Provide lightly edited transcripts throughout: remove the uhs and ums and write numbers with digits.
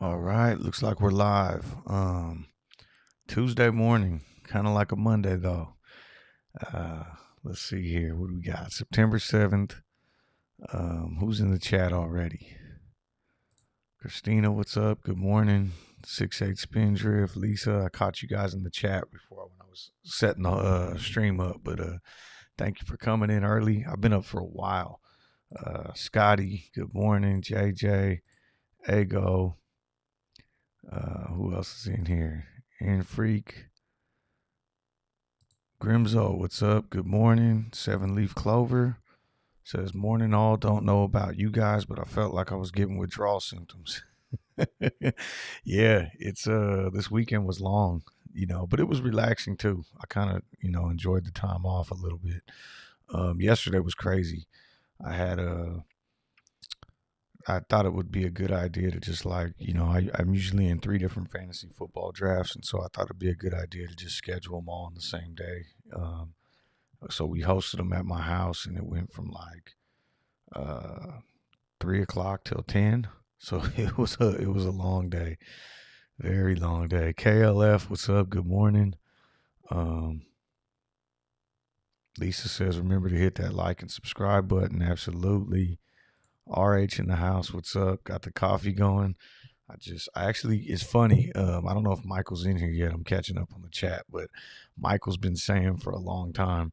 All right, looks like we're live. Tuesday morning, kind of like a Monday though. Uh, let's see here. What do we got? September 7th. Who's in the chat already? Christina, what's up? Good morning. 6-8 Spindrift. Lisa, I caught you guys in the chat before when I was setting the stream up, but thank you for coming in early. I've been up for a while. Scotty, good morning. JJ, Ego. Who else is in here? And Freak. Grimzo, what's up? Good morning. 7-Leaf Clover says, morning all. Don't know about you guys, but I felt like I was getting withdrawal symptoms. Yeah, it's this weekend was long, but it was relaxing too. I kind of, enjoyed the time off a little bit. Yesterday was crazy. I had I thought it would be a good idea to just I'm usually in 3 different fantasy football drafts, and so I thought it'd be a good idea to just schedule them all on the same day. So we hosted them at my house, and it went from uh, 3 o'clock till 10. So it was a long day, very long day. KLF, what's up? Good morning. Lisa says, remember to hit that like and subscribe button. Absolutely. RH in the house, what's up? Got the coffee going. It's funny. I don't know if Michael's in here yet. I'm catching up on the chat, but Michael's been saying for a long time,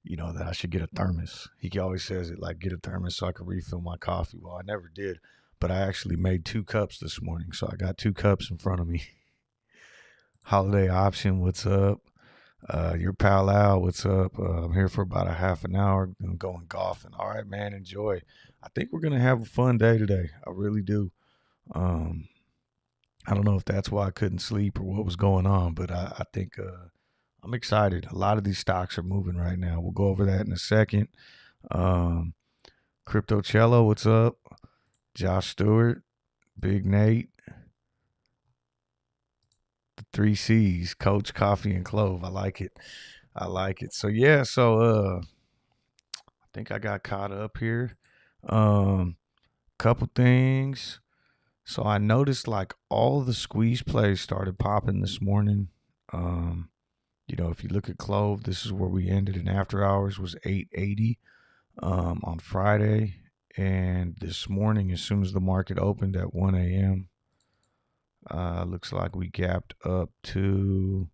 that I should get a thermos. He always says it like, get a thermos so I can refill my coffee. Well, I never did, but I actually made 2 cups this morning. So I got 2 cups in front of me. Holiday Option, what's up? Your pal Al, what's up? I'm here for about a half an hour. I'm going golfing. All right, man, enjoy. I think we're going to have a fun day today. I really do. I don't know if that's why I couldn't sleep or what was going on, but I think I'm excited. A lot of these stocks are moving right now. We'll go over that in a second. Crypto Cello, what's up? Josh Stewart, Big Nate, the 3 C's, Coach, Coffee, and Clove. I like it. So yeah, I think I got caught up here. Couple things. So I noticed like all the squeeze plays started popping this morning. If you look at Clove, this is where we ended, and after hours was 880 on Friday. And this morning, as soon as the market opened at 1 a.m., looks like we gapped up to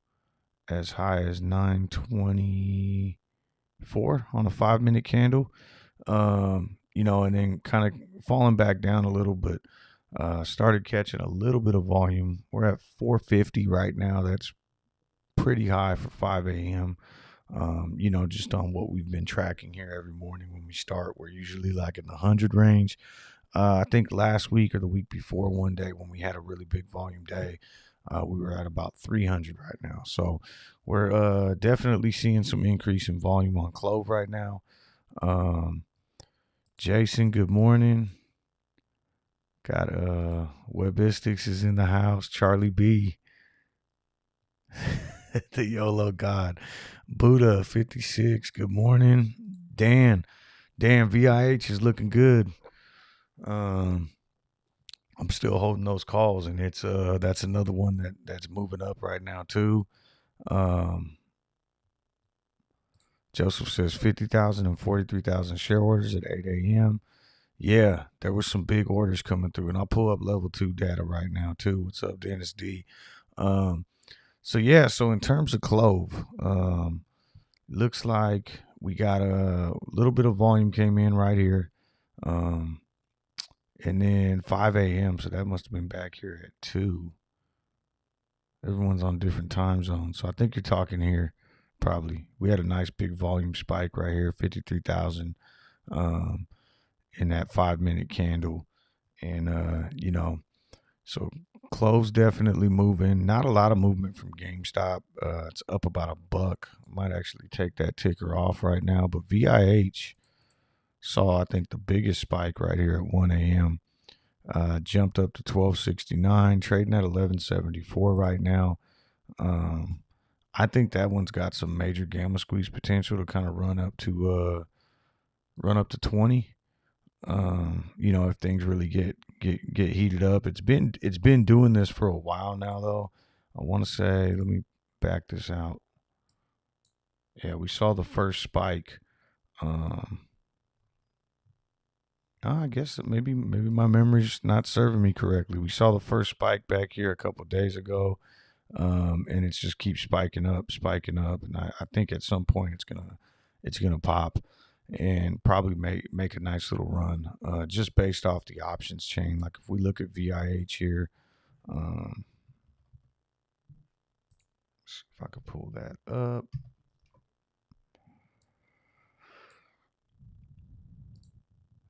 as high as 924 on a 5-minute candle. And then kind of falling back down a little, but started catching a little bit of volume. We're at 450 right now. That's pretty high for 5 a.m. Just on what we've been tracking here every morning when we start. We're usually like in the 100 range. I think last week or the week before, one day when we had a really big volume day, we were at about 300 right now. So we're definitely seeing some increase in volume on Clove right now. Jason, good morning. Got Webistics is in the house. Charlie B. The YOLO God. Buddha 56. Good morning. Dan VIH is looking good. I'm still holding those calls, and it's that's another one that's moving up right now too. Joseph says 50,000 and 43,000 share orders at 8 a.m. Yeah, there was some big orders coming through, and I'll pull up level 2 data right now too. What's up, Dennis D? So in terms of Clove, looks like we got a little bit of volume came in right here. And then 5 a.m. So that must have been back here at 2. Everyone's on different time zones. So I think you're talking here probably. We had a nice big volume spike right here, 53,000 in that 5-minute candle. And, so Clove's definitely moving. Not a lot of movement from GameStop. It's up about $1. Might actually take that ticker off right now. But VIH saw, I think, the biggest spike right here at 1 a.m. Jumped up to 1269, trading at 1174 right now. I think that one's got some major gamma squeeze potential to kind of run up to 20. If things really get heated up. It's been doing this for a while now, though. I want to say, let me back this out. Yeah, we saw the first spike. I guess maybe my memory's not serving me correctly. We saw the first spike back here a couple of days ago, and it's just keeps spiking up, and I think at some point it's gonna pop, and probably make a nice little run, just based off the options chain. Like if we look at VIH here, see if I could pull that up.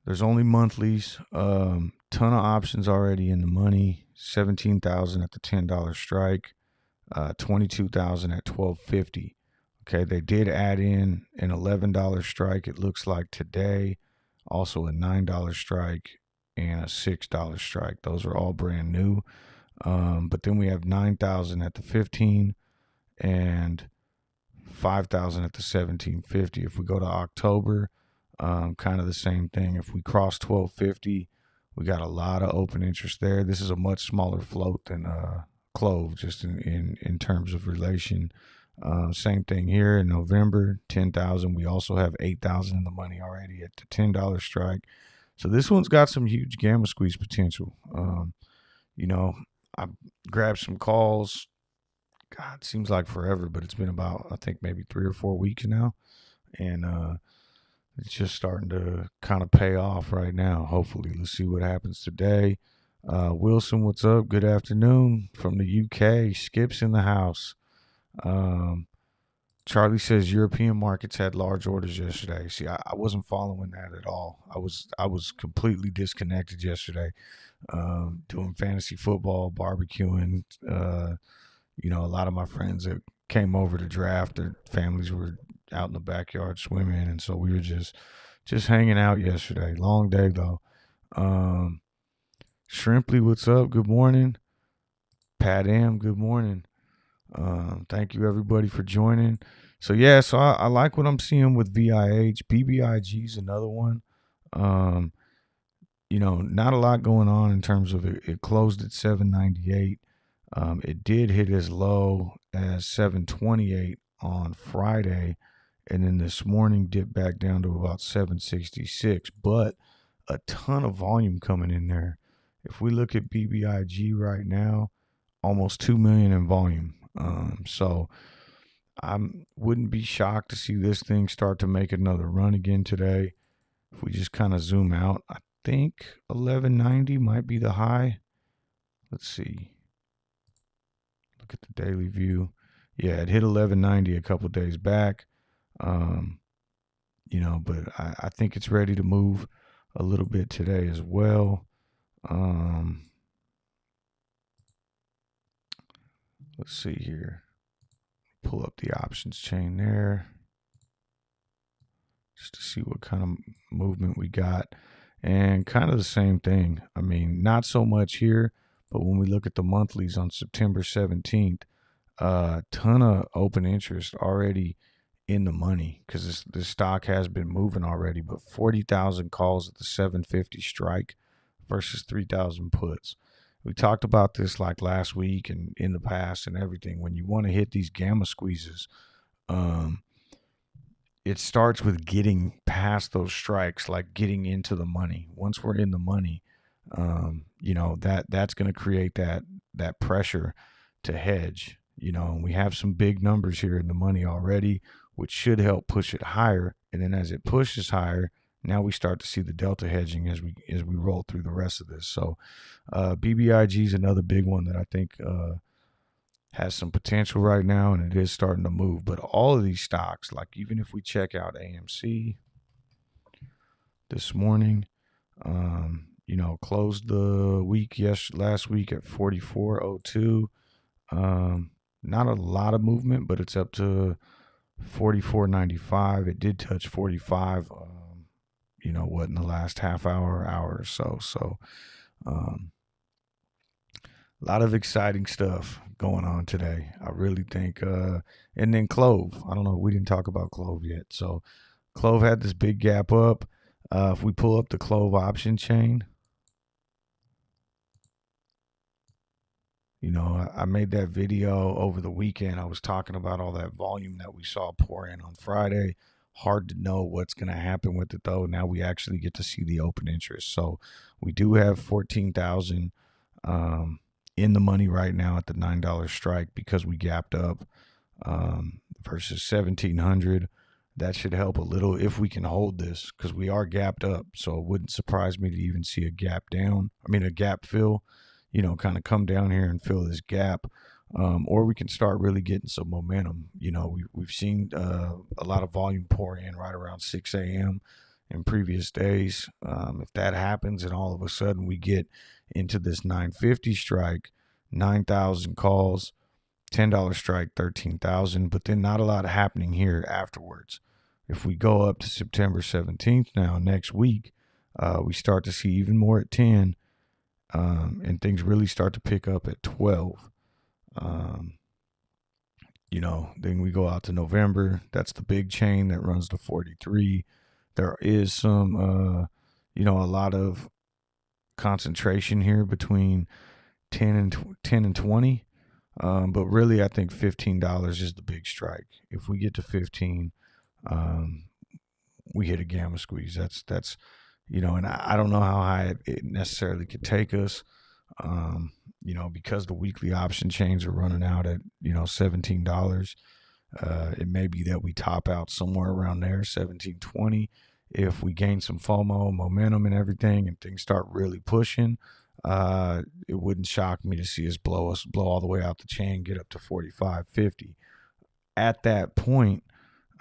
There's only monthlies. Ton of options already in the money. 17,000 at the $10 strike. 22,000 at 12.50. Okay, they did add in an $11 strike. It looks like today. Also a $9 strike and a $6 strike. Those are all brand new. But then we have 9,000 at the 15 and 5,000 at the 17.50. If we go to October, kind of the same thing. If we cross 12.50, we got a lot of open interest there. This is a much smaller float than CLOV, just in terms of relation. Same thing here in November, 10,000. We also have 8,000 in the money already at the $10 strike. So this one's got some huge gamma squeeze potential. I grabbed some calls. God, it seems like forever, but it's been about, I think, maybe 3 or 4 weeks now. And it's just starting to kind of pay off right now, hopefully. Let's see what happens today. Wilson, what's up? Good afternoon from the UK. Skip's in the house. Charlie says European markets had large orders yesterday. See, I wasn't following that at all. I was completely disconnected yesterday, doing fantasy football, barbecuing. A lot of my friends that came over to draft, their families were out in the backyard swimming, and so we were just hanging out yesterday. Long day though. Shrimply, what's up? Good morning. Pat M, good morning. Thank you everybody for joining. So yeah, I like what I'm seeing with VIH. BBIG is another one. Not a lot going on in terms of it closed at 798. It did hit as low as 728 on Friday, and then this morning dipped back down to about 766, but a ton of volume coming in there. If we look at BBIG right now, almost 2 million in volume. So I wouldn't be shocked to see this thing start to make another run again today. If we just kind of zoom out, I think 1190 might be the high. Let's see. Look at the daily view. Yeah, it hit 1190 a couple days back. But I think it's ready to move a little bit today as well. Let's see here. Pull up the options chain there just to see what kind of movement we got. And kind of the same thing. I mean, not so much here, but when we look at the monthlies on September 17th, a ton of open interest already in the money because this stock has been moving already, but 40,000 calls at the 750 strike versus 3,000 puts. We talked about this like last week and in the past and everything. When you want to hit these gamma squeezes, it starts with getting past those strikes, like getting into the money. Once we're in the money, that's going to create that pressure to hedge. And we have some big numbers here in the money already, which should help push it higher. And then as it pushes higher, now we start to see the delta hedging as we roll through the rest of this. So BBIG is another big one that I think has some potential right now, and it is starting to move. But all of these stocks, like even if we check out AMC this morning, closed the week last week at 44.02. Not a lot of movement, but it's up to 44.95. It did touch 45. In the last half hour or so. So, a lot of exciting stuff going on today. I really think, and then CLOV. I don't know. We didn't talk about CLOV yet. So, CLOV had this big gap up. If we pull up the CLOV option chain, you know, I made that video over the weekend. I was talking about all that volume that we saw pour in on Friday. Hard to know what's going to happen with it, though. Now we actually get to see the open interest. So we do have 14,000 in the money right now at the $9 strike because we gapped up versus 1,700. That should help a little if we can hold this because we are gapped up. So it wouldn't surprise me to even see a gap down. I mean, a gap fill, you know, kind of come down here and fill this gap. Or we can start really getting some momentum. You know, we've seen a lot of volume pour in right around 6 a.m. in previous days. If that happens and all of a sudden we get into this 950 strike, 9,000 calls, $10 strike, 13,000, but then not a lot happening here afterwards. If we go up to September 17th now, next week, we start to see even more at 10, and things really start to pick up at 12. You know, then we go out to November. That's the big chain that runs to 43. There is some, you know, a lot of concentration here between 10 and 20. But really, I think $15 is the big strike. If we get to 15, we hit a gamma squeeze. That's you know, and I don't know how high it necessarily could take us. You know, because the weekly option chains are running out at, you know, $17. It may be that we top out somewhere around there, 17.20. If we gain some FOMO, momentum, and everything, and things start really pushing, it wouldn't shock me to see us blow all the way out the chain, get up to 45.50. At that point,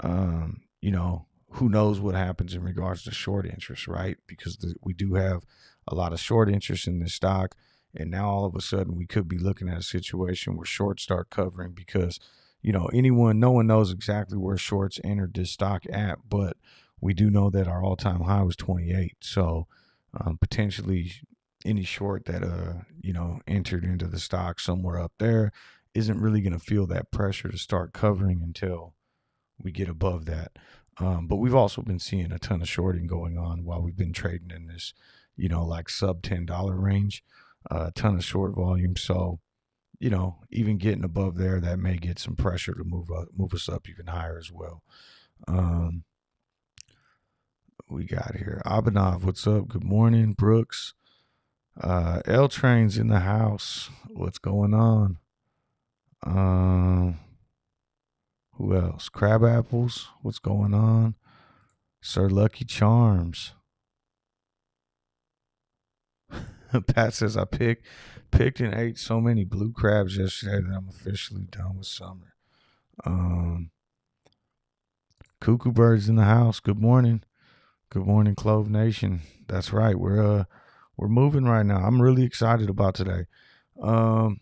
you know, who knows what happens in regards to short interest, right? Because we do have a lot of short interest in this stock. And now all of a sudden we could be looking at a situation where shorts start covering because, you know, no one knows exactly where shorts entered this stock at, but we do know that our all-time high was 28. So potentially any short that, you know, entered into the stock somewhere up there isn't really going to feel that pressure to start covering until we get above that. But we've also been seeing a ton of shorting going on while we've been trading in this, you know, like sub $10 range. A ton of short volume. So, you know, even getting above there, that may get some pressure to move us up even higher as well. We got here Abhinav, what's up? Good morning. Brooks, L Train's in the house. What's going on? Who else? Crab Apples, what's going on? Sir Lucky Charms. Pat says I picked and ate so many blue crabs yesterday that I'm officially done with summer. Cuckoo Birds in the house. Good morning. Good morning, Clove Nation. That's right. We're moving right now. I'm really excited about today. Real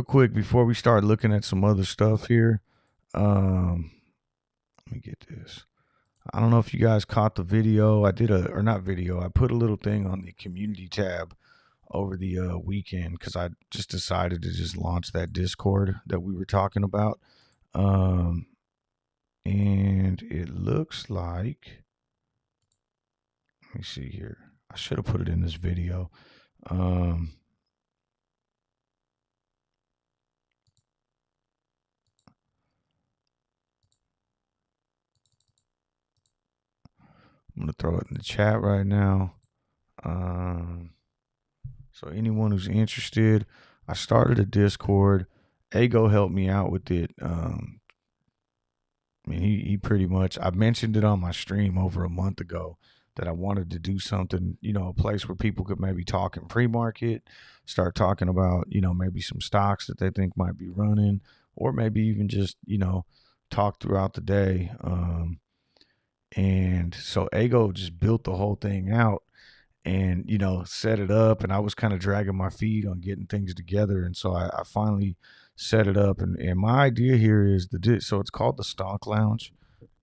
quick before we start looking at some other stuff here. Let me get this. I don't know if you guys caught the video. I put a little thing on the community tab over the weekend because I just decided to just launch that Discord that we were talking about. And it looks like, let me see here. I should have put it in this video. I'm going to throw it in the chat right now. So anyone who's interested, I started a Discord. Ago helped me out with it. I mean, he pretty much, I mentioned it on my stream over a month ago that I wanted to do something, you know, a place where people could maybe talk in pre-market, start talking about, you know, maybe some stocks that they think might be running, or maybe even just, you know, talk throughout the day. And so Ago just built the whole thing out and, you know, set it up. And I was kind of dragging my feet on getting things together. And so I finally set it up. And my idea here is so it's called the Stonk Lounge.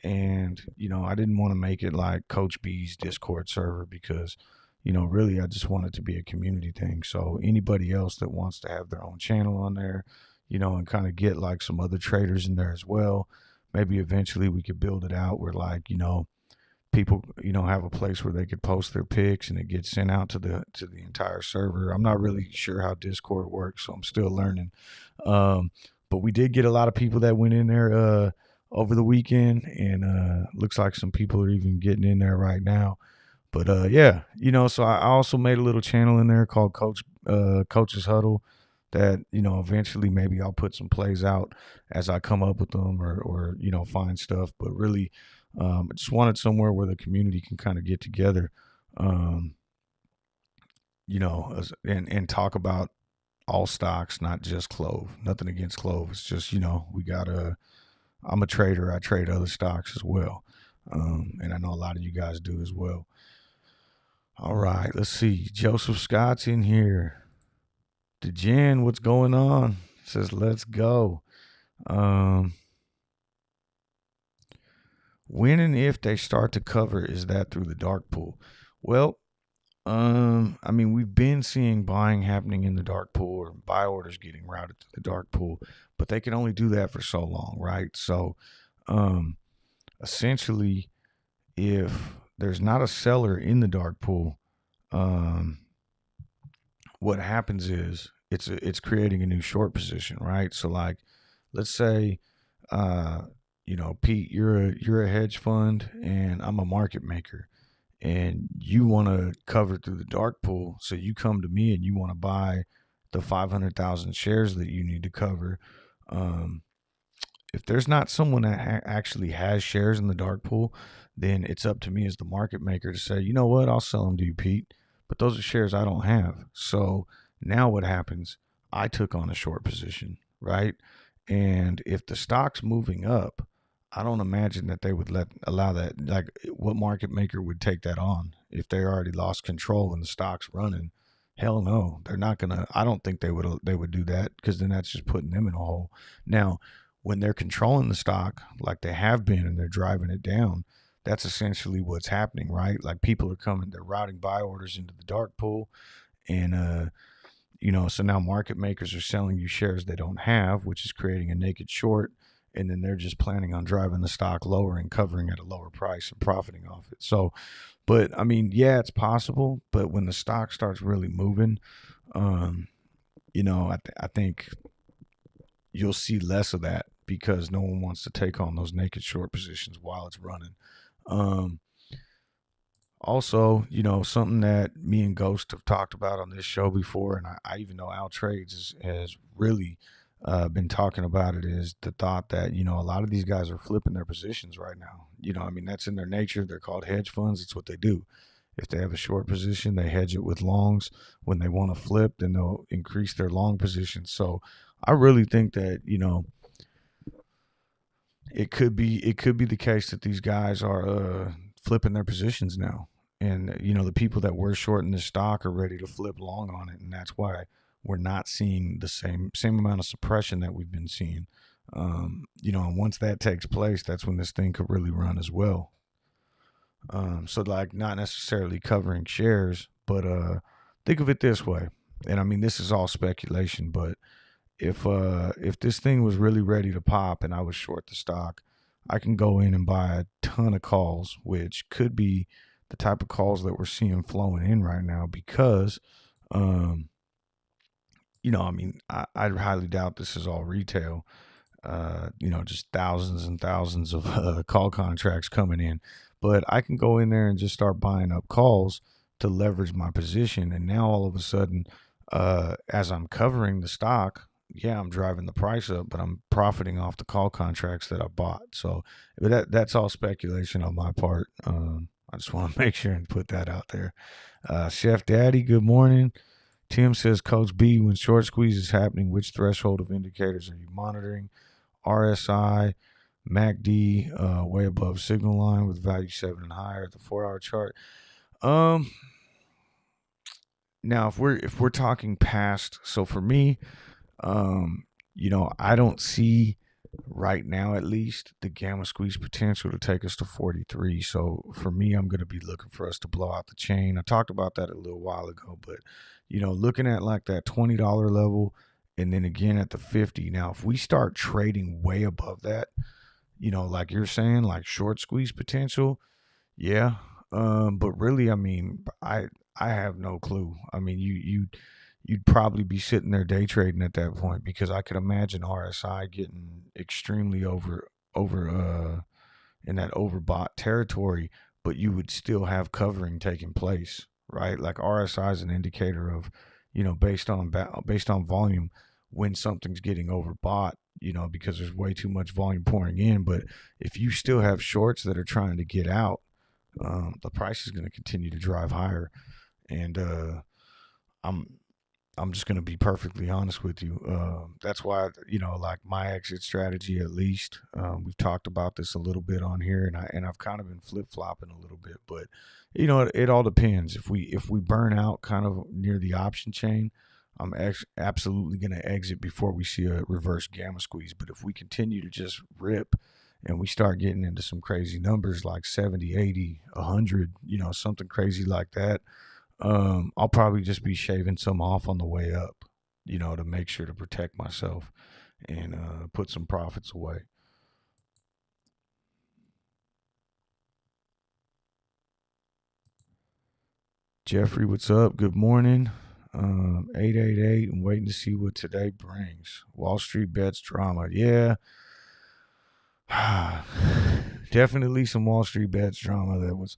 And, you know, I didn't want to make it like Coach B's Discord server because, you know, really I just want it to be a community thing. So anybody else that wants to have their own channel on there, you know, and kind of get like some other traders in there as well. Maybe eventually we could build it out where, like, you know, people, have a place where they could post their picks and it gets sent out to the entire server. I'm not really sure how Discord works, so I'm still learning. But we did get a lot of people that went in there over the weekend, and looks like some people are even getting in there right now. But yeah, so I also made a little channel in there called Coach's Huddle that, eventually maybe I'll put some plays out as I come up with them, or find stuff. But really, I just wanted somewhere where the community can kind of get together, um, and talk about all stocks, not just Clove. Nothing against Clove. It's just, we got I'm a trader. I trade other stocks as well. And I know a lot of you guys do as well. All right, let's see. Joseph Scott's in here. DeGen, what's going on? Says, let's go. When and if they start to cover, is that through the dark pool? Well, I mean, we've been seeing buying happening in the dark pool, or buy orders getting routed to the dark pool, but they can only do that for so long, right? So, essentially, if there's not a seller in the dark pool, what happens is it's creating a new short position, right? So, like, let's say, Pete, you're a hedge fund and I'm a market maker, and you want to cover through the dark pool. So you come to me and you want to buy the 500,000 shares that you need to cover. If there's not someone that actually has shares in the dark pool, then it's up to me as the market maker to say, you know what, I'll sell them to you, Pete. But those are shares I don't have. So now what happens? I took on a short position, right? And if the stock's moving up, I don't imagine that they would allow that. Like, what market maker would take that on if they already lost control and the stock's running? Hell no, they're not gonna. I don't think they would do that, because then that's just putting them in a hole. Now, when they're controlling the stock like they have been and they're driving it down, that's essentially what's happening, right? Like, people are coming, they're routing buy orders into the dark pool, and so now market makers are selling you shares they don't have, which is creating a naked short. And then they're just planning on driving the stock lower and covering at a lower price and profiting off it. So, but I mean, yeah, it's possible. But when the stock starts really moving, I think you'll see less of that, because no one wants to take on those naked short positions while it's running. Also, something that me and Ghost have talked about on this show before, and I even know Al Trades has really been talking about it, is the thought that, a lot of these guys are flipping their positions right now. That's in their nature. They're called hedge funds. It's what they do. If they have a short position, they hedge it with longs. When they want to flip, then they'll increase their long position. So I really think that, it could be the case that these guys are flipping their positions now. And, the people that were short in this stock are ready to flip long on it. And that's why we're not seeing the same amount of suppression that we've been seeing. And once that takes place, that's when this thing could really run as well. So, like, not necessarily covering shares, but think of it this way. And I mean, this is all speculation, but if this thing was really ready to pop and I was short the stock, I can go in and buy a ton of calls, which could be the type of calls that we're seeing flowing in right now, because, I highly doubt this is all retail. Just thousands and thousands of call contracts coming in. But I can go in there and just start buying up calls to leverage my position. And now all of a sudden, as I'm covering the stock, yeah, I'm driving the price up, but I'm profiting off the call contracts that I bought. So, but that's all speculation on my part. I just want to make sure and put that out there. Chef Daddy, good morning. Tim says, Coach B, when short squeeze is happening, which threshold of indicators are you monitoring? RSI, MACD, way above signal line with value 7 and higher at the 4-hour chart. Now if we're talking past, so for me, I don't see right now, at least, the gamma squeeze potential to take us to 43. So for me, I'm going to be looking for us to blow out the chain. I talked about that a little while ago, but looking at like that $20 level, and then again at the 50. Now, if we start trading way above that, like you're saying, like short squeeze potential, Yeah. But really, I mean, I have no clue. I mean, you'd probably be sitting there day trading at that point because I could imagine RSI getting extremely over in that overbought territory, but you would still have covering taking place, right? Like RSI is an indicator of, based on volume, when something's getting overbought, because there's way too much volume pouring in. But if you still have shorts that are trying to get out, the price is going to continue to drive higher. And I'm I'm just gonna be perfectly honest with you. That's why, like my exit strategy. At least we've talked about this a little bit on here, and I've kind of been flip flopping a little bit. But it all depends. If we burn out kind of near the option chain, I'm absolutely gonna exit before we see a reverse gamma squeeze. But if we continue to just rip, and we start getting into some crazy numbers like 70, 80, 100, something crazy like that, I'll probably just be shaving some off on the way up, to make sure to protect myself and put some profits away. Jeffrey, what's up? Good morning. 888 and waiting to see what today brings. Wall Street bets drama. Yeah. Definitely some Wall Street bets drama that was,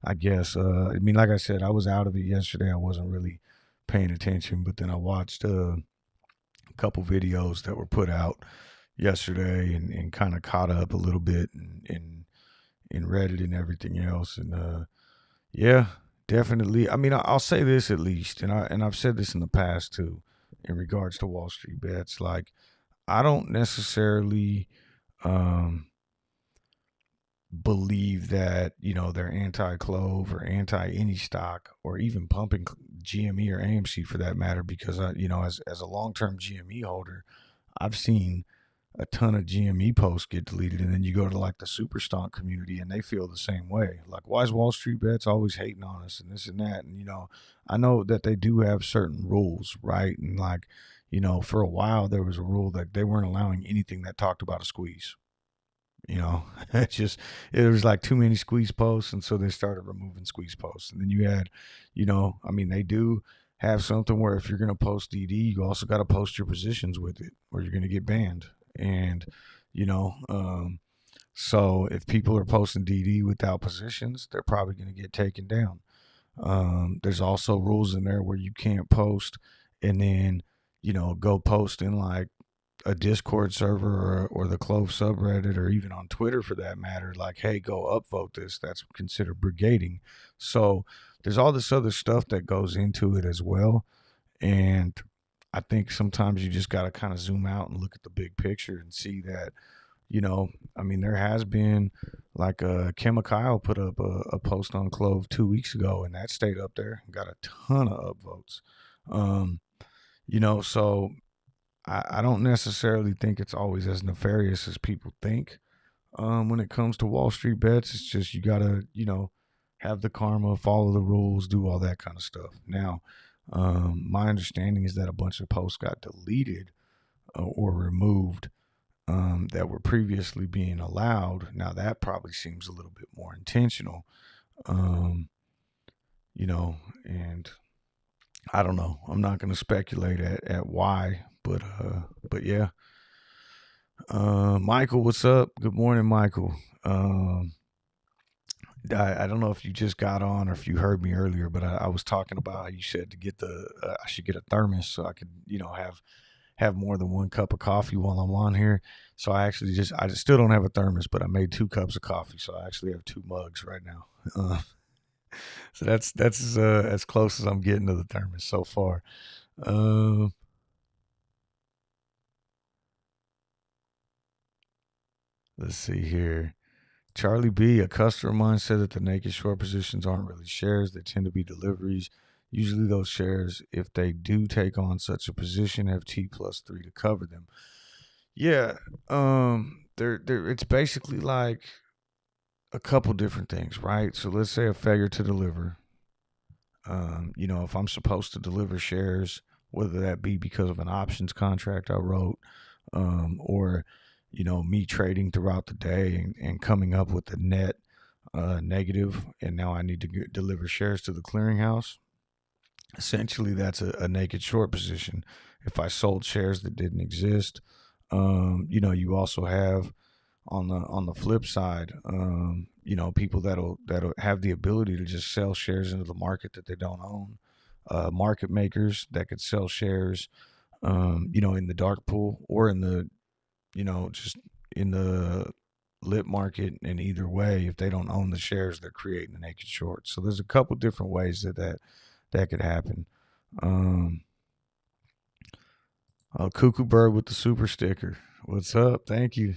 I guess. I mean, like I said, I was out of it yesterday. I wasn't really paying attention, but then I watched a couple videos that were put out yesterday and kind of caught up a little bit in Reddit and everything else. And yeah, definitely. I mean, I'll say this at least, and I've said this in the past too, in regards to Wall Street bets. Like, I don't necessarily um, believe that they're anti-Clove or anti any stock or even pumping GME or AMC for that matter, because as a long-term GME holder, I've seen a ton of GME posts get deleted, and then you go to like the super stonk community and they feel the same way. Like, why is Wall Street bets always hating on us and this and that? And I know that they do have certain rules, right? And like, for a while there was a rule that they weren't allowing anything that talked about a squeeze. It's just, it was like too many squeeze posts, and so they started removing squeeze posts. And then you had, I mean, they do have something where if you're going to post DD, you also got to post your positions with it, or you're going to get banned. And you know, so if people are posting DD without positions, they're probably going to get taken down. There's also rules in there where you can't post and then go post in like a Discord server or the Clove subreddit or even on Twitter for that matter, like, hey, go upvote this. That's considered brigading. So there's all this other stuff that goes into it as well. And I think sometimes you just got to kind of zoom out and look at the big picture and see that, I mean, there has been like Chemical put up a post on Clove 2 weeks ago, and that stayed up there, got a ton of upvotes. Um, so I don't necessarily think it's always as nefarious as people think. When it comes to Wall Street bets, it's just you gotta, have the karma, follow the rules, do all that kind of stuff. Now, my understanding is that a bunch of posts got deleted or removed that were previously being allowed. Now that probably seems a little bit more intentional, um, and I don't know. I'm not going to speculate at why, but yeah. Michael, what's up? Good morning, Michael. I don't know if you just got on or if you heard me earlier, but I was talking about how you said to get I should get a thermos so I could have more than one cup of coffee while I'm on here. So I just still don't have a thermos, but I made 2 cups of coffee, so I actually have 2 mugs right now. So that's as close as I'm getting to the thermos so far. Uh, let's see here. Charlie B, a customer of mine, said that the naked short positions aren't really shares; they tend to be deliveries. Usually, those shares, if they do take on such a position, have T+3 to cover them. Yeah, it's basically like a couple different things, right? So let's say a failure to deliver. If I'm supposed to deliver shares, whether that be because of an options contract I wrote, or me trading throughout the day and coming up with a net negative, and now I need to deliver shares to the clearinghouse. Essentially, that's a naked short position. If I sold shares that didn't exist, you also have on the flip side, people that'll have the ability to just sell shares into the market that they don't own. Market makers that could sell shares, in the dark pool or in the, just in the lit market. And either way, if they don't own the shares, they're creating a naked short. So there's a couple different ways that could happen. Cuckoo Bird with the super sticker. What's up? Thank you.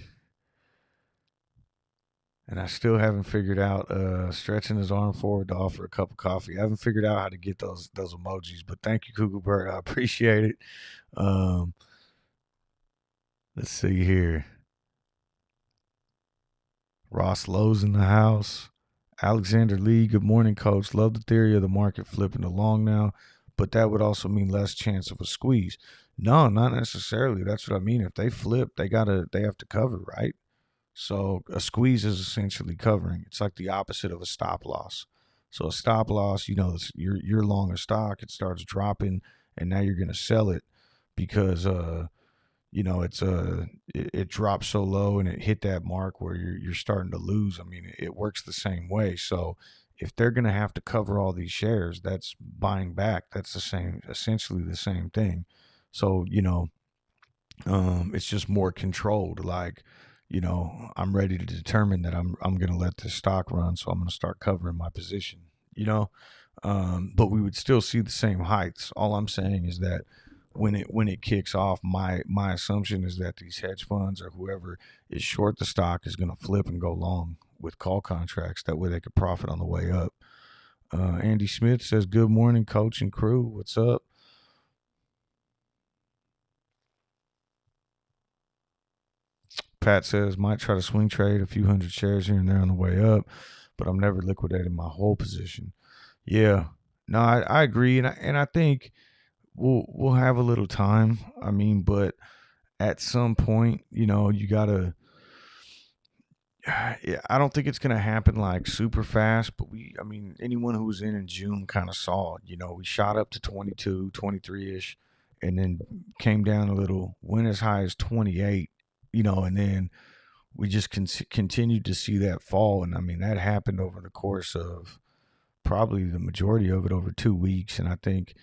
And I still haven't figured out stretching his arm forward to offer a cup of coffee. I haven't figured out how to get those emojis, but thank you, Cuckoo Bird. I appreciate it. Let's see here. Ross Lowe's in the house. Alexander Lee, good morning, coach. Love the theory of the market flipping along now, but that would also mean less chance of a squeeze. No, not necessarily. That's what I mean. If they flip, they have to cover, right? So a squeeze is essentially covering. It's like the opposite of a stop loss. So a stop loss, you're long a stock, it starts dropping, and now you're going to sell it because it dropped so low and it hit that mark where you're starting to lose. I mean, it works the same way. So if they're going to have to cover all these shares, that's buying back. That's essentially the same thing. So it's just more controlled. Like, I'm ready to determine that I'm going to let this stock run, so I'm going to start covering my position. But we would still see the same heights. All I'm saying is that when it kicks off, my assumption is that these hedge funds or whoever is short the stock is going to flip and go long with call contracts. That way they could profit on the way up. Andy Smith says, "Good morning, coach and crew. What's up?" Pat says, "Might try to swing trade a few hundred shares here and there on the way up, but I'm never liquidating my whole position." Yeah, no, I agree, and I think we'll have a little time. I mean, but at some point, you gotta. Yeah, I don't think it's gonna happen like super fast, but I mean, anyone who was in June kind of saw it. We shot up to 22, 23-ish, and then came down a little, went as high as 28, and then we just continued to see that fall. And I mean, that happened over the course of probably the majority of it over 2 weeks. And I think,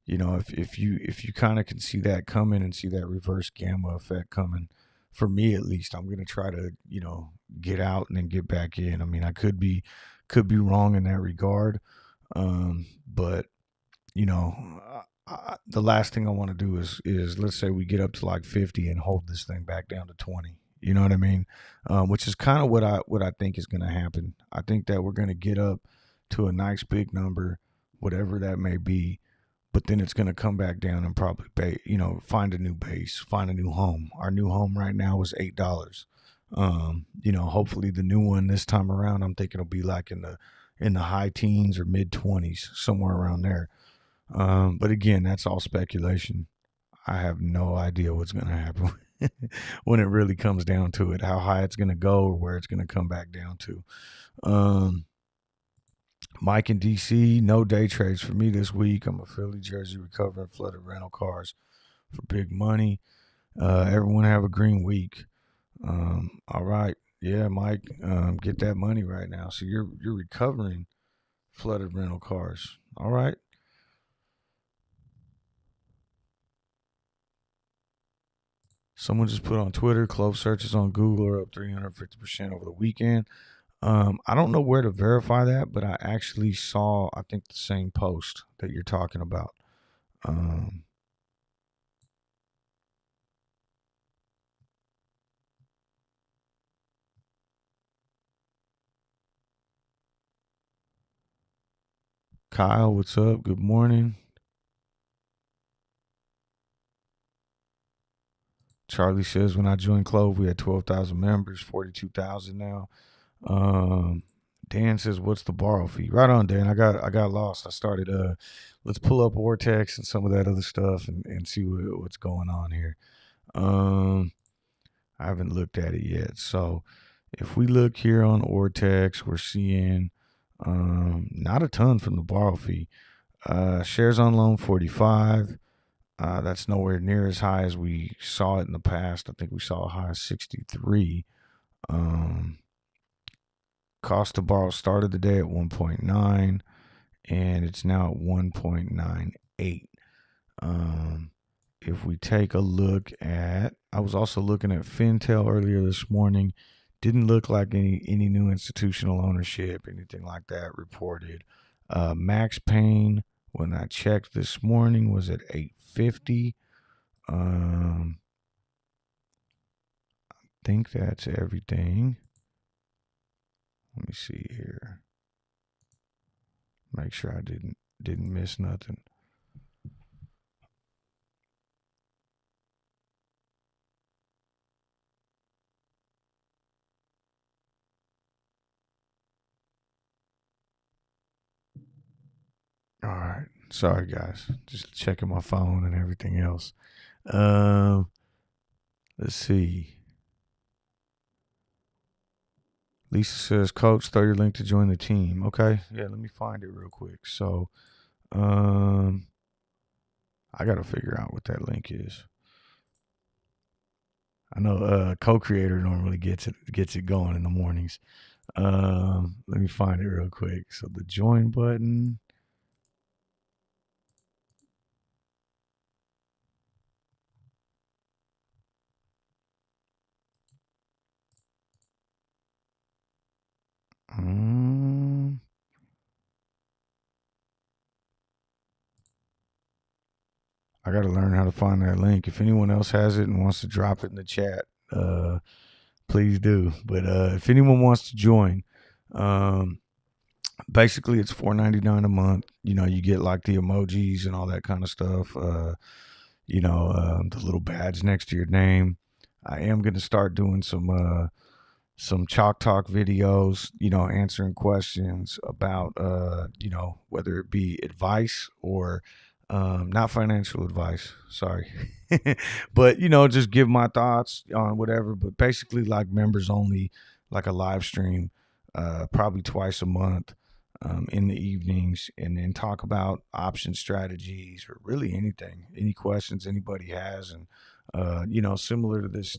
if you kind of can see that coming and see that reverse gamma effect coming, for me at least, I'm going to try to, get out and then get back in. I mean, I could be wrong in that regard. But the last thing I want to do is let's say we get up to like 50 and hold this thing back down to 20. You know what I mean? Which is kind of what I think is going to happen. I think that we're going to get up to a nice big number, whatever that may be, but then it's going to come back down and probably find a new base, find a new home. Our new home right now is $8. Hopefully the new one this time around, I'm thinking it'll be like in the high teens or mid 20s, somewhere around there. But again, that's all speculation. I have no idea what's going to happen when it really comes down to it, how high it's going to go or where it's going to come back down to. Mike in DC, no day trades for me this week. I'm a Philly jersey recovering flooded rental cars for big money. Everyone have a green week. All right. Yeah, Mike, get that money right now. So you're recovering flooded rental cars. All right. Someone just put on Twitter, CLOV searches on Google are up 350% over the weekend. I don't know where to verify that, but I actually saw, I think, the same post that you're talking about. Kyle, what's up? Good morning. Charlie says, when I joined CLOV, we had 12,000 members, 42,000 now. Dan says, what's the borrow fee? Right on, Dan. I got lost. I started, let's pull up Vortex and some of that other stuff and see what's going on here. I haven't looked at it yet. So If we look here on Ortex, we're seeing not a ton from the borrow fee. Shares on loan 45. That's nowhere near as high as we saw it in the past. I think we saw a high of 63. Cost to borrow started the day at 1.9 and it's now at 1.98. If we take a look at, I was also looking at Fintel earlier this morning. Didn't look like any new institutional ownership, anything like that reported. Max Payne, when I checked this morning, was at 850. I think that's everything. Let me see here. Make sure I didn't miss nothing. All right. Sorry, guys. Just checking my phone and everything else. Let's see. Lisa says, Coach, throw your link to join the team. Okay. Yeah, let me find it real quick. So, I got to figure out what that link is. I know co-creator normally gets it going in the mornings. Let me find it real quick. So the join button. I got to learn how to find that link. If anyone else has it and wants to drop it in the chat, please do. But if anyone wants to join, basically it's $4.99 a month. You know, you get like the emojis and all that kind of stuff. The little badge next to your name. I am going to start doing some Chalk Talk videos, answering questions about, whether it be advice or not financial advice, sorry. But, just give my thoughts on whatever. But basically, like members only, like a live stream, probably twice a month in the evenings, and then talk about option strategies or really anything, any questions anybody has. And similar to this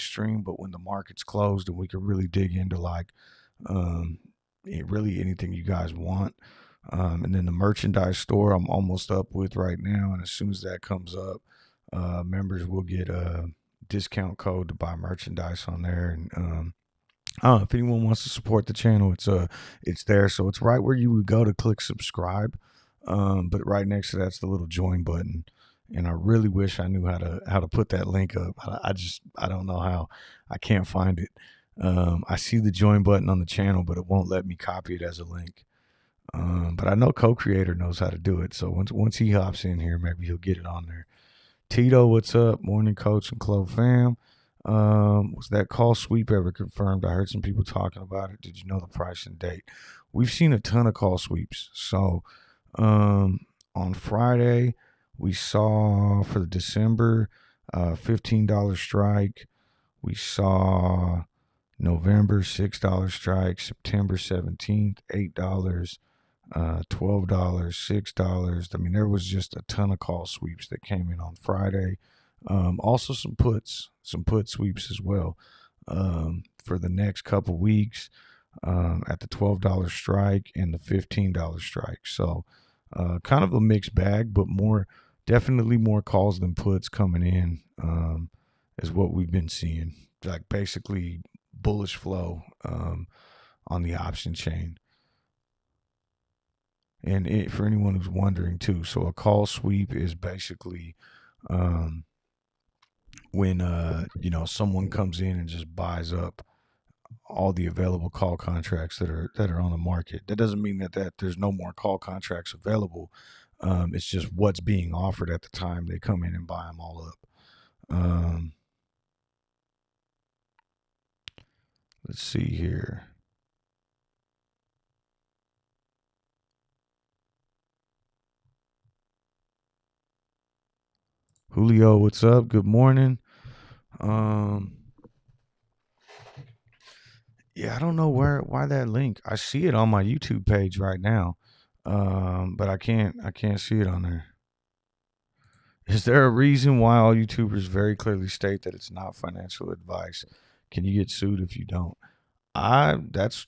stream, but when the market's closed, and we can really dig into like really anything you guys want. And then the merchandise store I'm almost up with right now, and as soon as that comes up, members will get a discount code to buy merchandise on there. And if anyone wants to support the channel, it's there. So it's right where you would go to click subscribe. But right next to that's the little join button. And I really wish I knew how to put that link up. I don't know how. I can't find it. I see the join button on the channel, but it won't let me copy it as a link. But I know co-creator knows how to do it. So once he hops in here, maybe he'll get it on there. Tito, what's up? Morning, Coach and Clover fam. Was that call sweep ever confirmed? I heard some people talking about it. Did you know the price and date? We've seen a ton of call sweeps. So on Friday, we saw for the December $15 strike. We saw November $6 strike, September 17th, $8, $12, $6. I mean, there was just a ton of call sweeps that came in on Friday. Also some put sweeps as well for the next couple weeks at the $12 strike and the $15 strike. So kind of a mixed bag, but definitely more calls than puts coming in is what we've been seeing. Like basically bullish flow on the option chain. And for anyone who's wondering too, so a call sweep is basically when someone comes in and just buys up all the available call contracts that are on the market. That doesn't mean that there's no more call contracts available. It's just what's being offered at the time they come in and buy them all up. Let's see here. Julio, what's up? Good morning. Yeah, I don't know why that link. I see it on my YouTube page right now, but I can't see it on there. Is there a reason why all YouTubers very clearly state that it's not financial advice? Can you get sued if you don't? That's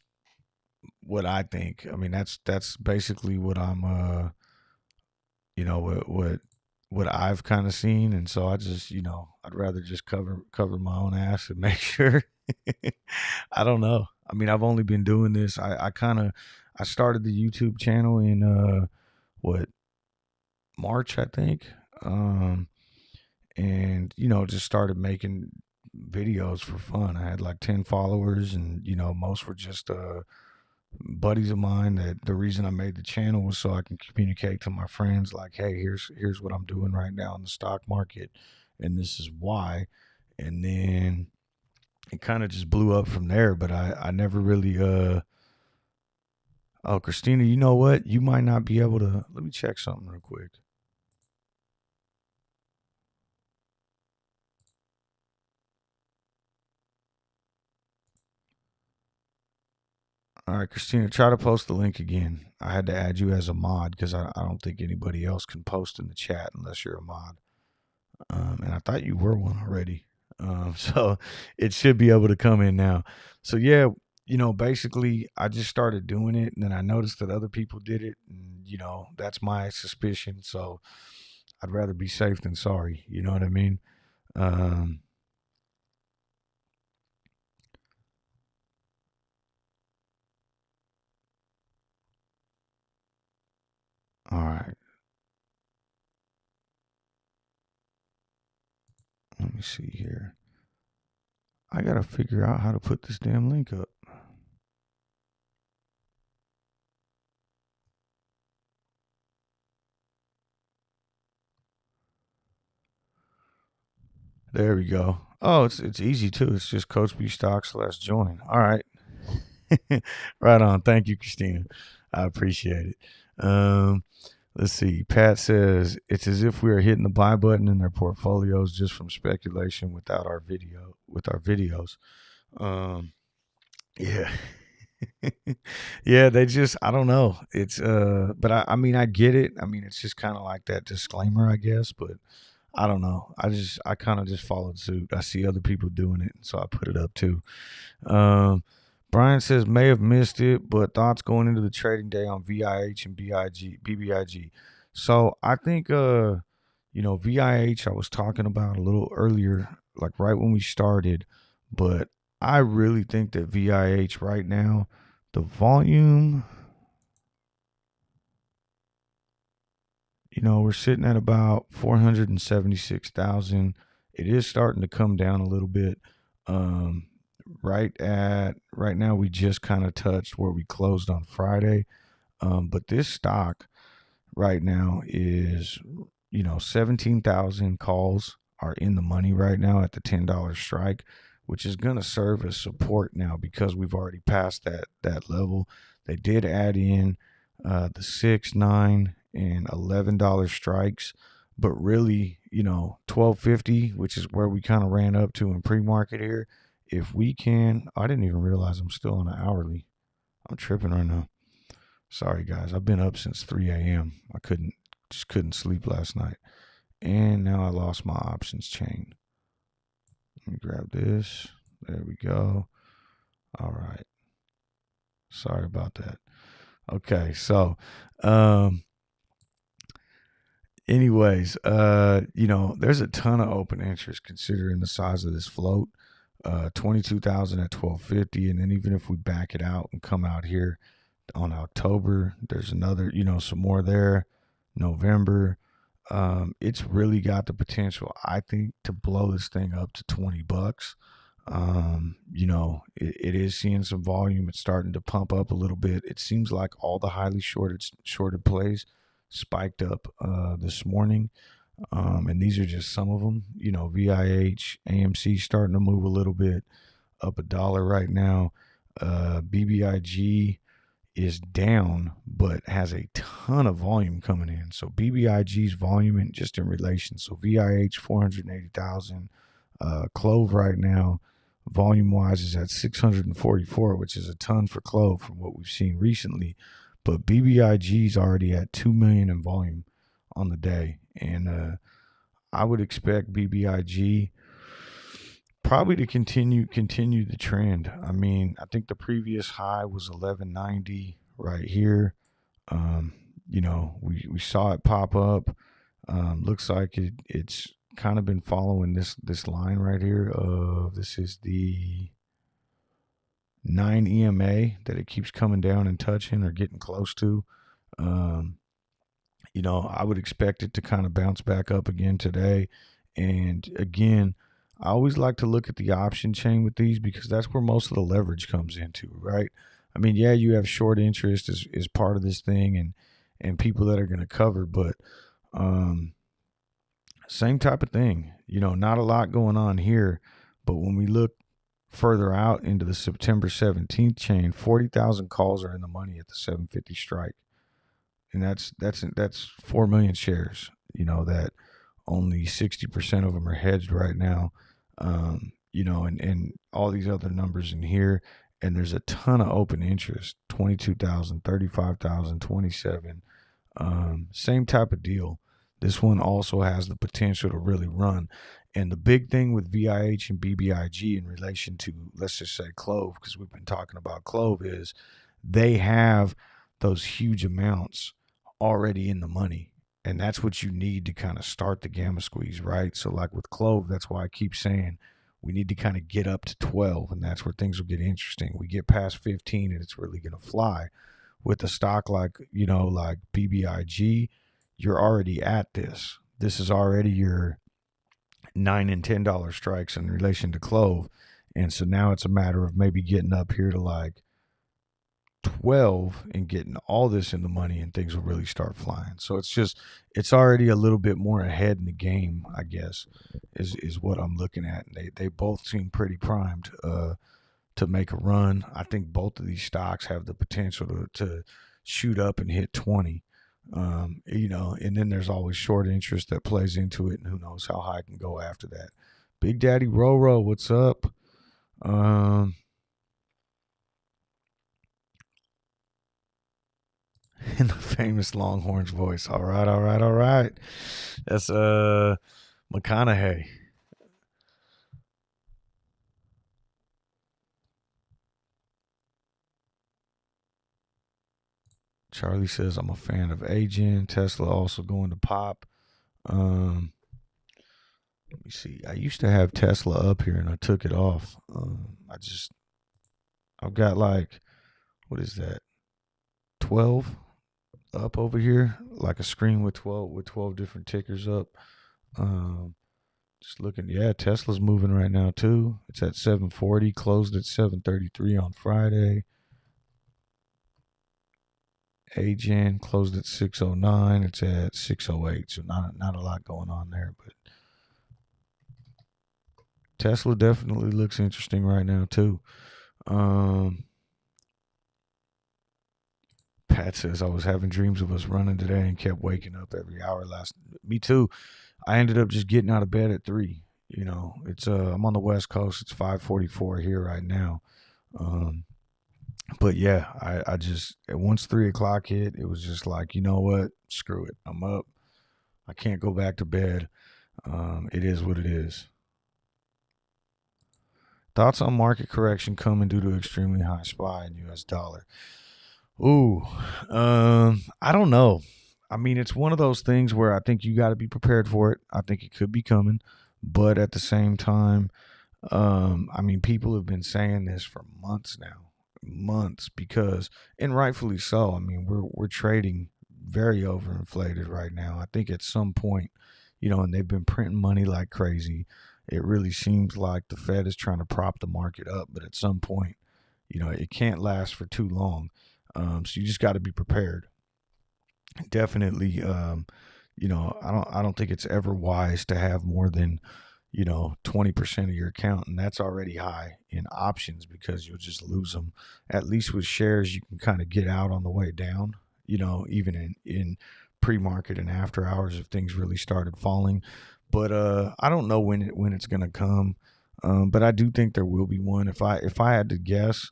what I think. I mean, that's basically what I'm what I've kind of seen, and so I just I'd rather just cover my own ass and make sure. I don't know. I mean, I've only been doing this. I started the YouTube channel in what March, I think. Um, and just started making videos for fun. I had like 10 followers, and most were just buddies of mine. That the reason I made the channel was so I can communicate to my friends, like, hey, here's what I'm doing right now in the stock market, and this is why. And then it kind of just blew up from there. But I never really oh, Christina, you know what, you might not be able to. Let me check something real quick. All right, Christina, try to post the link again. I had to add you as a mod because I don't think anybody else can post in the chat unless you're a mod. And I thought you were one already. So it should be able to come in now. So yeah, basically I just started doing it, and then I noticed that other people did it, and that's my suspicion. So I'd rather be safe than sorry. You know what I mean? Um, all right. Let me see here. I gotta figure out how to put this damn link up. There we go. Oh, it's easy too. It's just Coach B Stock /join. All right. Right on. Thank you, Christina. I appreciate it. Let's see. Pat says it's as if we are hitting the buy button in their portfolios just from speculation without our videos. Um, yeah. Yeah, they just I don't know. It's but I mean I get it. I mean it's just kind of like that disclaimer, I guess, but I don't know. I kind of just followed suit. I see other people doing it, so I put it up too. Um, Brian says may have missed it, but thoughts going into the trading day on VIH and BBIG. So I think VIH I was talking about a little earlier, like right when we started, but I really think that VIH right now, the volume, we're sitting at about 476,000. It is starting to come down a little bit. Um, right now, we just kind of touched where we closed on Friday. But this stock right now is, 17,000 calls are in the money right now at the $10 strike, which is going to serve as support now because we've already passed that level. They did add in the 6, 9, and $11 strikes, but really, 1250, which is where we kind of ran up to in pre-market here. If we can, I didn't even realize I'm still on an hourly. I'm tripping right now. Sorry guys, I've been up since 3 a.m. I couldn't sleep last night, and now I lost my options chain. Let me grab this. There we go. All right. Sorry about that. Okay, so anyways, there's a ton of open interest considering the size of this float. 22,000 at 1250, and then even if we back it out and come out here on October, there's another, some more there. November, it's really got the potential, I think, to blow this thing up to $20. It is seeing some volume. It's starting to pump up a little bit. It seems like all the highly shorted plays spiked up this morning. And these are just some of them. VIH, AMC starting to move a little bit, up $1 right now. BBIG is down, but has a ton of volume coming in. So BBIG's volume and just in relation. So VIH 480,000, Clove right now, volume wise is at 644, which is a ton for CLOV from what we've seen recently. But BBIG is already at 2 million in volume on the day, and I would expect BBIG probably to continue the trend. I mean, I think the previous high was 1190 right here. We saw it pop up. Looks like it's kind of been following this line right here of this is the 9 EMA that it keeps coming down and touching or getting close to. I would expect it to kind of bounce back up again today. And again, I always like to look at the option chain with these because that's where most of the leverage comes into, right? I mean, yeah, you have short interest as part of this thing and people that are going to cover, but same type of thing. Not a lot going on here, but when we look further out into the September 17th chain, 40,000 calls are in the money at the 750 strike. And that's 4 million shares, that only 60% of them are hedged right now. And all these other numbers in here, and there's a ton of open interest, 22,000, 35,000, 27. Same type of deal. This one also has the potential to really run. And the big thing with VIH and BBIG in relation to, let's just say CLOV, because we've been talking about CLOV, is they have those huge amounts already in the money. And that's what you need to kind of start the gamma squeeze, right? So like with CLOV, that's why I keep saying we need to kind of get up to 12, and that's where things will get interesting. We get past 15 and it's really going to fly. With a stock like BBIG, you're already at this. This is already your $9 and $10 strikes in relation to CLOV. And so now it's a matter of maybe getting up here to like 12 and getting all this in the money, and things will really start flying. So it's already a little bit more ahead in the game, I guess, is what I'm looking at. And they both seem pretty primed to make a run. I think both of these stocks have the potential to shoot up and hit 20. And then there's always short interest that plays into it, and who knows how high it can go after that. Big Daddy Roro, what's up? In the famous Longhorns voice. All right. That's McConaughey. Charlie says I'm a fan of AGen. Tesla also going to pop. Let me see. I used to have Tesla up here and I took it off. I've got what is that? 12 up over here, like a screen with 12 different tickers up. Just looking, yeah, Tesla's moving right now too. It's at 740, closed at 733 on Friday. AGen closed at 609. It's at 608, so not a lot going on there, but Tesla definitely looks interesting right now too. Pat says, I was having dreams of us running today and kept waking up every hour last. Me too. I ended up just getting out of bed at 3. It's I'm on the West Coast. It's 5:44 here right now. But yeah, I just, once 3 o'clock hit, it was just like, you know what? Screw it. I'm up. I can't go back to bed. It is what it is. Thoughts on market correction coming due to extremely high SPY in US dollar? Ooh, I don't know. I mean, it's one of those things where I think you got to be prepared for it. I think it could be coming, but at the same time, I mean, people have been saying this for months now, because, and rightfully so. I mean, we're trading very overinflated right now. I think at some point, and they've been printing money like crazy. It really seems like the Fed is trying to prop the market up, but at some point, it can't last for too long. So you just got to be prepared. Definitely, I don't think it's ever wise to have more than 20% of your account, and that's already high in options because you'll just lose them. At least with shares, you can kind of get out on the way down. Even in pre-market and after hours if things really started falling. But I don't know when it's gonna come. But I do think there will be one. If I had to guess,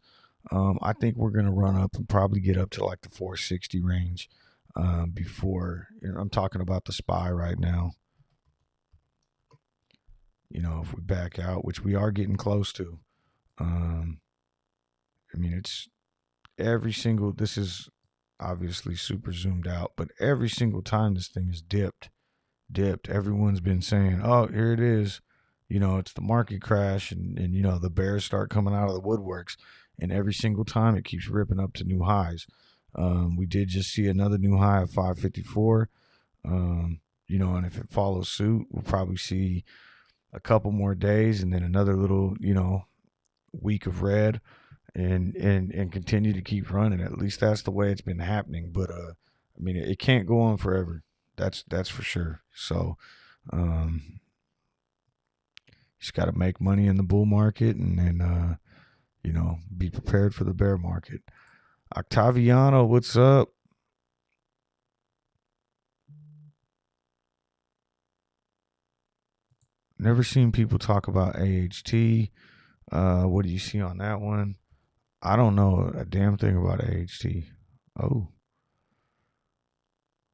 I think we're gonna run up and probably get up to like the 460 range before. I'm talking about the SPY right now. If we back out, which we are getting close to. I mean, it's every single. This is obviously super zoomed out, but every single time this thing is dipped, everyone's been saying, "Oh, here it is." It's the market crash, and the bears start coming out of the woodworks, and every single time it keeps ripping up to new highs. We did just see another new high of 554. And if it follows suit, we'll probably see a couple more days, and then another little week of red, and continue to keep running. At least that's the way it's been happening. But I mean, it can't go on forever. That's for sure. So just got to make money in the bull market, and then be prepared for the bear market. Octaviano, what's up? Never seen people talk about AHT. What do you see on that one? I don't know a damn thing about AHT. Oh,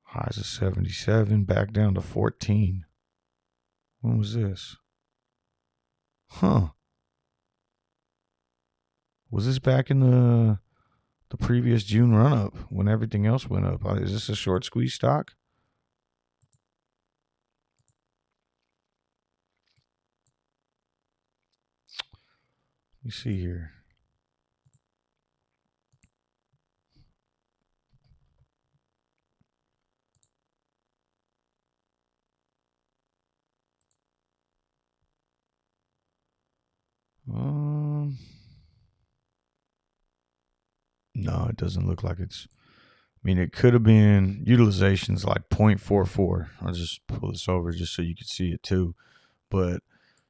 highs of 77, back down to 14. When was this? Huh. Was this back in the previous June run up when everything else went up? Is this a short squeeze stock? Let me see here. No, it doesn't look like it's. I mean, it could have been utilization's like 0.44. I'll just pull this over just so you can see it too. But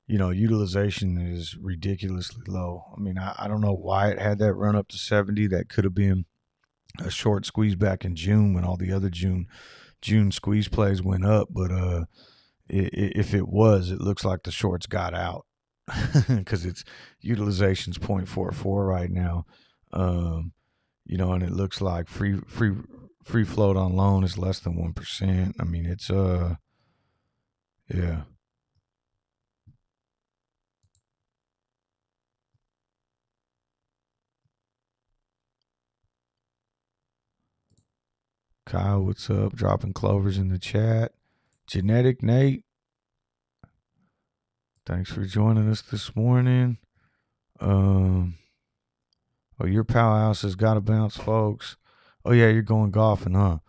utilization is ridiculously low. I mean, I don't know why it had that run up to 70. That could have been a short squeeze back in June when all the other June squeeze plays went up. But if it was, it looks like the shorts got out because its utilization's 0.44 right now. And it looks like free float on loan is less than 1%. I mean, it's yeah. Kyle, what's up? Dropping clovers in the chat. Genetic Nate, thanks for joining us this morning. Your powerhouse has got to bounce, folks. Oh yeah, you're going golfing, huh?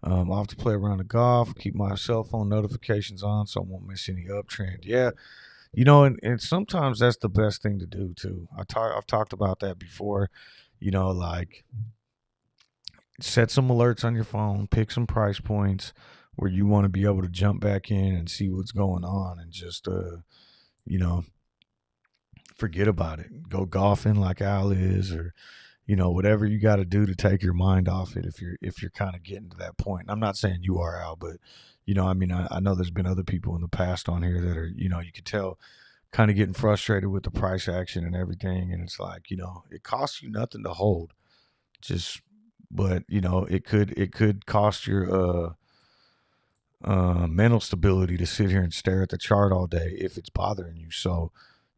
I'll have to play around the golf, keep my cell phone notifications on so I won't miss any uptrend. Yeah, and sometimes that's the best thing to do too. I've talked about that before. Like set some alerts on your phone, pick some price points where you want to be able to jump back in and see what's going on, and just forget about it. Go golfing like Al is, or whatever you got to do to take your mind off it if you're kind of getting to that point. I'm not saying you are, Al, but I mean, I know there's been other people in the past on here that are, you could tell kind of getting frustrated with the price action and everything, and it's like, it costs you nothing to hold. Just but it could cost your mental stability to sit here and stare at the chart all day if it's bothering you. So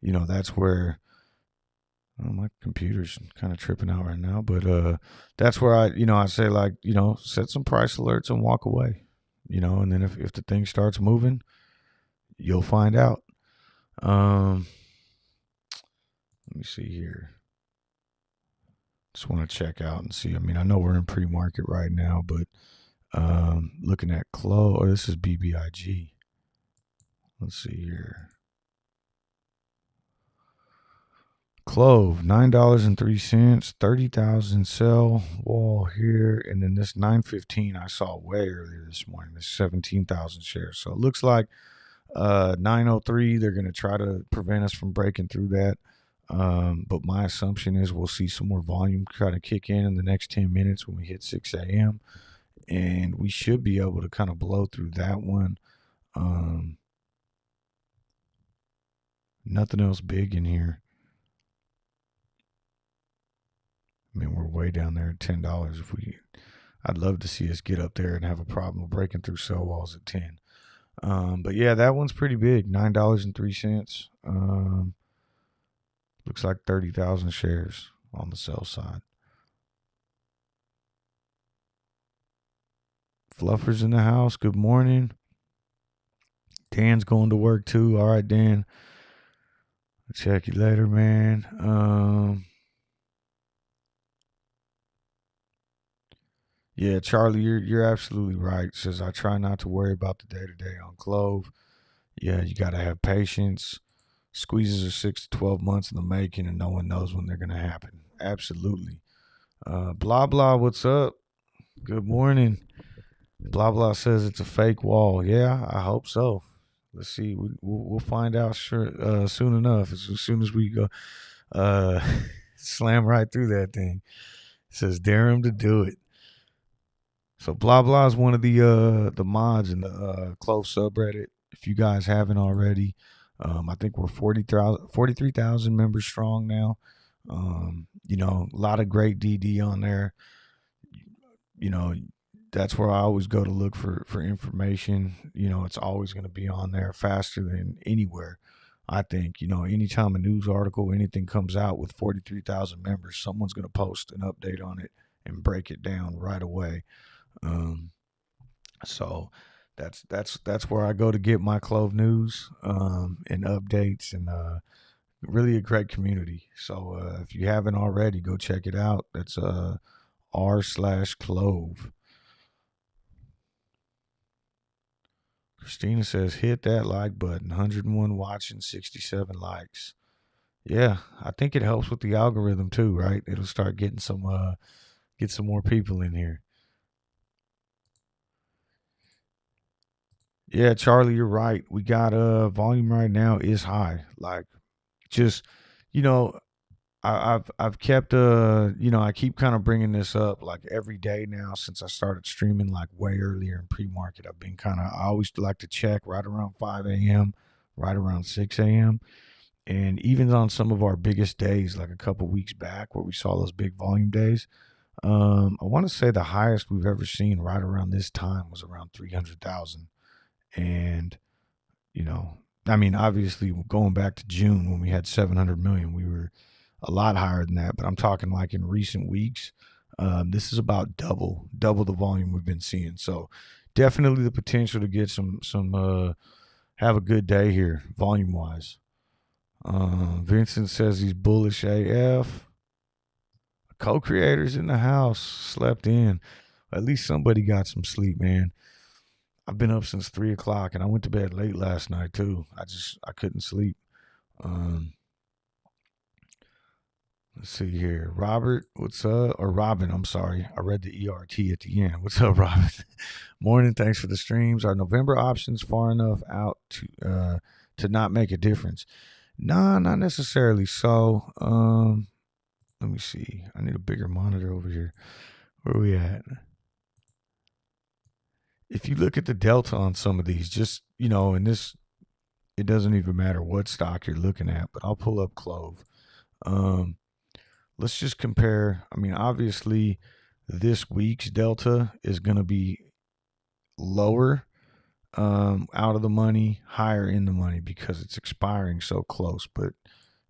that's where my computer's kind of tripping out right now, but that's where I say, like, set some price alerts and walk away, and then if the thing starts moving, you'll find out. Let me see here. Just want to check out and see. I mean, I know we're in pre-market right now, but looking at CLOV. Oh, this is BBIG. Let's see here. CLOV, $9.03, 30,000 sell wall here, and then this 915 I saw way earlier this morning. This 17,000 shares. So it looks like 903. They're going to try to prevent us from breaking through that. But my assumption is we'll see some more volume try to kick in the next 10 minutes when we hit 6 a.m. And we should be able to kind of blow through that one. Nothing else big in here. I mean, we're way down there at $10. I'd love to see us get up there and have a problem breaking through sell walls at 10. But yeah, that one's pretty big, $9.03. Looks like 30,000 shares on the sell side. Fluffers in the house. Good morning. Dan's going to work too. All right, Dan. I'll check you later, man. Yeah, Charlie, you're absolutely right. Says I try not to worry about the day to day on CLOV. Yeah, you got to have patience. Squeezes are 6 to 12 months in the making, and no one knows when they're gonna happen. Absolutely. Blah blah. What's up? Good morning. Blah blah says it's a fake wall. Yeah, I hope so. Let's see. We'll find out soon enough. As soon as we go slam right through that thing. It says dare him to do it. So blah blah is one of the mods in the Clove subreddit. If you guys haven't already, I think we're 43,000 members strong now. You know, a lot of great DD on there. You know, that's where I always go to look for information. You know, it's always going to be on there faster than anywhere. I think, you know, anytime a news article, anything comes out with 43,000 members, someone's going to post an update on it and break it down right away. So that's where I go to get my Clove news and updates, and really a great community. So if you haven't already, go check it out. That's r/Clove. Christina says hit that like button. 101 watching, 67 likes. Yeah, I think it helps with the algorithm too, right? It'll start getting get some more people in here. Yeah, Charlie, you're right. We got volume right now is high. Like, just, you know, I've kept you know, I keep kind of bringing this up like every day now since I started streaming like way earlier in pre-market. I've been I always like to check right around 5 a.m., right around 6 a.m. And even on some of our biggest days, like a couple weeks back where we saw those big volume days, I want to say the highest we've ever seen right around this time was around 300,000. And, you know, I mean, obviously going back to June when we had 700 million, we were a lot higher than that. But I'm talking like in recent weeks, this is about double the volume we've been seeing. So definitely the potential to get some have a good day here volume wise. Vincent says he's bullish AF. Co-creators in the house slept in. At least somebody got some sleep, man. I've been up since 3 o'clock, and I went to bed late last night too. I couldn't sleep. Let's see here, Robert. What's up? Or Robin? I'm sorry. I read the ERT at the end. What's up, Robin? Morning. Thanks for the streams. Are November options far enough out to not make a difference? Nah, not necessarily. So, let me see. I need a bigger monitor over here. Where are we at? If you look at the delta on some of these, just, you know, in this, it doesn't even matter what stock you're looking at, but I'll pull up Clove. Let's just compare. I mean, obviously, this week's delta is going to be lower out of the money, higher in the money because it's expiring so close. But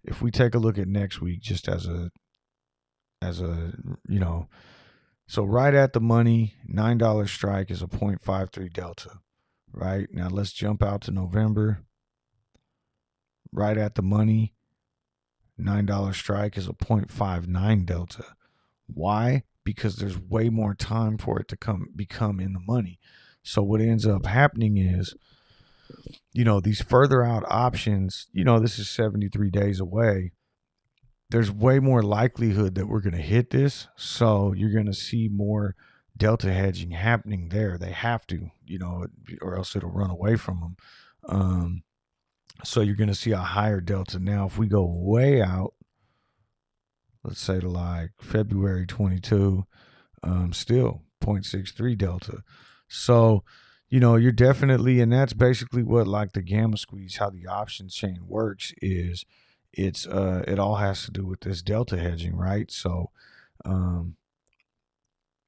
if we take a look at next week, just as a you know, so right at the money, $9 strike is a 0.53 delta. Right now, let's jump out to November. Right at the money, $9 strike is a 0.59 delta. Why? Because there's way more time for it to become in the money. So what ends up happening is, you know, these further out options, you know, this is 73 days away. There's way more likelihood that we're going to hit this. So you're going to see more delta hedging happening there. They have to, you know, or else it'll run away from them. So you're going to see a higher delta. Now, if we go way out, let's say to like February 22, still 0.63 delta. So, you're definitely, and that's basically what like the gamma squeeze, how the options chain works is it all has to do with this delta hedging, right? So, um,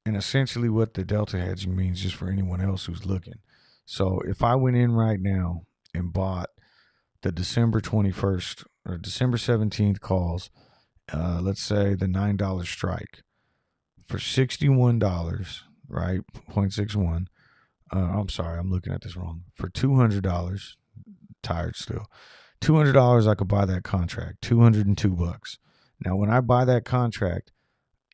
and essentially what the delta hedging means, just for anyone else who's looking. So if I went in right now and bought the December 21st or December 17th calls, let's say the $9 strike for $61, right? 0.61. I'm sorry, I'm looking at this wrong. For $200, tired still. $200, I could buy that contract. $202. Now, when I buy that contract,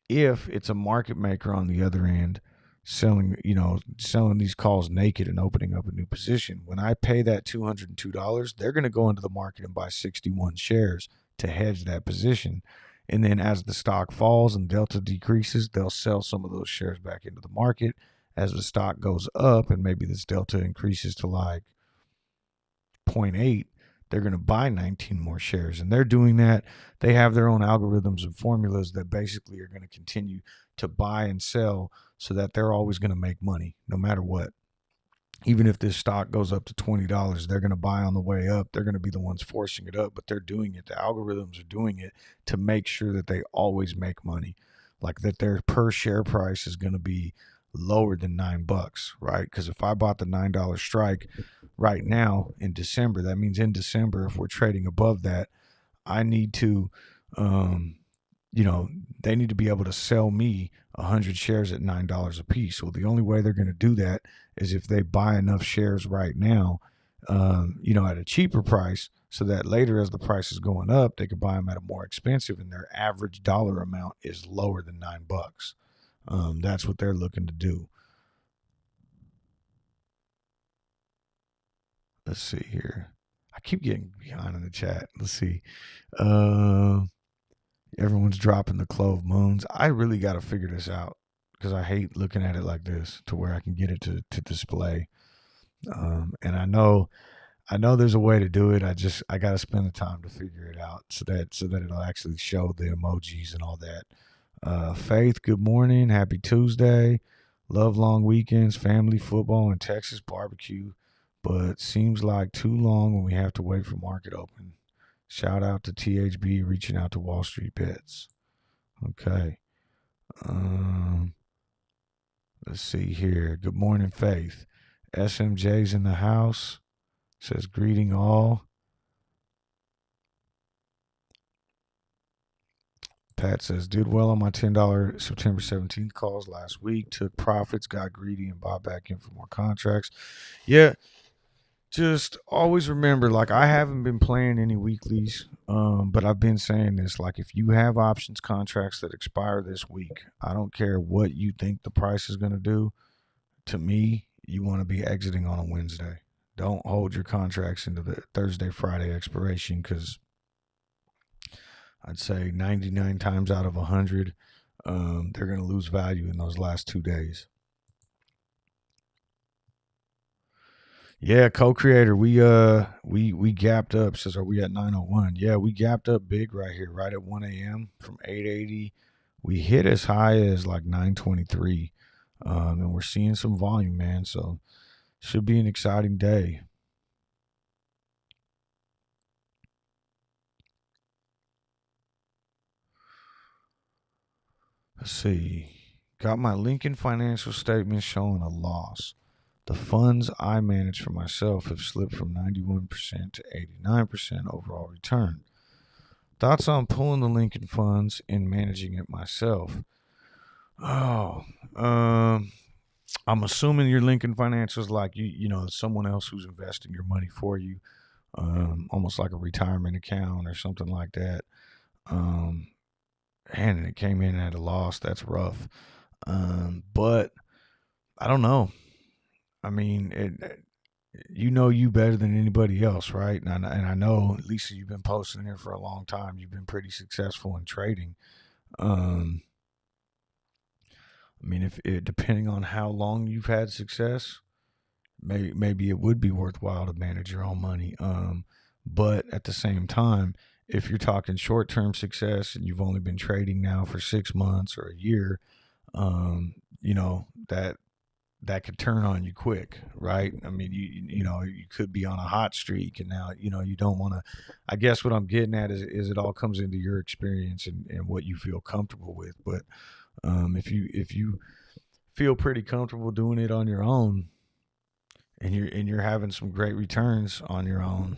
if it's a market maker on the other end selling these calls naked and opening up a new position, when I pay that $202, they're going to go into the market and buy 61 shares to hedge that position. And then as the stock falls and delta decreases, they'll sell some of those shares back into the market. As the stock goes up and maybe this delta increases to like 0.8, they're going to buy 19 more shares. And they're doing that. They have their own algorithms and formulas that basically are going to continue to buy and sell so that they're always going to make money no matter what. Even if this stock goes up to $20, they're going to buy on the way up. They're going to be the ones forcing it up, but they're doing it. The algorithms are doing it to make sure that they always make money, like that their per share price is going to be lower than $9, right? Because if I bought the $9 strike right now in December, that means in December, if we're trading above that, I need to, they need to be able to sell me 100 shares at $9 a piece. Well, the only way they're going to do that is if they buy enough shares right now, at a cheaper price, so that later as the price is going up, they could buy them at a more expensive, and their average dollar amount is lower than $9. That's what they're looking to do. Let's see here. I keep getting behind in the chat. Let's see. Everyone's dropping the CLOV moons. I really got to figure this out because I hate looking at it like this to where I can get it to display. And I know there's a way to do it. I got to spend the time to figure it out so that it'll actually show the emojis and all that. Faith, good morning. Happy Tuesday. Love long weekends, family, football, and Texas barbecue. But seems like too long when we have to wait for market open. Shout out to THB reaching out to Wall Street bets. Okay. Let's see here. Good morning, Faith. SMJ's in the house. Says greeting all. Pat says, did well on my $10 September 17th calls last week. Took profits, got greedy, and bought back in for more contracts. Yeah. Just always remember, like, I haven't been playing any weeklies, but I've been saying this, like, if you have options contracts that expire this week, I don't care what you think the price is going to do. To me, you want to be exiting on a Wednesday. Don't hold your contracts into the Thursday, Friday expiration, because I'd say 99 times out of 100, they're going to lose value in those last 2 days. Yeah, co-creator, we gapped up. Says, are we at 901? Yeah, we gapped up big right here, right at 1 a.m. from 880. We hit as high as like 923, and we're seeing some volume, man. So should be an exciting day. Let's see. Got my Lincoln financial statement showing a loss. The funds I manage for myself have slipped from 91% to 89% overall return. Thoughts on pulling the Lincoln funds and managing it myself? Oh, I'm assuming your Lincoln Financial is like someone else who's investing your money for you, almost like a retirement account or something like that. And it came in at a loss. That's rough. But I don't know. I mean, you better than anybody else, right? And I know, Lisa, you've been posting here for a long time. You've been pretty successful in trading. I mean, if it, depending on how long you've had success, maybe it would be worthwhile to manage your own money. But at the same time, if you're talking short-term success and you've only been trading now for 6 months or a year, that could turn on you quick, right? I mean, you could be on a hot streak, and now you don't want to. I guess what I'm getting at is it all comes into your experience and what you feel comfortable with. But if you feel pretty comfortable doing it on your own, and you're having some great returns on your own,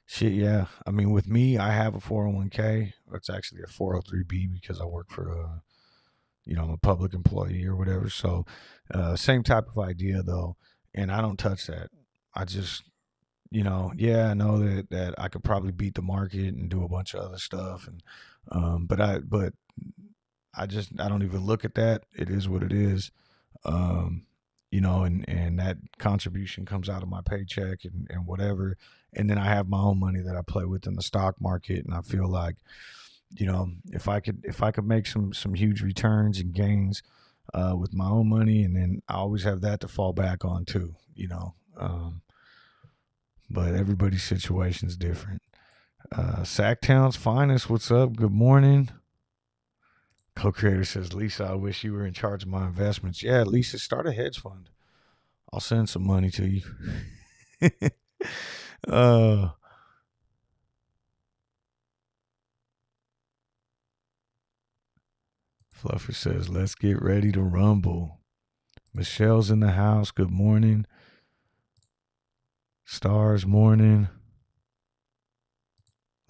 shit, yeah. I mean, with me, I have a 401k. It's actually a 403b because I work for I'm a public employee or whatever. So, same type of idea though, and I don't touch that. I just, yeah, I know that I could probably beat the market and do a bunch of other stuff, and but I don't even look at that. It is what it is. Um, and that contribution comes out of my paycheck and whatever. And then I have my own money that I play with in the stock market, and I feel like, if I could make some huge returns and gains with my own money, and then I always have that to fall back on too, but everybody's situation is different. Sacktown's finest, what's up? Good morning. Co-creator says, Lisa, I wish you were in charge of my investments. Yeah, Lisa, start a hedge fund. I'll send some money to you. Fluffer says, let's get ready to rumble. Michelle's in the house. Good morning. Stars, morning.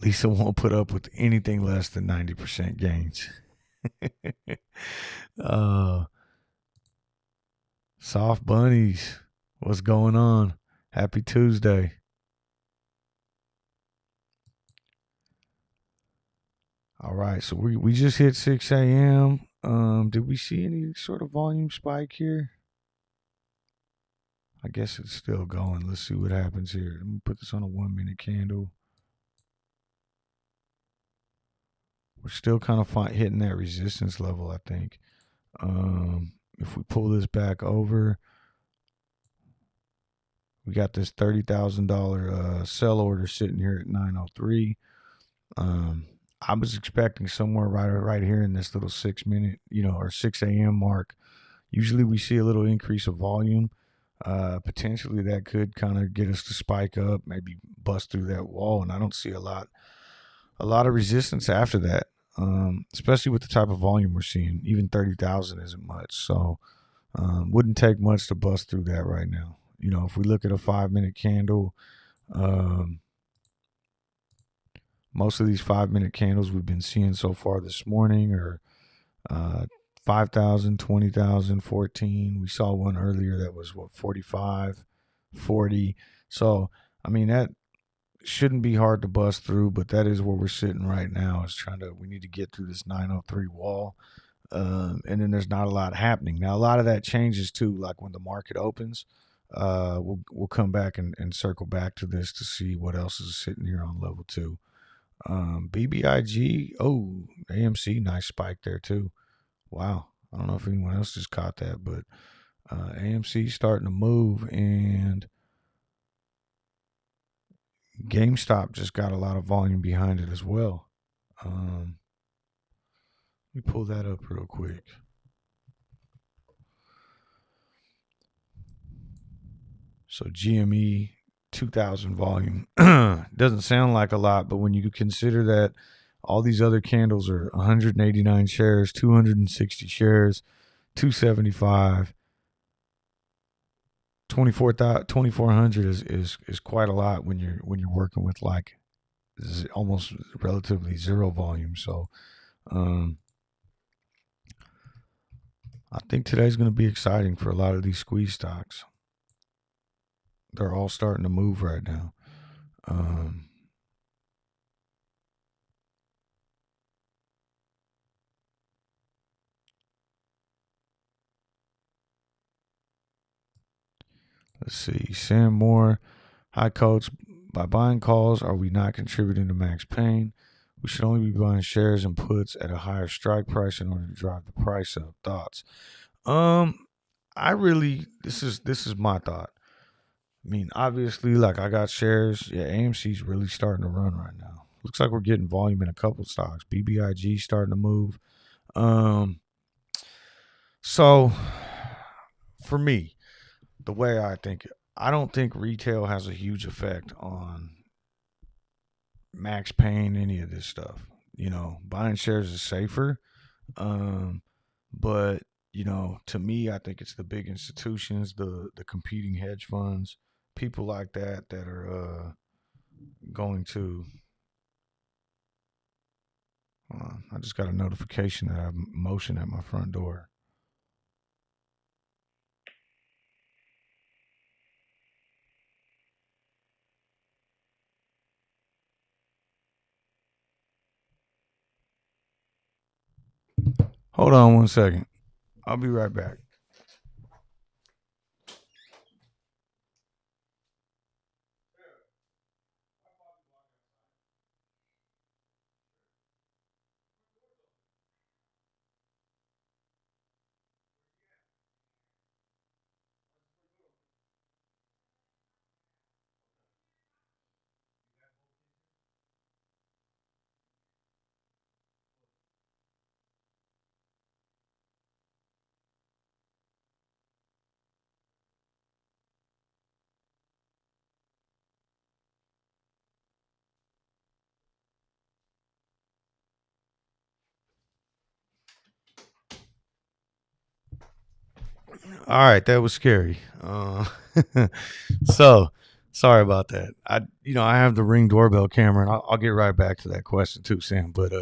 Lisa won't put up with anything less than 90% gains. Soft bunnies, what's going on? Happy Tuesday. All right, so we just hit 6 a.m. Did we see any sort of volume spike here? I guess it's still going. Let's see what happens here. Let me put this on a 1-minute candle. We're still kind of hitting that resistance level, I think. If we pull this back over, we got this $30,000 sell order sitting here at 903. I was expecting somewhere right here in this little 6-minute, or 6 a.m. mark. Usually we see a little increase of volume. Potentially that could kind of get us to spike up, maybe bust through that wall, and I don't see a lot of resistance after that. Especially with the type of volume we're seeing. Even 30,000 isn't much, so wouldn't take much to bust through that right now. If we look at a 5-minute candle, most of these 5-minute candles we've been seeing so far this morning are 5,000, 20,000, 14. We saw one earlier that was 45, 40. So, I mean, that shouldn't be hard to bust through, but that is where we're sitting right now. We need to get through this 903 wall. And then there's not a lot happening. Now, a lot of that changes too, like when the market opens. We'll come back and circle back to this to see what else is sitting here on level 2. BBIG, AMC, nice spike there too. Wow. I don't know if anyone else just caught that, but AMC starting to move, and GameStop just got a lot of volume behind it as well. Let me pull that up real quick. So GME 2000 volume doesn't sound like a lot, but when you consider that all these other candles are 189 shares, 260 shares, 275, 2400 is quite a lot when you're working with like almost relatively zero volume. So I think today's going to be exciting for a lot of these squeeze stocks. They're all starting to move right now. Let's see. Sam Moore. Hi, Coach. By buying calls, are we not contributing to Max Payne? We should only be buying shares and puts at a higher strike price in order to drive the price up. Thoughts? This is my thought. I mean, obviously, like I got shares. Yeah, AMC's really starting to run right now. Looks like we're getting volume in a couple stocks. BBIG starting to move. So for me, the way I think, I don't think retail has a huge effect on max paying any of this stuff. Buying shares is safer. Um, but to me, I think it's the big institutions, the competing hedge funds, people like that are going to. I just got a notification that I have motion at my front door. Hold on one second. I'll be right back. All right, that was scary. So sorry about that. I have the Ring doorbell camera, and I'll get right back to that question too, Sam. But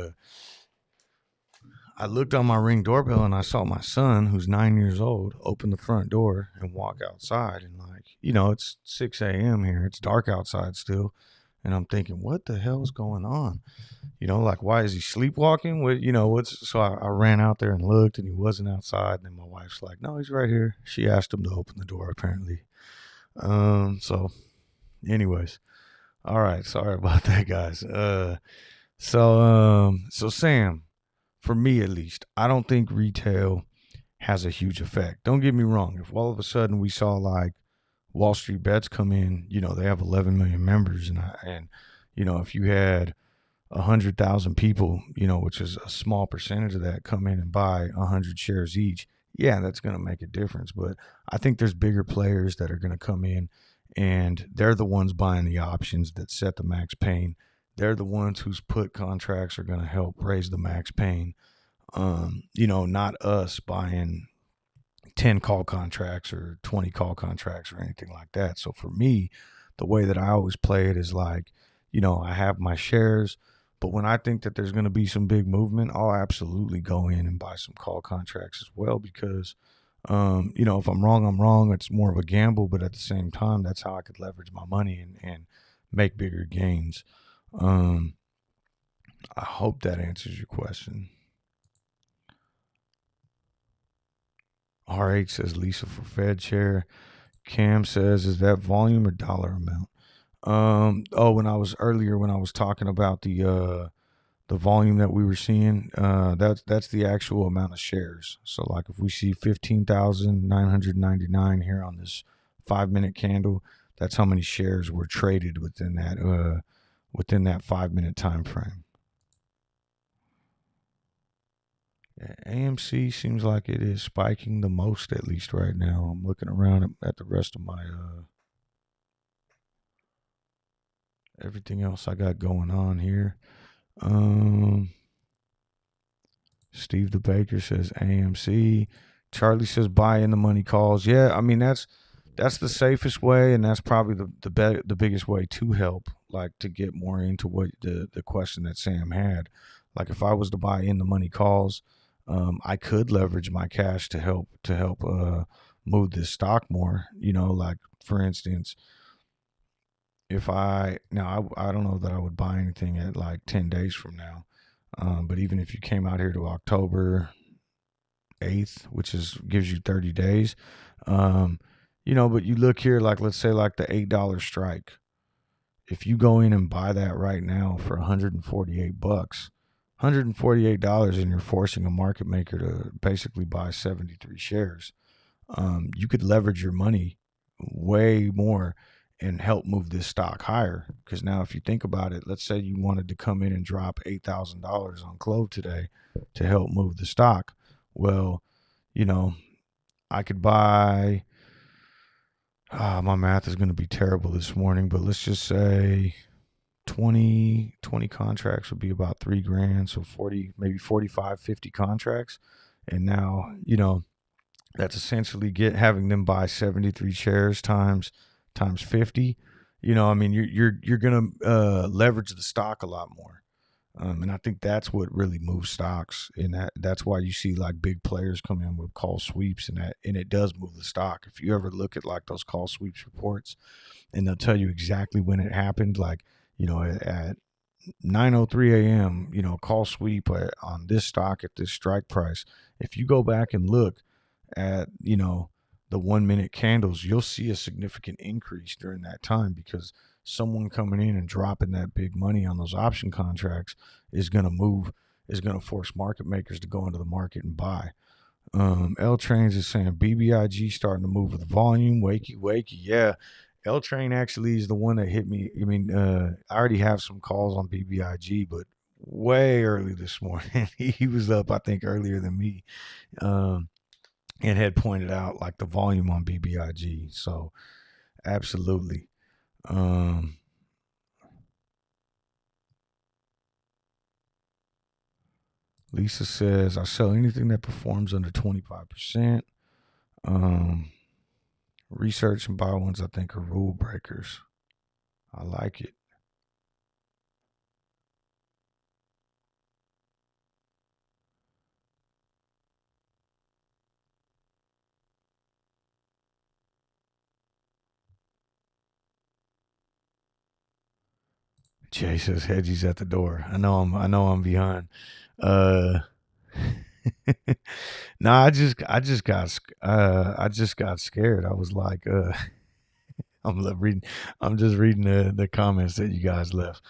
I looked on my Ring doorbell and I saw my son, who's 9 years old, open the front door and walk outside. And it's 6 a.m. here. It's dark outside still, and I'm thinking, what the hell's going on? Why is he sleepwalking? What's so I ran out there and looked, and he wasn't outside. And then my wife's like, no, he's right here. She asked him to open the door, apparently. So anyways, all right, sorry about that, guys. So Sam, for me at least, I don't think retail has a huge effect. Don't get me wrong. If all of a sudden we saw like Wall Street Bets come in, they have 11 million members, and if you had 100,000 people, which is a small percentage of that, come in and buy 100 shares each, yeah, that's going to make a difference. But I think there's bigger players that are going to come in, and they're the ones buying the options that set the max pain. They're the ones whose put contracts are going to help raise the max pain. Not us buying 10 call contracts or 20 call contracts or anything like that. So for me, the way that I always play it is like, I have my shares, but when I think that there's going to be some big movement, I'll absolutely go in and buy some call contracts as well, because, if I'm wrong, I'm wrong. It's more of a gamble, but at the same time, that's how I could leverage my money and make bigger gains. I hope that answers your question. RH says Lisa for Fed chair. Cam says, is that volume or dollar amount? When I was talking about the volume that we were seeing, that's the actual amount of shares. So like if we see 15,999 here on this 5-minute candle, that's how many shares were traded within that 5-minute time frame. AMC seems like it is spiking the most, at least right now. I'm looking around at the rest of my everything else I got going on here. Steve the Baker says AMC. Charlie says buy in the money calls. Yeah, I mean that's the safest way, and that's probably the biggest way to help, like to get more into what the question that Sam had. Like if I was to buy in the money calls, I could leverage my cash to help move this stock more. Like for instance, if I don't know that I would buy anything at like 10 days from now, but even if you came out here to October 8th, which gives you 30 days, but you look here, like let's say like the $8 strike. If you go in and buy that right now for $148, $148, and you're forcing a market maker to basically buy 73 shares, you could leverage your money way more and help move this stock higher. Because now if you think about it, let's say you wanted to come in and drop $8,000 on CLOV today to help move the stock. Well, I could buy. My math is going to be terrible this morning, but let's just say 20 contracts would be about $3,000. So 40, maybe 45, 50 contracts. And now, that's essentially having them buy 73 shares times 50. I mean, you're going to leverage the stock a lot more. And I think that's what really moves stocks, and that's why you see like big players come in with call sweeps, and it does move the stock. If you ever look at like those call sweeps reports, and they'll tell you exactly when it happened, like at 9:03 a.m. Call sweep on this stock at this strike price. If you go back and look at the 1 minute candles, you'll see a significant increase during that time, because someone coming in and dropping that big money on those option contracts is going to force market makers to go into the market and buy. L Trains is saying BBIG starting to move with volume. Wakey, yeah. L Train actually is the one that hit me. I mean, I already have some calls on BBIG, but way early this morning. He was up, I think, earlier than me. And had pointed out like the volume on BBIG. So absolutely. Lisa says, I sell anything that performs under 25%. Research and buy ones I think are rule breakers. I like it. Jay says Hedgie's at the door. I know I'm behind. No, I just got scared. I was like, I'm just reading the comments that you guys left.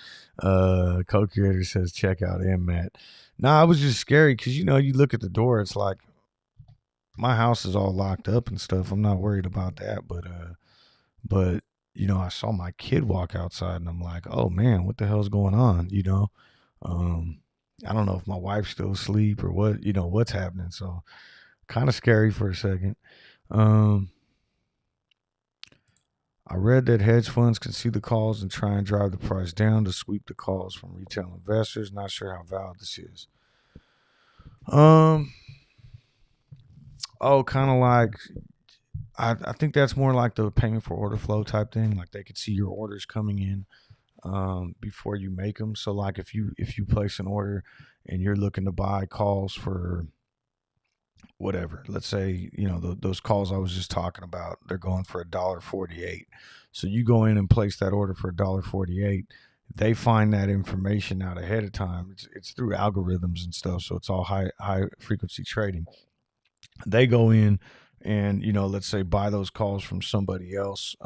Co-creator says check out MMAT. Nah, I was just scary because you look at the door, it's like my house is all locked up and stuff. I'm not worried about that, but I saw my kid walk outside and I'm like, oh man, what the hell's going on? I don't know if my wife's still asleep or what's happening. So kind of scary for a second. I read that hedge funds can see the calls and try and drive the price down to sweep the calls from retail investors. Not sure how valid this is. Kind of like I think that's more like the payment for order flow type thing. Like they could see your orders coming in before you make them. So like if you place an order and you're looking to buy calls for whatever, let's say those calls I was just talking about, they're going for $1.48. So you go in and place that order for $1.48. They find that information out ahead of time. It's through algorithms and stuff, so it's all high frequency trading. They go in and let's say buy those calls from somebody else.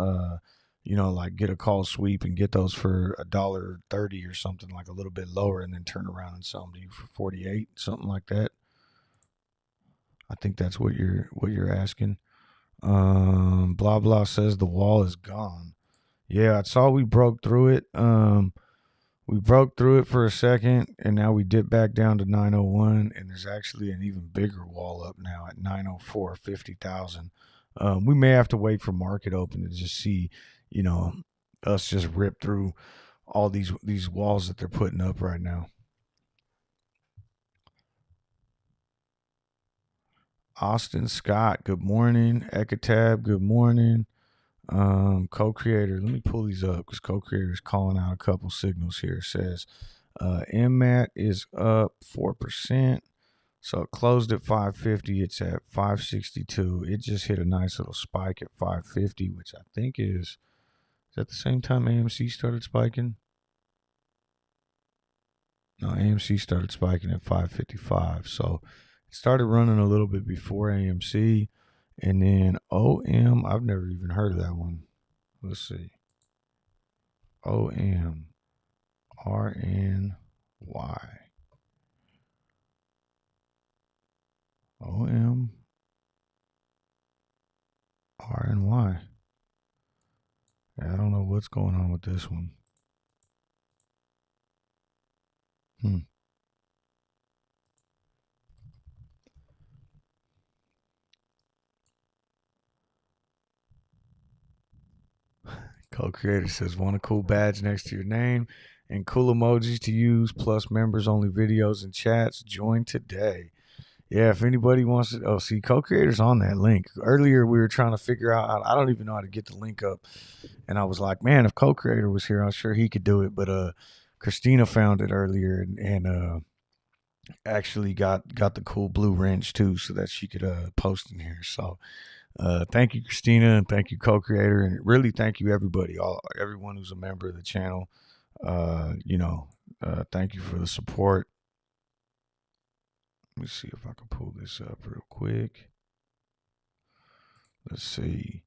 Like get a call sweep and get those for $1.30 or something, like a little bit lower, and then turn around and sell them to you for 48, something like that. I think that's what you're asking. Blah blah says the wall is gone. Yeah, I saw we broke through it. We broke through it for a second, and now we dip back down to 901, and there's actually an even bigger wall up now at 904, 50,000. We may have to wait for market open to just see, us just rip through all these walls that they're putting up right now. Austin Scott, good morning. Ekatab, good morning. Co-creator, let me pull these up because co-creator is calling out a couple signals here. It says MMAT is up 4%. So it closed at 550. It's at 562. It just hit a nice little spike at 550, which I think is that the same time AMC started spiking? No, AMC started spiking at 555. So it started running a little bit before AMC. And then OM, I've never even heard of that one. Let's see. OM RNY. OM RNY. I don't know what's going on with this one. Co-creator says, want a cool badge next to your name and cool emojis to use, plus members only videos and chats. Join today. Yeah, if anybody wants to, see, co-creators on that link. Earlier, we were trying to figure out, I don't even know how to get the link up. And I was like, man, if co-creator was here, I'm sure he could do it. But Christina found it earlier and actually got the cool blue wrench too, so that she could post in here. So thank you, Christina, and thank you, co-creator, and really thank you everybody, everyone who's a member of the channel. Thank you for the support. Let me see if I can pull this up real quick. Let's see.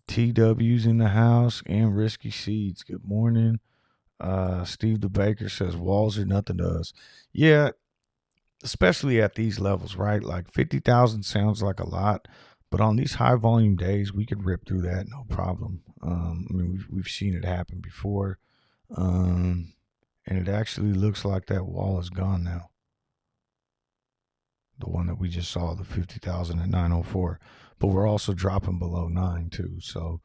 TW's in the house and Risky Seeds. Good morning. Steve the Baker says walls are nothing to us. Yeah, especially at these levels, right? Like 50,000 sounds like a lot, but on these high volume days, we could rip through that no problem. I mean, we've seen it happen before, and it actually looks like that wall is gone now. The one that we just saw, the 50,000 at 904, but we're also dropping below 9 too. So,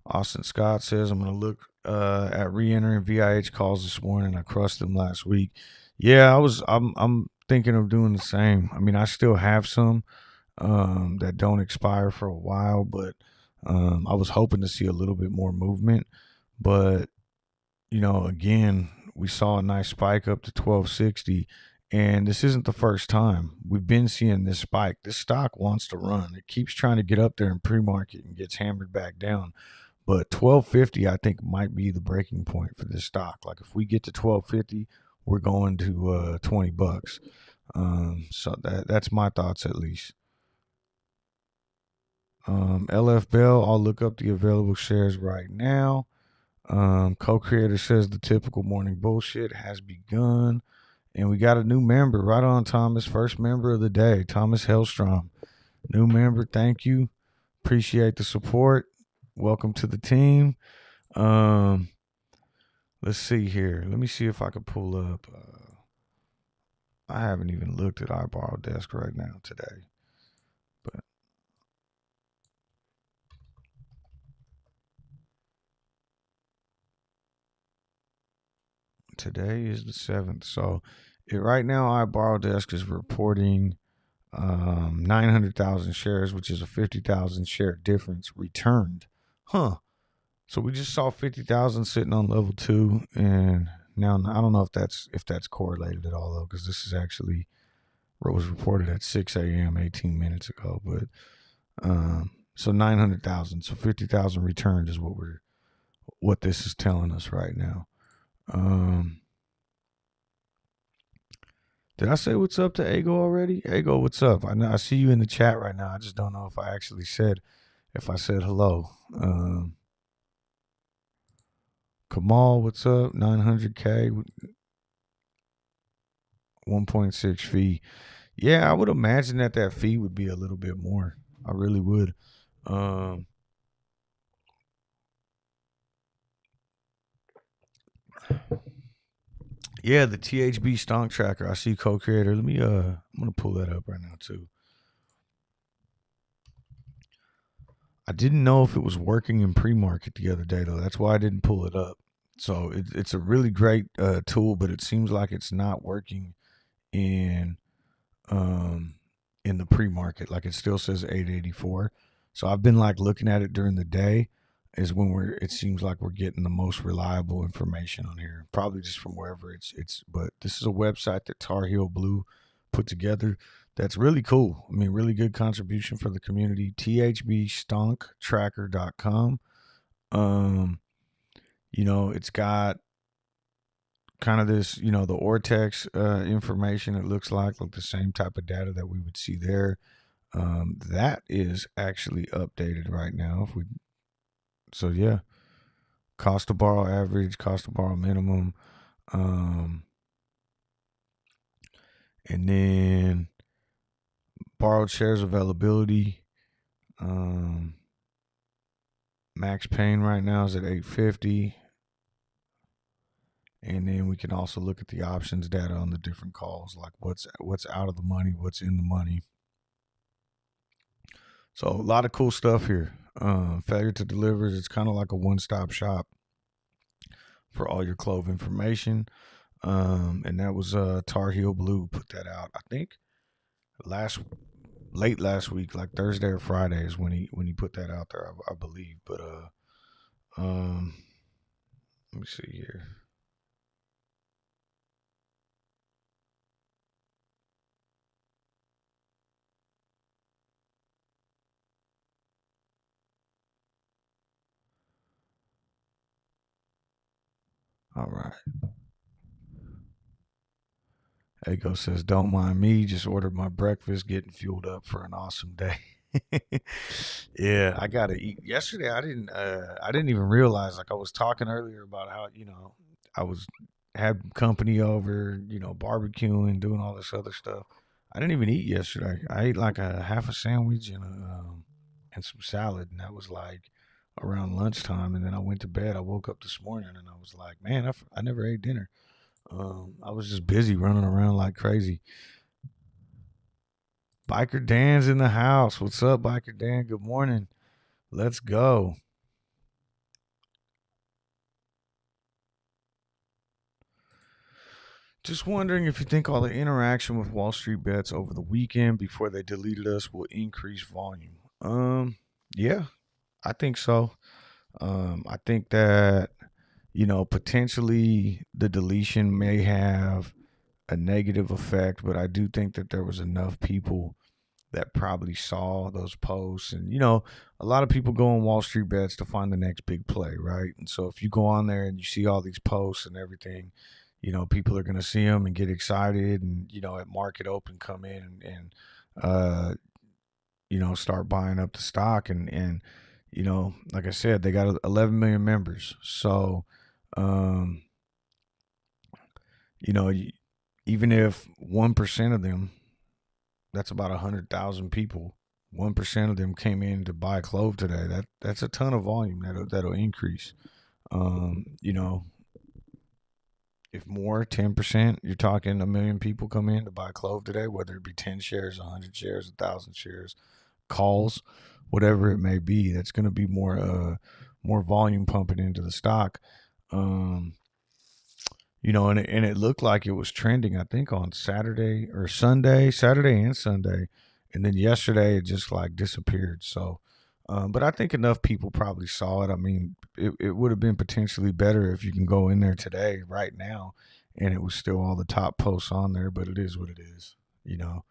Austin Scott says, I'm going to look at re-entering VIH calls this morning. I crushed them last week. Yeah, I'm thinking of doing the same. I mean, I still have some that don't expire for a while, but I was hoping to see a little bit more movement. But, again, we saw a nice spike up to 1260. And this isn't the first time. We've been seeing this spike. This stock wants to run. It keeps trying to get up there in pre-market and gets hammered back down. But 1250, I think, might be the breaking point for this stock. Like if we get to 1250, we're going to $20. So that's my thoughts at least. LF Bell, I'll look up the available shares right now. Co-creator says the typical morning bullshit has begun. And we got a new member. Right on, Thomas. First member of the day, Thomas Hellstrom. New member, thank you. Appreciate the support. Welcome to the team. Let's see here. Let me see if I can pull up. I haven't even looked at iBorrow Desk right now today. But today is the 7th. So right now, iBorrow Desk is reporting 900,000 shares, which is a 50,000 share difference returned. Huh. So we just saw 50,000 sitting on level 2, and now I don't know if that's correlated at all though, because this is actually what was reported at 6 a.m. 18 minutes ago. But so 900,000, so 50,000 returned is what this is telling us right now. Did I say what's up to Ego already? Ego, what's up? I see you in the chat right now. I just don't know if I said hello. Kamal, what's up? 900K, 1.6 fee. Yeah, I would imagine that fee would be a little bit more. I really would. Yeah, the THB Stonk tracker. I see co-creator. Let me I'm gonna pull that up right now too. I didn't know if it was working in pre-market the other day though. That's why I didn't pull it up. So it's a really great tool, but it seems like it's not working in the pre-market. Like it still says 884. So I've been like looking at it during the day is when it seems like we're getting the most reliable information on here. Probably just from wherever it's but this is a website that Tar Heel Blue put together that's really cool. I mean, really good contribution for the community. thbstonktracker.com. It's got kind of this, the Ortex information. It looks like the same type of data that we would see there. That is actually updated right now. So yeah, cost to borrow average, cost to borrow minimum, and then borrowed shares availability. Max Payne right now is at 850, And then we can also look at the options data on the different calls, like what's out of the money, what's in the money. So a lot of cool stuff here. Failure to deliver, it's kind of like a one-stop shop for all your CLOV information. And that was Tar Heel Blue put that out. I think late last week, like Thursday or Friday, is when he put that out there, I believe. But let me see here. All right. Ego says, "Don't mind me. Just ordered my breakfast, getting fueled up for an awesome day." Yeah, I gotta eat. Yesterday, I didn't even realize. Like I was talking earlier about how I was had company over, barbecuing, doing all this other stuff. I didn't even eat yesterday. I ate like a half a sandwich and some salad, and that was like around lunchtime. And then I went to bed. I woke up this morning and I was like, man, I never ate dinner. I was just busy running around like crazy. Biker Dan's in the house. What's up, Biker Dan? Good morning. Let's go. Just wondering if you think all the interaction with Wall Street bets over the weekend before they deleted us will increase volume. Yeah, I think so. I think that potentially the deletion may have a negative effect, but I do think that there was enough people that probably saw those posts. And, a lot of people go on Wall Street bets to find the next big play, right? And so if you go on there and you see all these posts and everything, people are going to see them and get excited and, at market open come in and start buying up the stock. And like I said, they got 11 million members. So, you know, even if 1% of them, that's about 100,000 people, 1% of them came in to buy CLOV today. That's a ton of volume that'll increase. You know, if more, 10%, you're talking a million people come in to buy CLOV today, whether it be 10 shares, 100 shares, 1,000 shares, calls, whatever it may be. That's going to be more volume pumping into the stock. And it looked like it was trending, I think, on Saturday and Sunday. And then yesterday it just like disappeared. So, but I think enough people probably saw it. I mean, it would have been potentially better if you can go in there today, right now, and it was still all the top posts on there, but it is what it is, you know.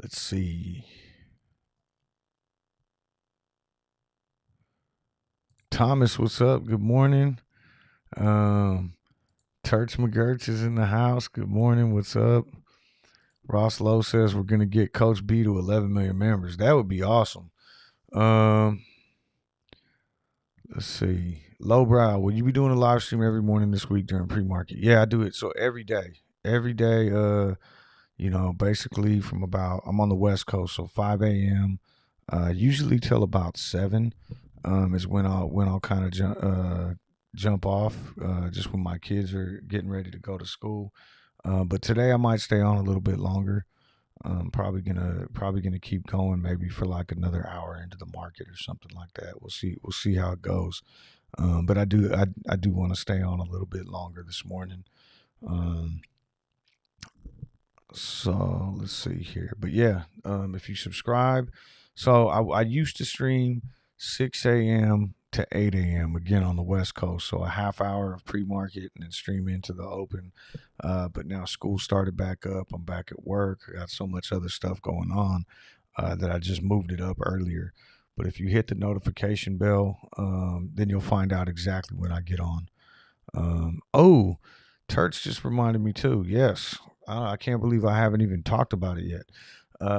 Let's see. Thomas, what's up? Good morning. Turch McGurch is in the house. Good morning. What's up? Ross Lowe says we're gonna get Coach B to 11 million members. That would be awesome. Let's see. Lowbrow, will you be doing a live stream every morning this week during pre-market? Yeah, I do it. So every day. Every day, basically I'm on the West Coast, so 5 a.m. Usually till about 7 is when I'll kind of jump off, just when my kids are getting ready to go to school. But today I might stay on a little bit longer. Probably gonna keep going maybe for like another hour into the market or something like that. We'll see how it goes. But I do want to stay on a little bit longer this morning. So let's see here. But yeah, if you subscribe, so I used to stream 6 a.m. to 8 a.m. again on the West Coast. So a half hour of pre-market and then stream into the open. But now school started back up. I'm back at work. I got so much other stuff going on that I just moved it up earlier. But if you hit the notification bell, then you'll find out exactly when I get on. Turch just reminded me too. Yes, I can't believe I haven't even talked about it yet.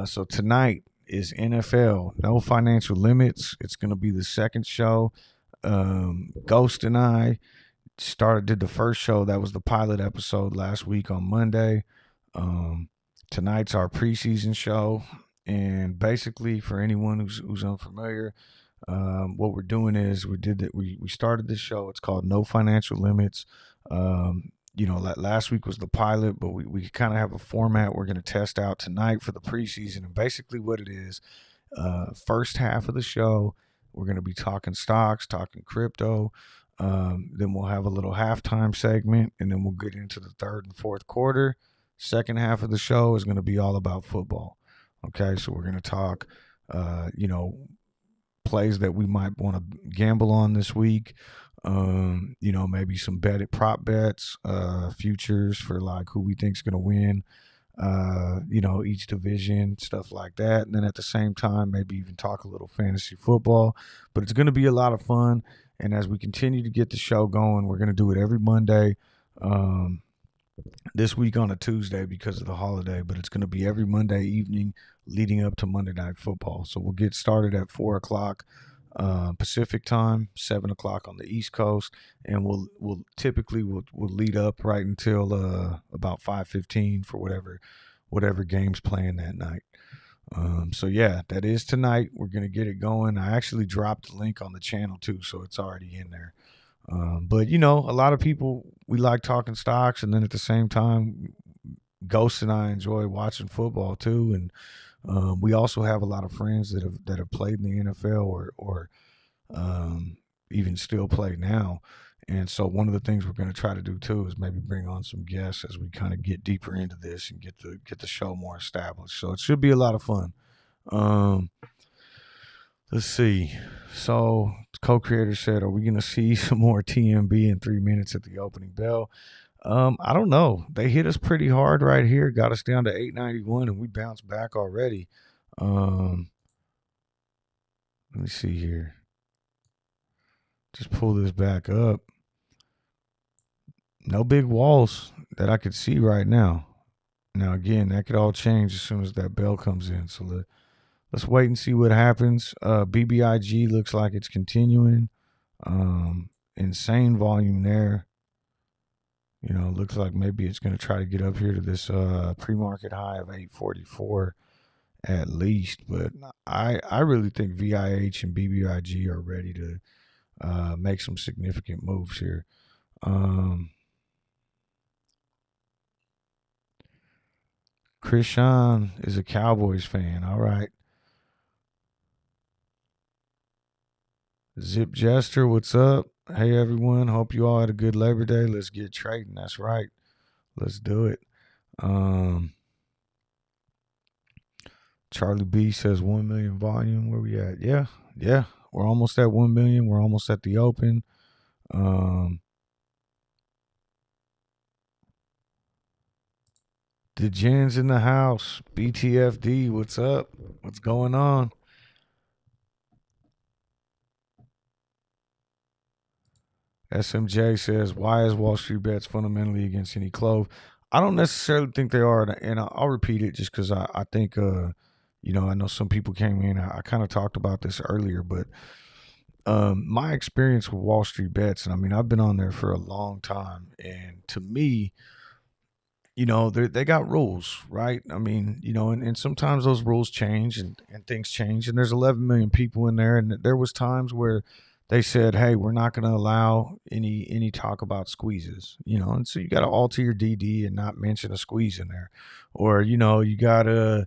So tonight is NFL, no financial limits. It's going to be the second show. Ghost and I did the first show. That was the pilot episode last week on Monday. Tonight's our preseason show. And basically, for anyone who's unfamiliar, What we're doing is we started this show. It's called No Financial Limits. Last week was the pilot, but we kind of have a format we're going to test out tonight for the preseason. And basically, what it is, first half of the show, we're going to be talking stocks, talking crypto. Then we'll have a little halftime segment, and then we'll get into the third and fourth quarter. Second half of the show is going to be all about football. Okay, so we're going to talk, plays that we might want to gamble on this week. Maybe some prop bets, futures for like who we think's going to win. Each division, stuff like that. And then at the same time, maybe even talk a little fantasy football. But it's going to be a lot of fun. And as we continue to get the show going, we're going to do it every Monday. This week on a Tuesday because of the holiday, but it's going to be every Monday evening leading up to Monday Night Football. So we'll get started at 4 o'clock Pacific time, 7 o'clock on the East Coast, and we'll lead up right until about 5:15 for whatever game's playing that night. So yeah, that is tonight. We're gonna get it going. I actually dropped the link on the channel too, so it's already in there. But a lot of people, we like talking stocks, and then at the same time, Ghost and I enjoy watching football too, and we also have a lot of friends that have played in the NFL or even still play now. And so one of the things we're going to try to do too is maybe bring on some guests as we kind of get deeper into this and get the show more established. So it should be a lot of fun. Let's see. So the co-creator said, are we going to see some more TMB in 3 minutes at the opening bell? I don't know. They hit us pretty hard right here. Got us down to 891 and we bounced back already. Let me see here. Just pull this back up. No big walls that I could see right now. Now, again, that could all change as soon as that bell comes in. So let's wait and see what happens. BBIG looks like it's continuing. Insane volume there. Looks like maybe it's going to try to get up here to this pre-market high of 844 at least. But I really think VIH and BBIG are ready to make some significant moves here. Krishan is a Cowboys fan. All right. Zip Jester, what's up? Hey, everyone. Hope you all had a good Labor Day. Let's get trading. That's right. Let's do it. Charlie B says 1 million volume. Where we at? Yeah. We're almost at 1 million. We're almost at the open. The Jen's in the house. BTFD, what's up? What's going on? SMJ says, why is Wall Street Bets fundamentally against any CLOV? I don't necessarily think they are, and I'll repeat it just because I think, I know some people came in. I kind of talked about this earlier, but my experience with Wall Street Bets, and I mean, I've been on there for a long time, and to me, they got rules, right? I mean, and sometimes those rules change and things change, and there's 11 million people in there, and there was times where they said, hey, we're not going to allow any talk about squeezes, and so you got to alter your DD and not mention a squeeze in there. Or, you got to,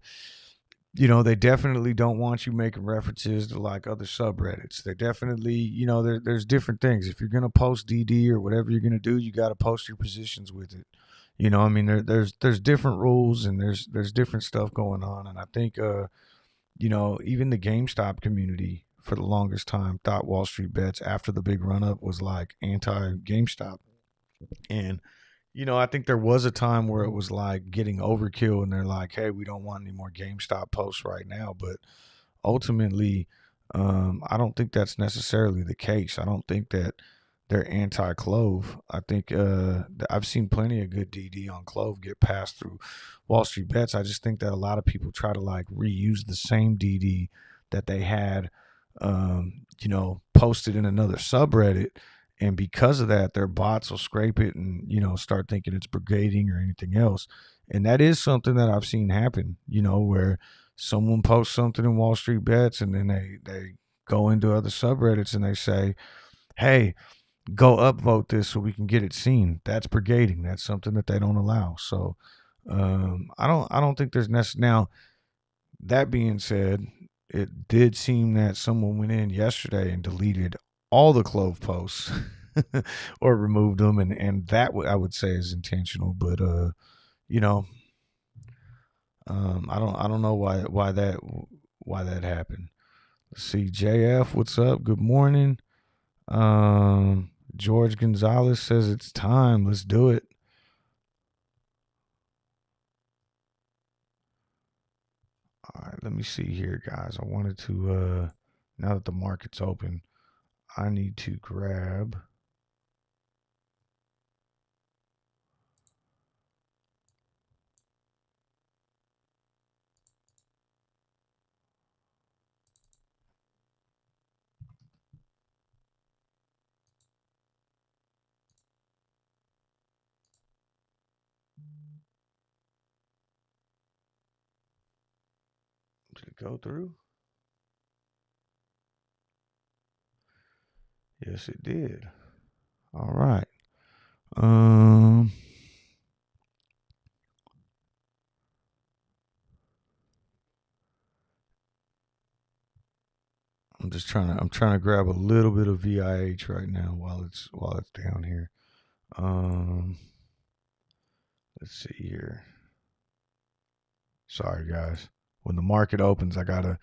they definitely don't want you making references to like other subreddits. They definitely, there's different things. If you're going to post DD or whatever you're going to do, you got to post your positions with it. I mean, there's different rules and there's different stuff going on. And I think, even the GameStop community for the longest time thought Wall Street Bets after the big run up was like anti-GameStop. And, I think there was a time where it was like getting overkill and they're like, hey, we don't want any more GameStop posts right now. But ultimately, I don't think that's necessarily the case. I don't think that they're anti-CLOV. I think I've seen plenty of good DD on CLOV get passed through Wall Street Bets. I just think that a lot of people try to like reuse the same DD that they had, posted in another subreddit. And because of that, their bots will scrape it and, start thinking it's brigading or anything else. And that is something that I've seen happen, where someone posts something in Wall Street Bets and then they go into other subreddits and they say, hey, go upvote this so we can get it seen. That's brigading. That's something that they don't allow. So I don't think there's now. That being said, it did seem that someone went in yesterday and deleted all the CLOV posts or removed them, and that I would say is intentional. But you know, I don't know why that happened. Let's see, JF, what's up? Good morning. George Gonzalez says it's time. Let's do it. All right, let me see here, guys. I wanted to now that the market's open, I need to grab Did it go through? Yes, it did. All right. I'm I'm trying to grab a little bit of VIH right now while it's down here. Let's see here. Sorry guys. When the market opens, I gotta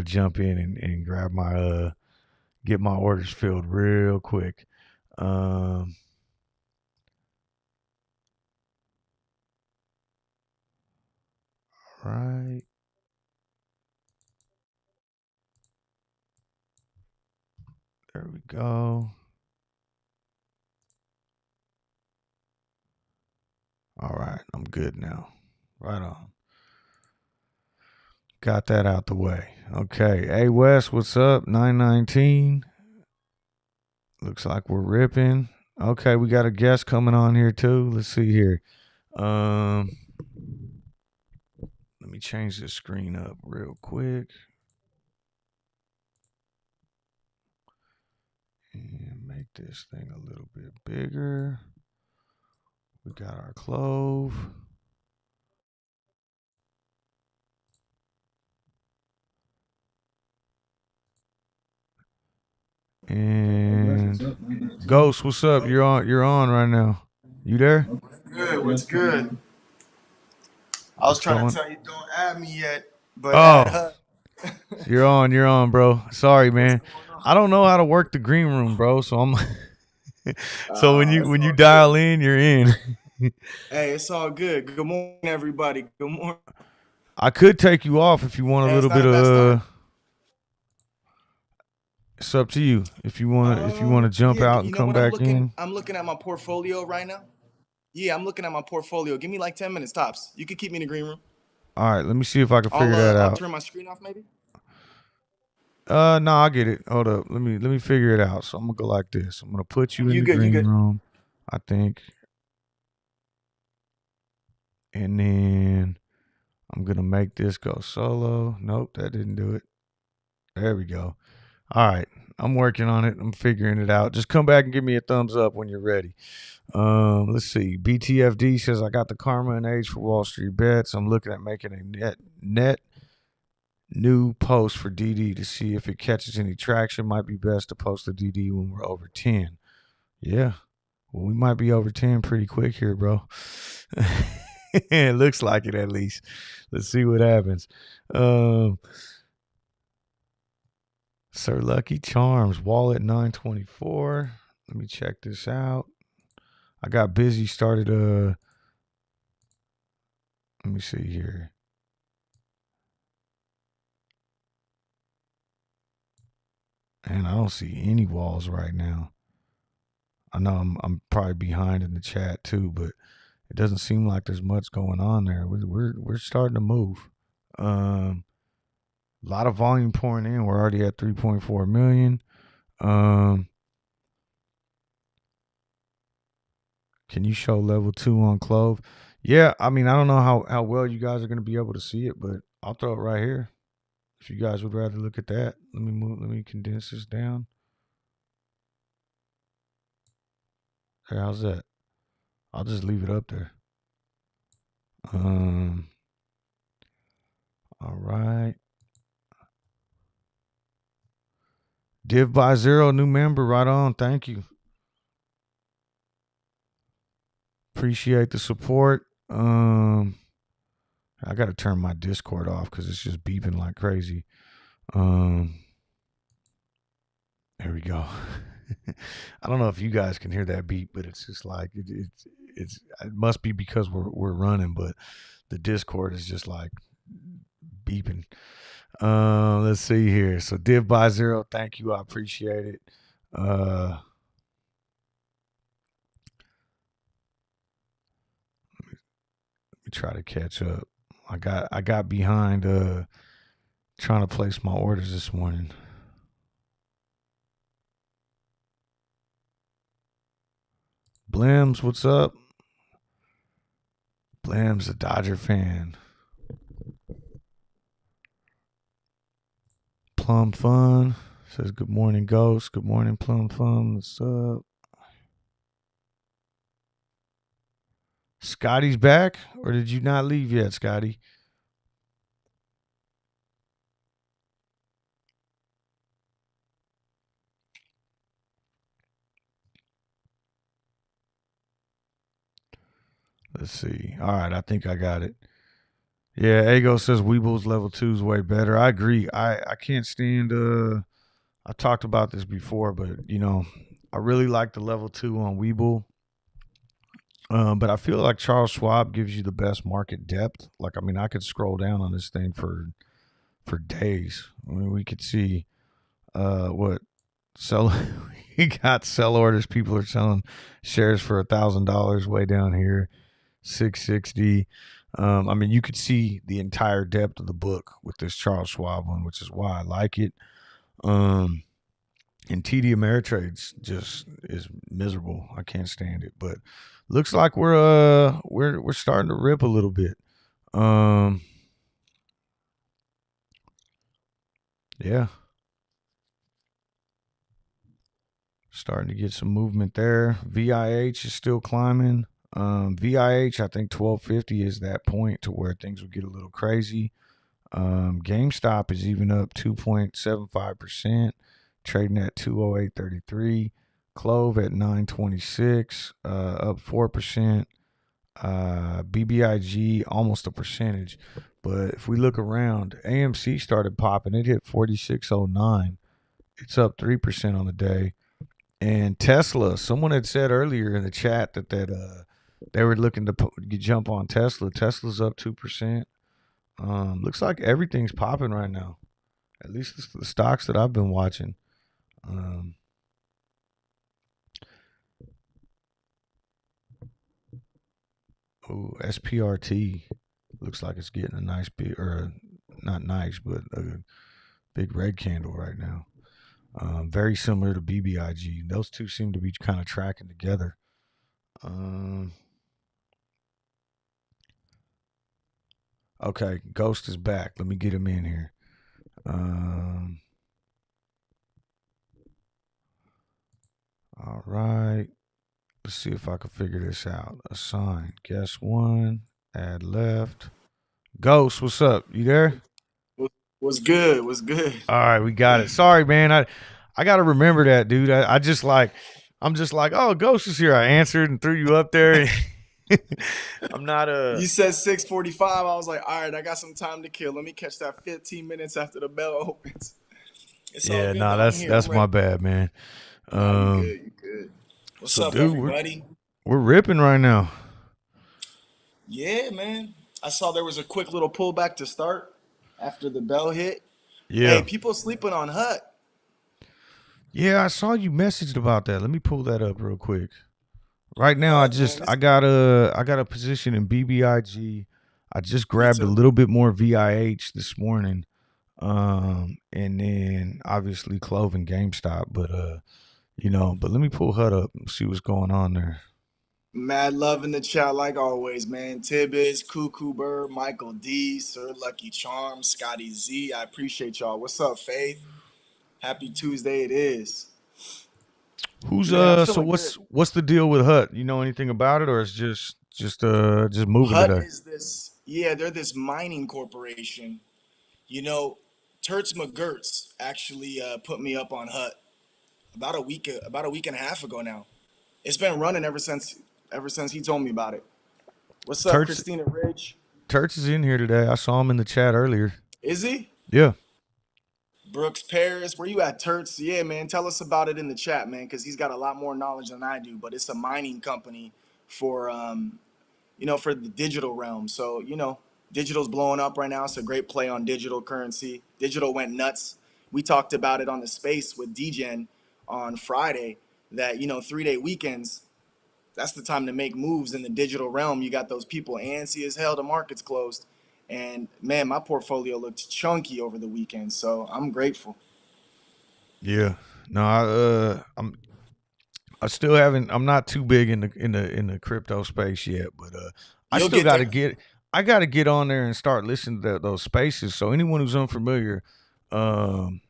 jump in and grab my get my orders filled real quick. Right. There we go. All right, I'm good now. Right on. Got that out the way. Okay. Hey Wes, what's up? 919. Looks like we're ripping. Okay, we got a guest coming on here too. Let's see here. Let me change the screen up real quick. And make this thing a little bit bigger. We got our CLOV. And Ghost, what's up? You're on right now. You there? Good. What's good? I was trying to tell you don't add me yet, but add Oh, her. you're on, bro. Sorry, What's man. going on? I don't know how to work the green room, bro. So I'm so It's when you all good. dial in, you're in. Hey, it's all good. Good morning, everybody. Good morning. I could take you off if you want a Hey, it's little not bit a bad of start. it's up to you. If you want to jump Yeah. out and You know come what I'm back looking? in. I'm looking at my portfolio right now. Yeah, I'm looking at my portfolio. Give me like 10 minutes tops. You could keep me in the green room. All right, let me see if I can figure that I'll out. turn my screen off maybe. No, I get it. Hold up. Let me figure it out. So I'm gonna go like this. I'm gonna put you in You the good? You green good? room, I think. And then I'm gonna make this go solo. Nope, that didn't do it. There we go. All right. I'm working on it. I'm figuring it out. Just come back and give me a thumbs up when you're ready. Let's see. BTFD says I got the karma and age for Wall Street bets. I'm looking at making a net new post for DD to see if it catches any traction. Might be best to post the DD when we're over 10. Yeah. Well, we might be over 10 pretty quick here, bro. It looks like it at least. Let's see what happens. Sir Lucky Charms, wallet 924. Let me check this out. I got busy, started let me see here. And I don't see any walls right now. I know I'm probably behind in the chat too, but it doesn't seem like there's much going on there. We're starting to move. A lot of volume pouring in. We're already at 3.4 million. Can you show level 2 on CLOV? Yeah, I mean, I don't know how well you guys are going to be able to see it, but I'll throw it right here. If you guys would rather look at that, let me condense this down. Hey, how's that? I'll just leave it up there. All right. Div by Zero, new member, right on. Thank you. Appreciate the support. I got to turn my Discord off because it's just beeping like crazy. There we go. I don't know if you guys can hear that beep, but it's just like it must be because we're running, but the Discord is just like beeping. Let's see here. So Div by Zero, thank you. I appreciate it. Let me try to catch up. I got behind trying to place my orders this morning. Blims, what's up? Blims, a Dodger fan. Plum Fun says, good morning, Ghost. Good morning, Plum Fun. What's up? Scotty's back? Or did you not leave yet, Scotty? Let's see. All right, I think I got it. Yeah, Ego says Weeble's level 2 is way better. I agree. I can't stand I talked about this before, but you know, I really like the level 2 on Weeble. But I feel like Charles Schwab gives you the best market depth. Like, I mean, I could scroll down on this thing for days. I mean, we could see what sell we got sell orders. People are selling shares for $1,000 way down here, 660. I mean, you could see the entire depth of the book with this Charles Schwab one, which is why I like it. And TD Ameritrade's just is miserable. I can't stand it. But looks like we're starting to rip a little bit. Yeah. Starting to get some movement there. VIH is still climbing. VIH, I think 1250 is that point to where things will get a little crazy. GameStop is even up 2.75%, trading at 208.33. CLOV at 926, up 4%. BBIG almost a percentage. But if we look around, AMC started popping. It hit 46.09. It's up 3% on the day. And Tesla, someone had said earlier in the chat that they were looking to jump on Tesla. Tesla's up 2%. Looks like everything's popping right now. At least the stocks that I've been watching. SPRT looks like it's getting a nice big, or not nice, but a big red candle right now. Very similar to BBIG. Those two seem to be kind of tracking together. Okay, Ghost is back. Let me get him in here. All right. Let's see if I can figure this out. Assign. Guess one. Add left. Ghost, what's up? You there? What's good? What's good? All right, we got it. Sorry, man. I got to remember that, dude. I'm just like, oh, Ghost is here. I answered and threw you up there. I'm not You said 6:45. I was like, all right, I got some time to kill. Let me catch that 15 minutes after the bell opens. It's all good. That's my bad, man. You good. What's up, dude, everybody? We're ripping right now. Yeah, man. I saw there was a quick little pullback to start after the bell hit. Yeah. Hey, people sleeping on HUT. Yeah, I saw you messaged about that. Let me pull that up real quick. Right now, I got a position in BBIG. I just grabbed a little bit more VIH this morning, and then obviously CLOV and GameStop. But but let me pull HUD up and see what's going on there. Mad love in the chat like always, man. Tibbs, Cuckoo Bird, Michael D, Sir Lucky Charm, Scotty Z. I appreciate y'all. What's up, Faith? Happy Tuesday it is. Who's Man, I'm so feeling good. what's the deal with Hut? You know anything about it, or it's just moving Hut today? is this, yeah, they're this mining corporation. You know, Terts McGurts actually put me up on Hut about a week and a half ago now. It's been running ever since he told me about it. What's up, Turks Christina Ridge? Turks is in here today. I saw him in the chat earlier. Is he? Yeah. Brooks Paris, where you at, Turts? Yeah, man, tell us about it in the chat, man, because he's got a lot more knowledge than I do. But it's a mining company for, for the digital realm. So, digital's blowing up right now. It's a great play on digital currency. Digital went nuts. We talked about it on the space with DGen on Friday that, 3-day weekends, that's the time to make moves in the digital realm. You got those people antsy as hell. The market's closed. And man, my portfolio looked chunky over the weekend. So I'm grateful. Yeah. No, I still haven't. I'm not too big in the crypto space yet, but I You'll still get got to there. get. I got to get on there and start listening to those spaces. So anyone who's unfamiliar, um,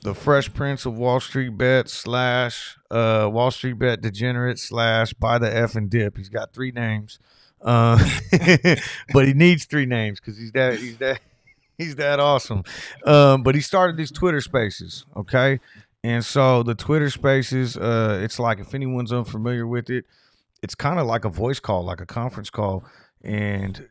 the Fresh Prince of Wall Street Bet slash Wall Street Bet Degenerate slash Buy the F and Dip. He's got three names, uh, but he needs three names because he's that awesome. But he started these Twitter Spaces, okay. And so the Twitter Spaces, it's like if anyone's unfamiliar with it, it's kind of like a voice call, like a conference call, and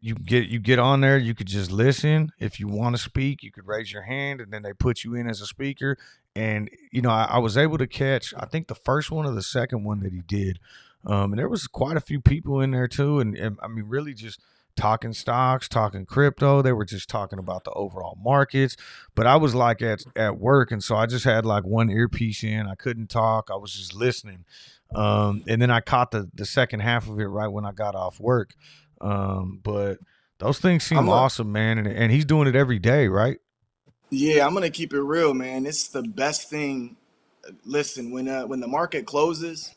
you get on there. You could just listen. If you want to speak, you could raise your hand, and then they put you in as a speaker. And I was able to catch, I think, the first one or the second one that he did, and there was quite a few people in there too. And I mean, really just talking stocks, talking crypto. They were just talking about the overall markets. But I was like at work, and so I just had like one earpiece in. I couldn't talk. I was just listening. And then I caught the second half of it right when I got off work. But those things seem I'm a awesome, man, and he's doing it every day, right? Yeah, I'm gonna keep it real, man. It's the best thing. Listen, when the market closes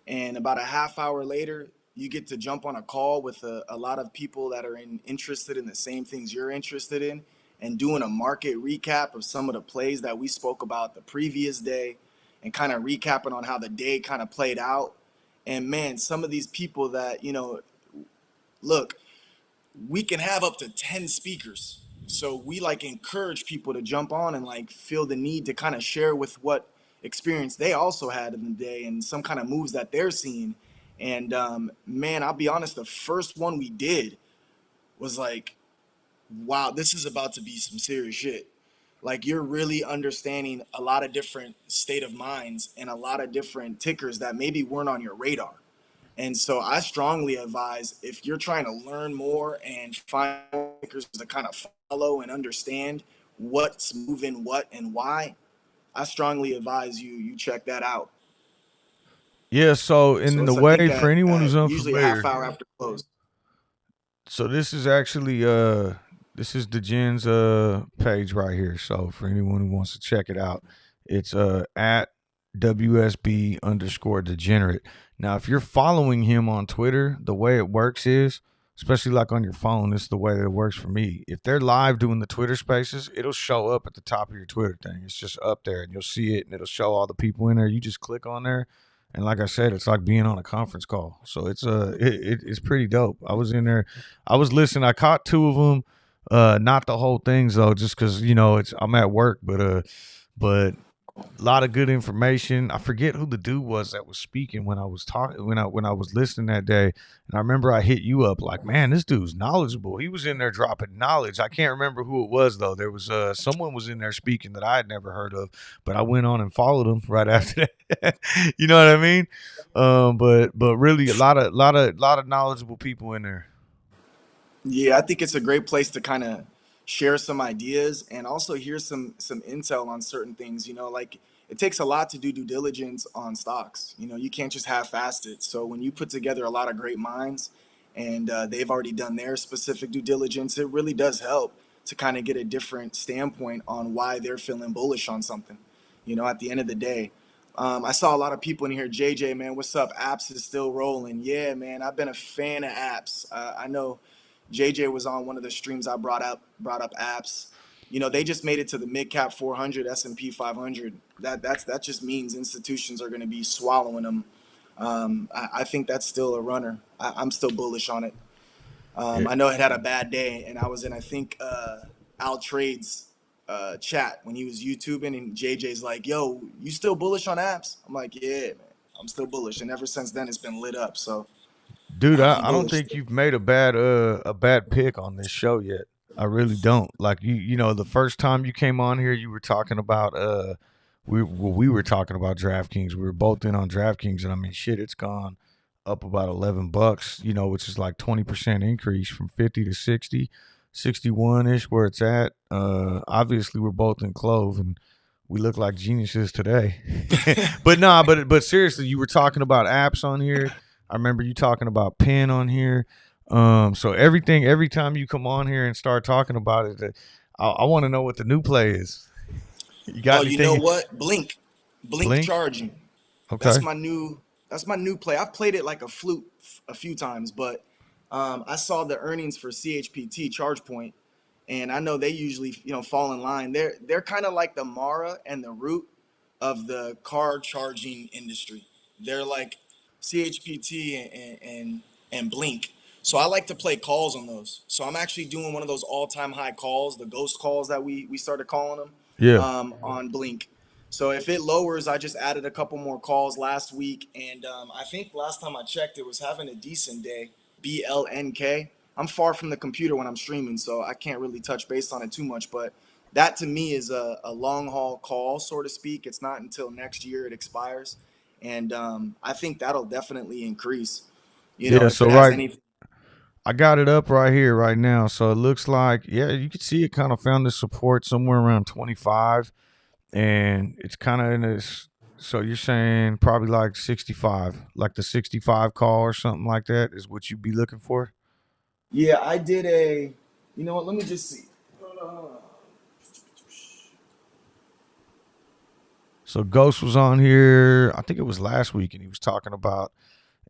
and about a half hour later you get to jump on a call with a lot of people that are interested in the same things you're interested in and doing a market recap of some of the plays that we spoke about the previous day and kind of recapping on how the day kind of played out. And man, some of these people that, look, we can have up to 10 speakers. So we like encourage people to jump on and like feel the need to kind of share with what experience they also had in the day and some kind of moves that they're seeing. And man, I'll be honest, the first one we did was like, wow, this is about to be some serious shit. Like you're really understanding a lot of different state of minds and a lot of different tickers that maybe weren't on your radar. And so I strongly advise if you're trying to learn more and find tickers to kind of follow and understand what's moving what and why, I strongly advise you check that out. Yeah. So, and So in the it's I think way for at, anyone who's at usually a half unfamiliar, hour after close. so this is actually this is the Jen's page right here. So for anyone who wants to check it out, it's at WSB underscore degenerate. Now, if you're following him on Twitter, the way it works is, especially like on your phone, this is the way that it works for me. If they're live doing the Twitter spaces, it'll show up at the top of your Twitter thing. It's just up there and you'll see it and it'll show all the people in there. You just click on there. And like I said, it's like being on a conference call. So it's pretty dope. I was in there, I was listening. I caught two of them, not the whole things though, just because it's I'm at work. But a lot of good information. I forget who the dude was that was speaking when I was talking when I was listening that day. And I remember I hit you up like, man, this dude's knowledgeable. He was in there dropping knowledge. I can't remember who it was though. There was someone was in there speaking that I had never heard of, but I went on and followed him right after that. You know what I mean? But really a lot of knowledgeable people in there. Yeah, I think it's a great place to kind of share some ideas and also hear some intel on certain things. Like it takes a lot to do due diligence on stocks. You can't just half-ass it. So when you put together a lot of great minds and they've already done their specific due diligence, it really does help to kind of get a different standpoint on why they're feeling bullish on something. At the end of the day. I saw a lot of people in here. JJ, man, what's up? Apps is still rolling. Yeah, man, I've been a fan of apps. I know JJ was on one of the streams I brought up apps. You know, they just made it to the mid cap 400 S&P 500. That just means institutions are going to be swallowing them. I think that's still a runner. I'm still bullish on it. Yeah. I know it had a bad day, and I was in, I think, Al Trade's chat when he was YouTubing, and JJ's like, "Yo, you still bullish on apps?" I'm like, "Yeah, man, I'm still bullish." And ever since then, it's been lit up. So Dude, I'm I don't bullish think still. you've made a bad pick on this show yet. I really don't. Like you know, the first time you came on here, you were talking about we were talking about DraftKings. We were both in on DraftKings, and I mean, shit, it's gone up about $11. You know, which is like 20% increase from 50 to 60, 61 ish where it's at. Obviously, we're both in Clove, and we look like geniuses today. But nah, but seriously, you were talking about apps on here. I remember you talking about pen on here. So every time you come on here and start talking about it, I want to know what the new play is. You got Oh, you know anything? what? Blink Blink? charging. That's Okay. my new. That's my new play. I've played it like a flute a few times, but I saw the earnings for CHPT ChargePoint, and I know they usually fall in line. They're kind of like the Mara and the Root of the car charging industry. They're like CHPT and Blink. So I like to play calls on those. So I'm actually doing one of those all-time high calls, the ghost calls that we started calling them, Yeah. on Blink. So if it lowers, I just added a couple more calls last week, and I think last time I checked, it was having a decent day. BLNK. I'm far from the computer when I'm streaming, so I can't really touch base on it too much. But that to me is a long haul call, so to speak. It's not until next year it expires, and I think that'll definitely increase. Yeah. If So it has right, any. I got it up right here right now. So it looks like you can see it kind of found the support somewhere around 25, and it's kind of in this. So you're saying probably like 65, like the 65 call or something like that is what you'd be looking for. Yeah, I did a. You know what? Let me just see. So Ghost was on here. I think it was last week, and he was talking about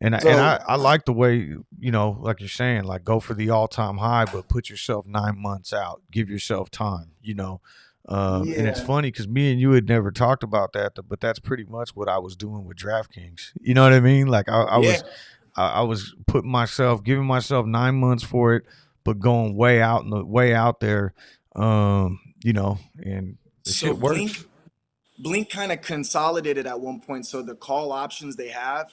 and So I like the way like you're saying, like go for the all time high, but put yourself 9 months out. Give yourself time. And it's yeah. funny because me and you had never talked about that, but that's pretty much what I was doing with DraftKings. You know what I mean? Like Yeah. I was putting myself, giving myself 9 months for it, but going way out there. And the So shit works. Blink kind of consolidated at one point. So the call options they have,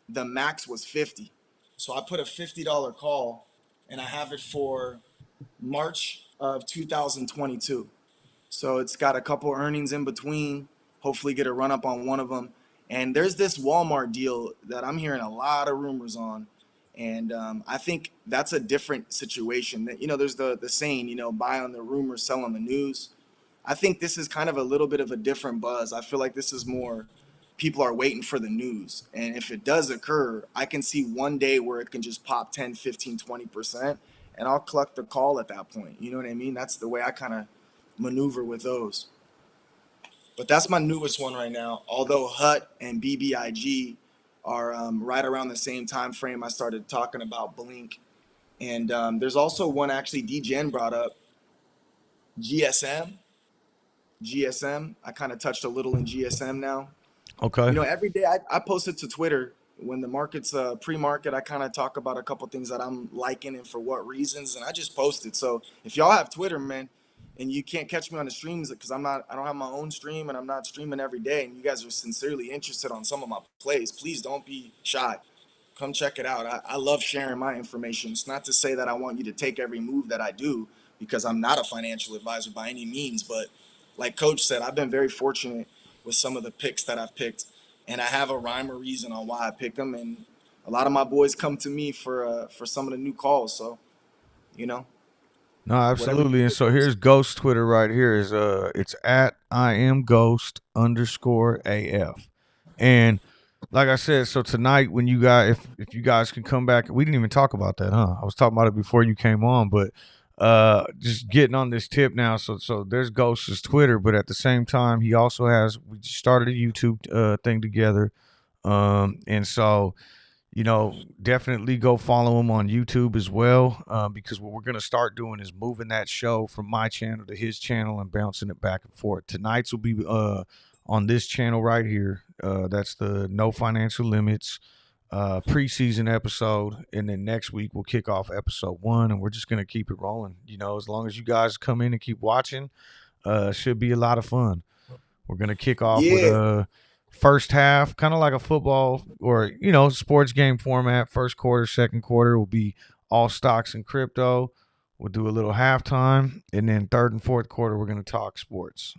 the max was 50. So I put a $50 call, and I have it for March of 2022. So it's got a couple earnings in between. Hopefully, get a run up on one of them. And there's this Walmart deal that I'm hearing a lot of rumors on, and I think that's a different situation. That there's the saying, buy on the rumor, sell on the news. I think this is kind of a little bit of a different buzz. I feel like this is more people are waiting for the news. And if it does occur, I can see one day where it can just pop 10, 15, 20%, and I'll collect the call at that point. You know what I mean? That's the way I kind of maneuver with those. But that's my newest one right now. Although HUT and BBIG are right around the same time frame I started talking about Blink. And there's also one actually DGen brought up, GSM. GSM. I kind of touched a little in GSM now. Okay. Every day I post it to Twitter when the market's pre-market. I kind of talk about a couple things that I'm liking and for what reasons, and I just post it. So if y'all have Twitter, man, and you can't catch me on the streams because I don't have my own stream and I'm not streaming every day, and you guys are sincerely interested on some of my plays, please don't be shy. Come check it out. I love sharing my information. It's not to say that I want you to take every move that I do because I'm not a financial advisor by any means, but like Coach said, I've been very fortunate with some of the picks that I've picked, and I have a rhyme or reason on why I picked them. And a lot of my boys come to me for some of the new calls. So you know, No, whatever you absolutely. And feel so goes. here's Ghost Twitter right here is it's at I am Ghost underscore AF. And like I said, so tonight when you guys if you guys can come back, we didn't even talk about that, huh? I was talking about it before you came on, but just getting on this tip now. So there's Ghost's Twitter, but at the same time, we started a YouTube thing together. And so definitely go follow him on YouTube as well, because what we're going to start doing is moving that show from my channel to his channel and bouncing it back and forth. Tonight's will be on this channel right here. That's the No Financial Limits preseason episode. And then next week, we'll kick off episode 1, and we're just going to keep it rolling. As long as you guys come in and keep watching, should be a lot of fun. We're going to kick off with Yeah. a first half, kind of like a football or, sports game format. First quarter, second quarter will be all stocks and crypto. We'll do a little halftime, and then third and fourth quarter, we're going to talk sports,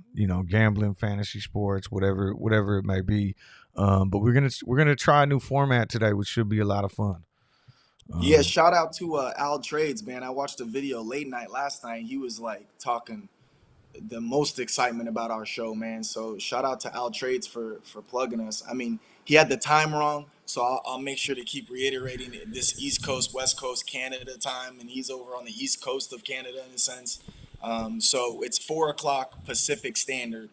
gambling, fantasy sports, whatever it may be. But we're gonna try a new format today, which should be a lot of fun. Yeah, Um, shout out to Al Trades, man. I watched a video late night last night. He was like talking the most excitement about our show, man. So shout out to Al Trades for plugging us. I mean, he had the time wrong, so I'll make sure to keep reiterating this East Coast, West Coast, Canada time, and he's over on the East Coast of Canada in a sense. So it's 4 o'clock Pacific Standard,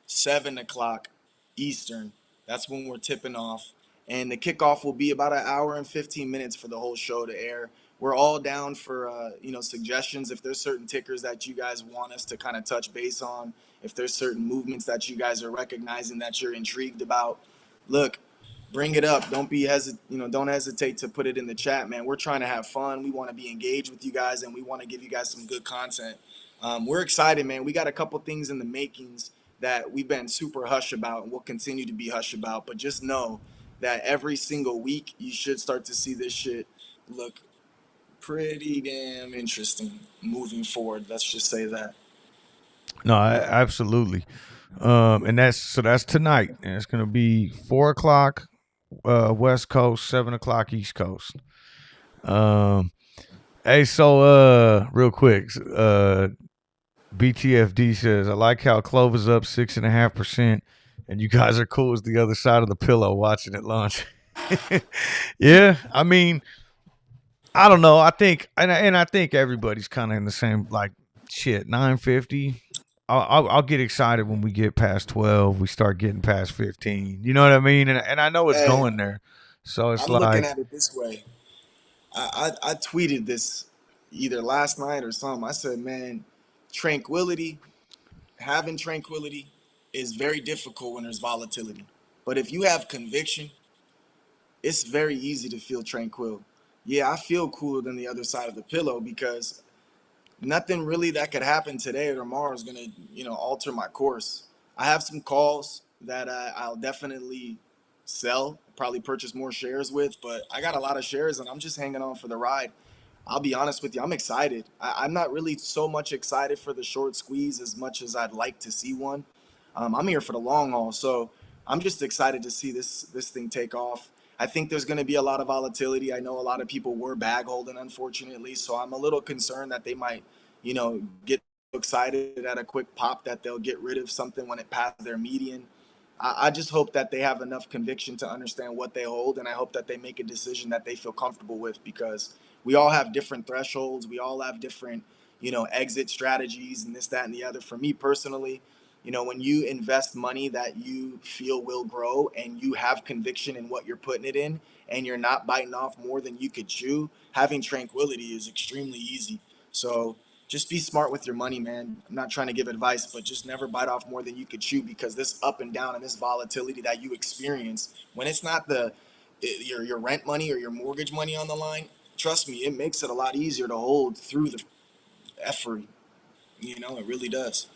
7 o'clock Eastern. That's when we're tipping off, and the kickoff will be about an hour and 15 minutes for the whole show to air. We're all down for suggestions. If there's certain tickers that you guys want us to kind of touch base on, if there's certain movements that you guys are recognizing that you're intrigued about, look, bring it up. Don't hesitate to put it in the chat, man. We're trying to have fun. We want to be engaged with you guys, and we want to give you guys some good content. We're excited, man. We got a couple things in the makings that we've been super hush about, and we'll continue to be hush about. But just know that every single week you should start to see this shit look pretty damn interesting moving forward. Let's just say that. no, absolutely. And that's tonight, and it's gonna be 4 o'clock West Coast, 7 o'clock East Coast. Um, hey, so real quick, BTFD says, I like how Clover's up 6.5%, and you guys are cool as the other side of the pillow watching it launch. Yeah, I mean, I don't know. I think, and I think everybody's kind of in the same like shit. 950. I'll get excited when we get past 12. We start getting past 15. You know what I mean? And I know it's Hey, going there. So it's I'm looking like, at it this way. I tweeted this either last night or something. I said, man, tranquility, having tranquility is very difficult when there's volatility. But if you have conviction, it's very easy to feel tranquil. Yeah, I feel cooler than the other side of the pillow because nothing really that could happen today or tomorrow is gonna, alter my course. I have some calls that I'll definitely sell, probably purchase more shares with, but I got a lot of shares and I'm just hanging on for the ride. I'll be honest with you, I'm excited. I'm not really so much excited for the short squeeze as much as I'd like to see one. I'm here for the long haul, so I'm just excited to see this thing take off. I think there's going to be a lot of volatility. I know a lot of people were bag holding, unfortunately, so I'm a little concerned that they might, get excited at a quick pop that they'll get rid of something when it passes their median. I just hope that they have enough conviction to understand what they hold, and I hope that they make a decision that they feel comfortable with because we all have different thresholds. We all have different, exit strategies and this, that, and the other. For me personally, when you invest money that you feel will grow and you have conviction in what you're putting it in and you're not biting off more than you could chew, having tranquility is extremely easy. So just be smart with your money, man. I'm not trying to give advice, but just never bite off more than you could chew because this up and down and this volatility that you experience when it's not your rent money or your mortgage money on the line, trust me, it makes it a lot easier to hold through the effort. It really does.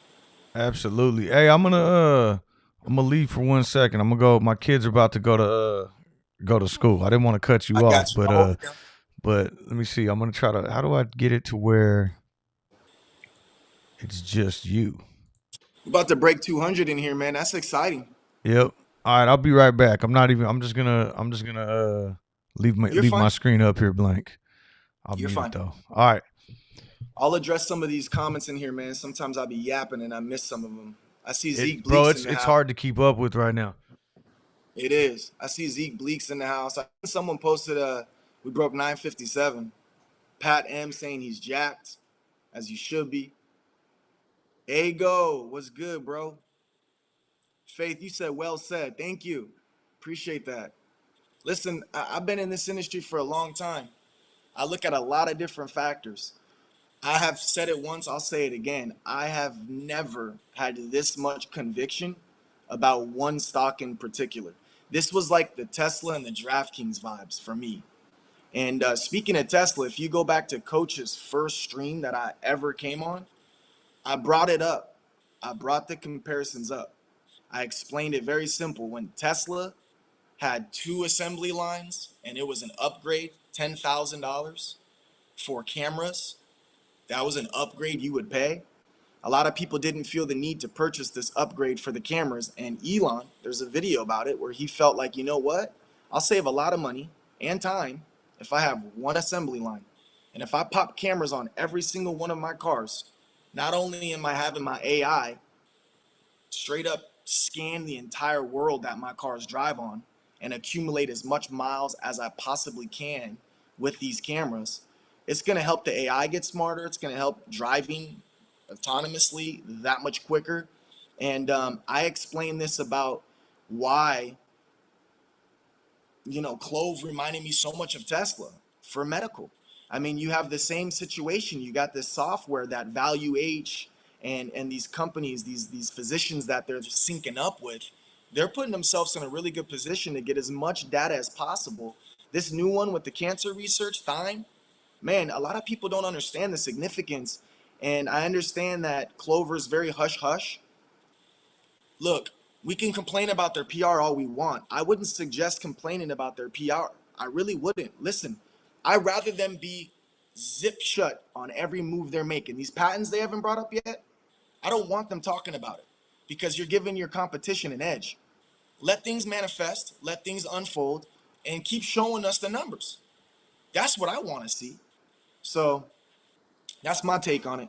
absolutely. Hey, I'm gonna leave for 1 second. I'm gonna go. My kids are about to go to school. I didn't want to cut I you off, got you. I'll hold it down. but let me see. I'm gonna try to. How do I get it to where it's just you? We're about to break 200 in here, man. That's exciting. Yep. All right. I'll be right back. I'm not even. I'm just gonna You're leave my fine. screen up here blank. I'll You're mute it fine. though. All right. I'll address some of these comments in here, man. Sometimes I'll be yapping and I miss some of them. I see Zeke Bro, Bleaks in the it's house. hard to keep up with right now. It is. I see Zeke Bleaks in the house. Someone posted we broke 957. Pat M saying he's jacked. as you should be. Go, what's good, bro? Faith, you said well said. Thank you. Appreciate that. Listen, I've been in this industry for a long time. I look at a lot of different factors. I have said it once, I'll say it again. I have never had this much conviction about one stock in particular. This was like the Tesla and the DraftKings vibes for me. And speaking of Tesla, if you go back to Coach's first stream that I ever came on, I brought it up. I brought the comparisons up. I explained it very simple. When Tesla had two assembly lines and it was an upgrade, $10,000 for cameras, that was an upgrade you would pay. A lot of people didn't feel the need to purchase this upgrade for the cameras. And Elon, there's a video about it where he felt like, you know what? I'll save a lot of money and time if I have one assembly line. And if I pop cameras on every single one of my cars, not only am I having my AI straight up scan the entire world that my cars drive on and accumulate as much miles as I possibly can with these cameras, it's going to help the AI get smarter. It's going to help driving autonomously that much quicker. And I explained this about why, CLOV reminded me so much of Tesla for medical. I mean, you have the same situation. You got this software that Value H and these companies, these physicians that they're syncing up with, they're putting themselves in a really good position to get as much data as possible. This new one with the cancer research, Thyme, man, a lot of people don't understand the significance. And I understand that Clover's very hush hush. Look, we can complain about their PR all we want. I wouldn't suggest complaining about their PR. I really wouldn't. Listen, I'd rather them be zip shut on every move they're making. These patents they haven't brought up yet, I don't want them talking about it because you're giving your competition an edge. Let things manifest, let things unfold, and keep showing us the numbers. That's what I want to see. So that's my take on it.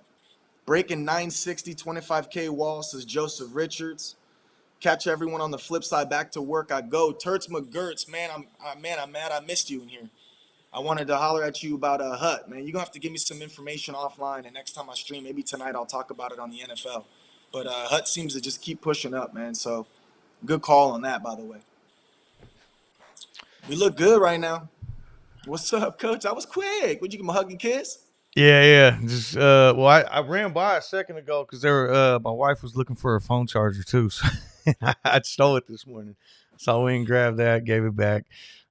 Breaking 960, 25K wall, says Joseph Richards. Catch everyone on the flip side. Back to work I go. Turts McGurts, man, I'm mad I missed you in here. I wanted to holler at you about Hut, man. You're going to have to give me some information offline, and next time I stream, maybe tonight I'll talk about it on the NFL. But Hut seems to just keep pushing up, man. So good call on that, by the way. We look good right now. What's up, Coach? I was quick. Would you give him a hug and kiss? Yeah. Just well, I ran by a second ago because my wife was looking for a phone charger too, so I stole it this morning. So I went and grabbed that, gave it back.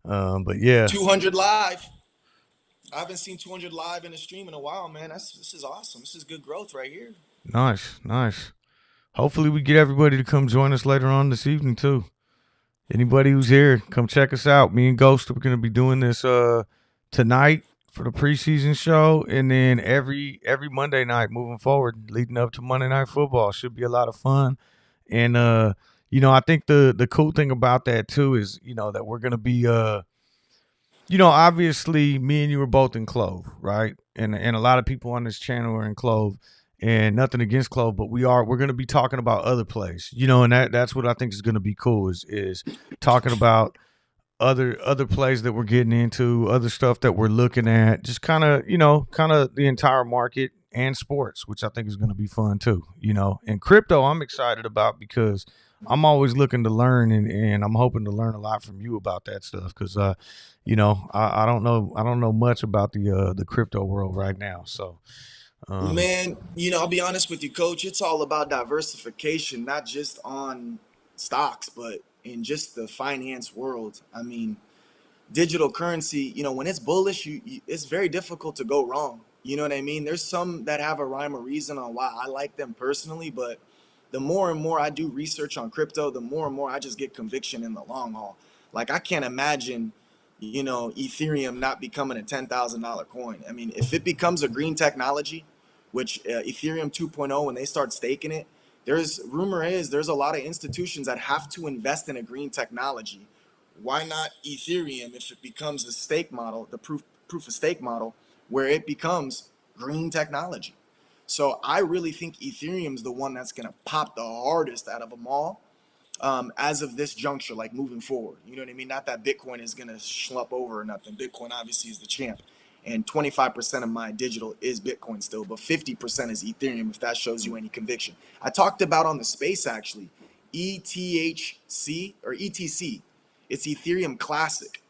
But yeah, 200 live. I haven't seen 200 live in a stream in a while, man. This is awesome. This is good growth right here. nice. Hopefully, we get everybody to come join us later on this evening too. Anybody who's here, come check us out. Me and Ghost are going to be doing this tonight for the preseason show, and then every Monday night moving forward, leading up to Monday Night Football. Should be a lot of fun. And I think the cool thing about that too is that we're going to be obviously me and you are both in Clove, right? And a lot of people on this channel are in Clove. And nothing against Clove, but we're going to be talking about other plays, and that's what I think is going to be cool is talking about other plays that we're getting into, other stuff that we're looking at, just kind of the entire market and sports, which I think is going to be fun too, And crypto, I'm excited about because I'm always looking to learn, and I'm hoping to learn a lot from you about that stuff because, I don't know much about the crypto world right now, so. Man, I'll be honest with you, Coach. It's all about diversification, not just on stocks, but in just the finance world. I mean, digital currency, when it's bullish, it's very difficult to go wrong. You know what I mean? There's some that have a rhyme or reason on why I like them personally, but the more and more I do research on crypto, the more and more I just get conviction in the long haul. Like I can't imagine, Ethereum not becoming a $10,000 coin. I mean, if it becomes a green technology, which Ethereum 2.0, when they start staking it, there's a lot of institutions that have to invest in a green technology. Why not Ethereum if it becomes a stake model, the proof of stake model, where it becomes green technology? So I really think Ethereum's the one that's going to pop the hardest out of them all as of this juncture, like moving forward. You know what I mean? Not that Bitcoin is going to schlep over or nothing. Bitcoin obviously is the champ. and 25% of my digital is Bitcoin still, but 50% is Ethereum, if that shows you any conviction. I talked about on the space actually, ETHC or ETC. It's Ethereum Classic.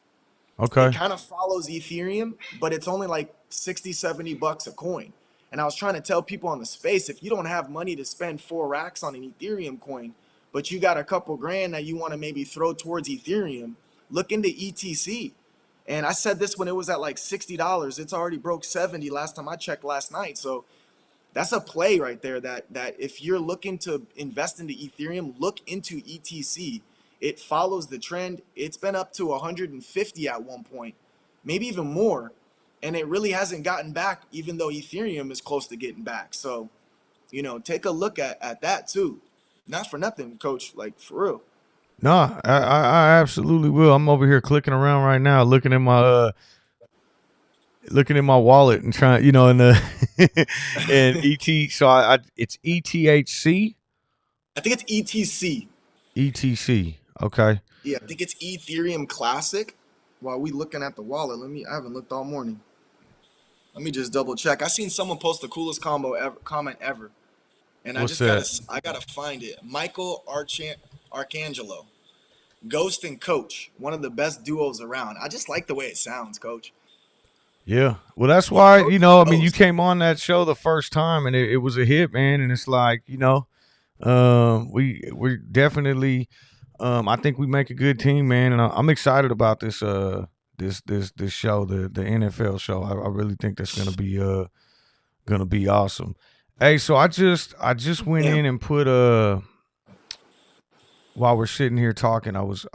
It Okay. kind of follows Ethereum, but it's only like 60, $70 a coin. And I was trying to tell people on the space, if you don't have money to spend 4 racks on an Ethereum coin, but you got a couple grand that you want to maybe throw towards Ethereum, look into ETC. And I said this when it was at like $60. It's already broke 70 last time I checked last night. So that's a play right there that if you're looking to invest into Ethereum, look into ETC. It follows the trend. It's been up to 150 at one point, maybe even more, and it really hasn't gotten back, even though Ethereum is close to getting back. So, take a look at that too. Not for nothing, coach, like for real. No, I absolutely will. I'm over here clicking around right now, looking in my wallet and trying, in the and ET. So it's ETHC, I think it's ETC. ETC. Okay. Yeah, I think it's Ethereum Classic. While we looking at the wallet, I haven't looked all morning. Let me just double check. I seen someone post the coolest comment ever, and What's that? I gotta find it. Michael Arcangelo, Ghost and Coach, one of the best duos around. I just like the way it sounds, Coach. Yeah. Well, that's Yeah, why, Coach I mean, you Ghost. came on that show the first time and it was a hit, man. And it's like, we're definitely, I think we make a good team, man. And I'm excited about this, this show, the NFL show. I really think that's gonna be awesome. Hey, so I just went Damn. in and put while we're sitting here talking, I was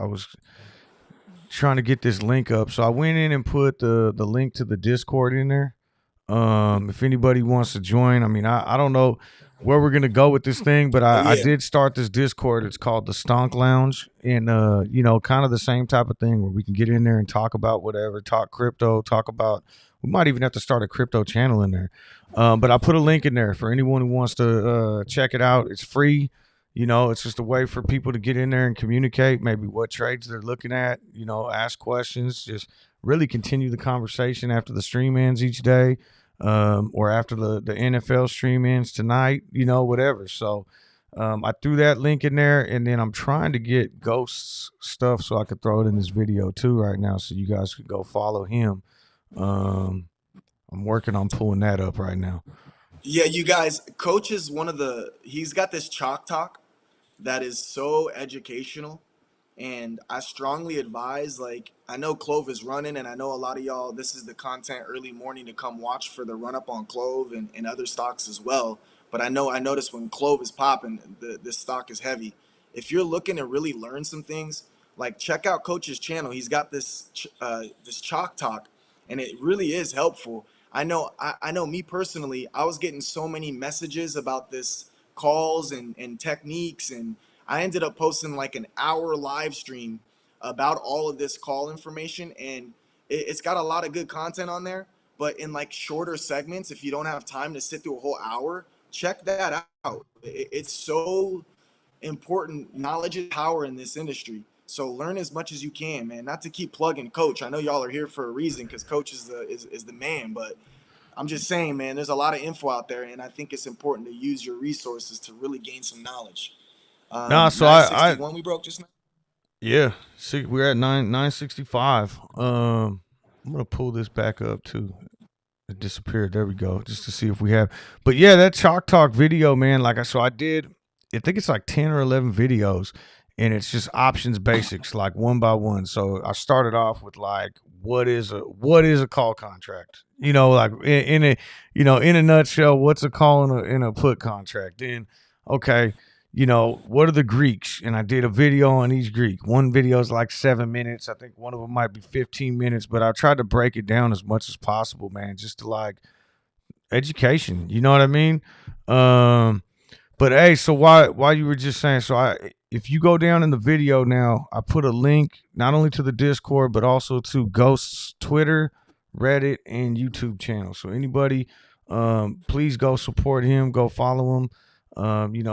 trying to get this link up. So I went in and put the link to the Discord in there. If anybody wants to join, I mean, I don't know where we're gonna go with this thing, but Oh I yeah. did start this Discord. It's called the Stonk Lounge, and kind of the same type of thing where we can get in there and talk about whatever, talk crypto, talk about. We might even have to start a crypto channel in there. But I put a link in there for anyone who wants to check it out. It's free. It's just a way for people to get in there and communicate maybe what trades they're looking at, ask questions, just really continue the conversation after the stream ends each day, or after the NFL stream ends tonight, whatever. So I threw that link in there, and then I'm trying to get Ghost's stuff so I could throw it in this video too right now so you guys could go follow him. I'm working on pulling that up right now. Yeah, you guys, Coach is he's got this chalk talk that is so educational. And I strongly advise, like, I know Clove is running, and I know a lot of y'all, this is the content early morning to come watch for the run up on Clove and other stocks as well. But I noticed when Clove is popping, this stock is heavy. If you're looking to really learn some things, like check out Coach's channel. He's got this chalk talk, and it really is helpful. I know me personally, I was getting so many messages about this calls and techniques, and I ended up posting like an hour live stream about all of this call information, and it's got a lot of good content on there, but in like shorter segments. If you don't have time to sit through a whole hour, check that out. It's so important. Knowledge is power in this industry. So learn as much as you can, man. Not to keep plugging Coach. I know y'all are here for a reason because Coach is the man, but I'm just saying, man, there's a lot of info out there, and I think it's important to use your resources to really gain some knowledge. Nah, so I 961 we broke just now. yeah, see, we're at 965. I'm gonna pull this back up too. It disappeared. There we go. Just to see if we have. But yeah, that Chalk Talk video, man. I did. I think it's like 10 or 11 videos, and it's just options basics, like one by one. So I started off with like, what is a call contract? Like in a nutshell, what's a call in a put contract? Then, okay, what are the Greeks? And I did a video on each Greek. One video is like 7 minutes. I think one of them might be 15 minutes, but I tried to break it down as much as possible, man, just to like education. You know what I mean? But hey, so why you were just saying, if you go down in the video now, I put a link not only to the Discord, but also to Ghost's Twitter, Reddit, and YouTube channel. So anybody, please go support him, go follow him.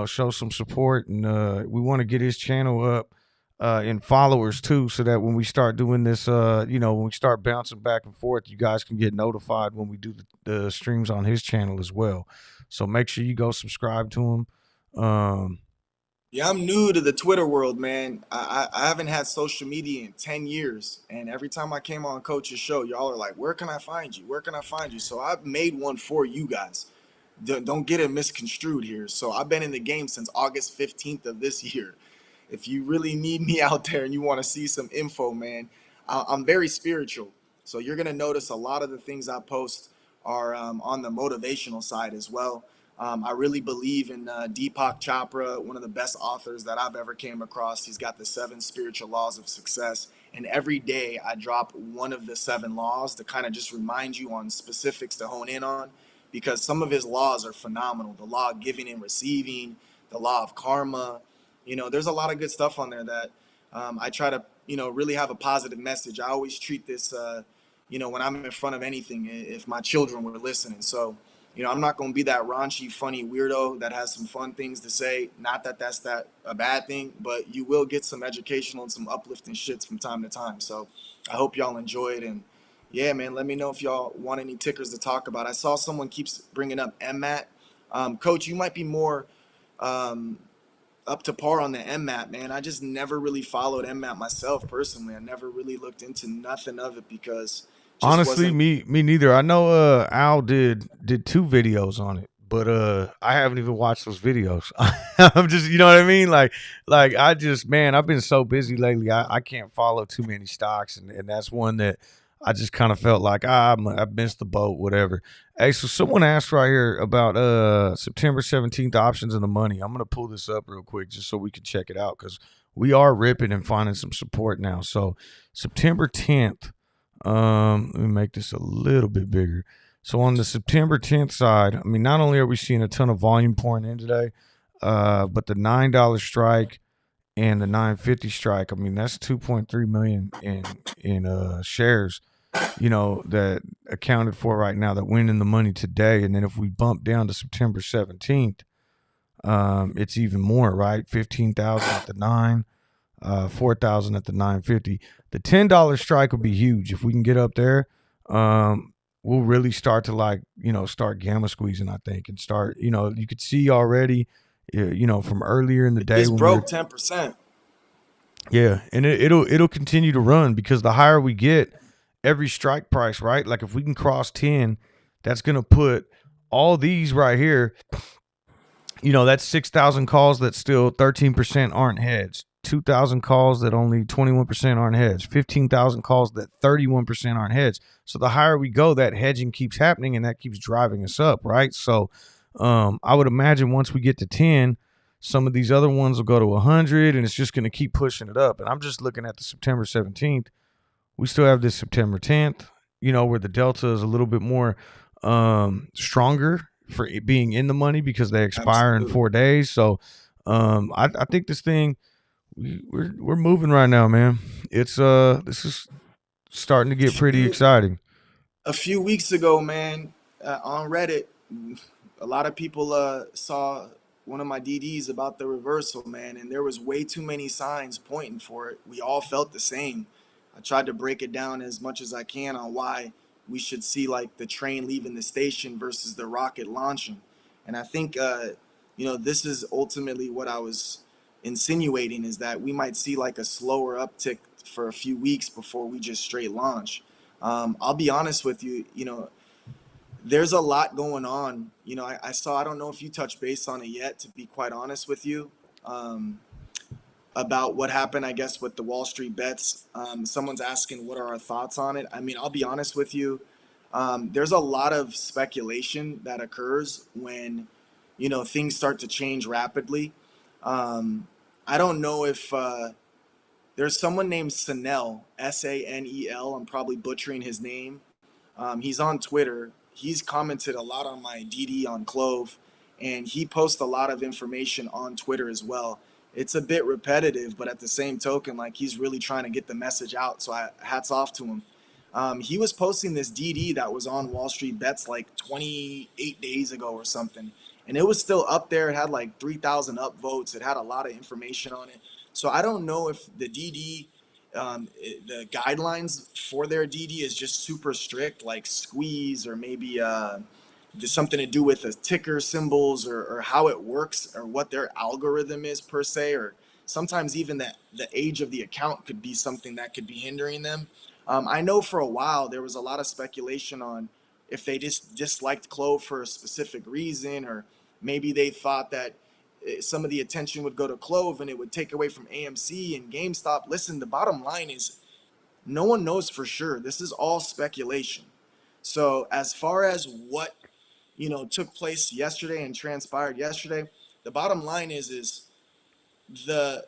Show some support, and we want to get his channel up. in followers too, so that when we start doing this, when we start bouncing back and forth, you guys can get notified when we do the streams on his channel as well. So make sure you go subscribe to him. Yeah, I'm new to the Twitter world, man. I haven't had social media in 10 years. And every time I came on Coach's show, y'all are like, where can I find you? Where can I find you? So I've made one for you guys. Don't get it misconstrued here. So I've been in the game since August 15th of this year. If you really need me out there and you want to see some info, man, I'm very spiritual. So you're going to notice a lot of the things I post are on the motivational side as well. I really believe in Deepak Chopra, one of the best authors that I've ever came across. He's got the 7 spiritual laws of success. And every day I drop one of the 7 laws to kind of just remind you on specifics to hone in on, because some of his laws are phenomenal. The law of giving and receiving, the law of karma. There's a lot of good stuff on there that I try to, really have a positive message. I always treat this, when I'm in front of anything, if my children were listening. So, I'm not going to be that raunchy, funny weirdo that has some fun things to say. Not that that's a bad thing, but you will get some educational and some uplifting shits from time to time. So I hope y'all enjoy it. And yeah, man, let me know if y'all want any tickers to talk about. I saw someone keeps bringing up MMAT. Coach, you might be more up to par on the MMAT, man. I just never really followed MMAT myself personally. I never really looked into nothing of it because just Honestly, wasn't. me neither. I know Al did 2 videos on it, but I haven't even watched those videos. I'm just, you know what I mean? Like I just, man, I've been so busy lately. I can't follow too many stocks, and that's one that I just kind of felt like I missed the boat, whatever. Hey, so someone asked right here about September 17th options in the money. I'm gonna pull this up real quick just so we can check it out, because we are ripping and finding some support now. So September 10th. Let me make this a little bit bigger. So on the September 10th side, I mean, not only are we seeing a ton of volume pouring in today, but the $9 strike and the 950 strike. I mean, that's 2.3 million in shares, that accounted for right now that went in the money today. And then if we bump down to September 17th, it's even more, right? 15,000 at the 9, 4,000 at the 950. The $10 strike will be huge if we can get up there. We'll really start to start gamma squeezing, I think, and start. You could see already, from earlier in the It day just when we were. broke 10%. Yeah, and it'll continue to run, because the higher we get, every strike price, right? Like if we can cross 10, that's gonna put all these right here. That's 6,000 calls that still 13% aren't hedged. 2,000 calls that only 21% aren't hedged. 15,000 calls that 31% aren't hedged. So the higher we go, that hedging keeps happening, and that keeps driving us up, right? So I would imagine once we get to 10, some of these other ones will go to 100, and it's just going to keep pushing it up. And I'm just looking at the September 17th. We still have this September 10th, where the delta is a little bit more stronger for it being in the money, because they expire in Absolutely. 4 days. So I think this thing, we're moving right now, man. It's this is starting to A get pretty few, exciting. a few weeks ago, man, on Reddit, a lot of people saw one of my DDs about the reversal, man, and there was way too many signs pointing for it. We all felt the same. I tried to break it down as much as I can on why we should see like the train leaving the station versus the rocket launching. And I think, this is ultimately what I was insinuating, is that we might see like a slower uptick for a few weeks before we just straight launch. I'll be honest with you, there's a lot going on. I saw, I don't know if you touched base on it yet, to be quite honest with you, um, about what happened, I guess, with the Wall Street bets. Someone's asking what are our thoughts on it. I mean, I'll be honest with you. There's a lot of speculation that occurs when, things start to change rapidly. Um, I don't know if there's someone named Sanel, Sanel. I'm probably butchering his name. He's on Twitter. He's commented a lot on my DD on Clove, and he posts a lot of information on Twitter as well. It's a bit repetitive, but at the same token, like he's really trying to get the message out. So hats off to him. He was posting this DD that was on Wall Street Bets like 28 days ago or something, and it was still up there. It had like 3,000 upvotes. It had a lot of information on it. So I don't know if the DD, the guidelines for their DD is just super strict, like squeeze, or maybe there's something to do with the ticker symbols, or how it works, or what their algorithm is per se, or sometimes even the age of the account could be something that could be hindering them. I know for a while there was a lot of speculation on if they just disliked Clove for a specific reason, or maybe they thought that some of the attention would go to Clove and it would take away from AMC and GameStop. Listen, the bottom line is no one knows for sure. This is all speculation. So as far as what took place yesterday and transpired yesterday, the bottom line is the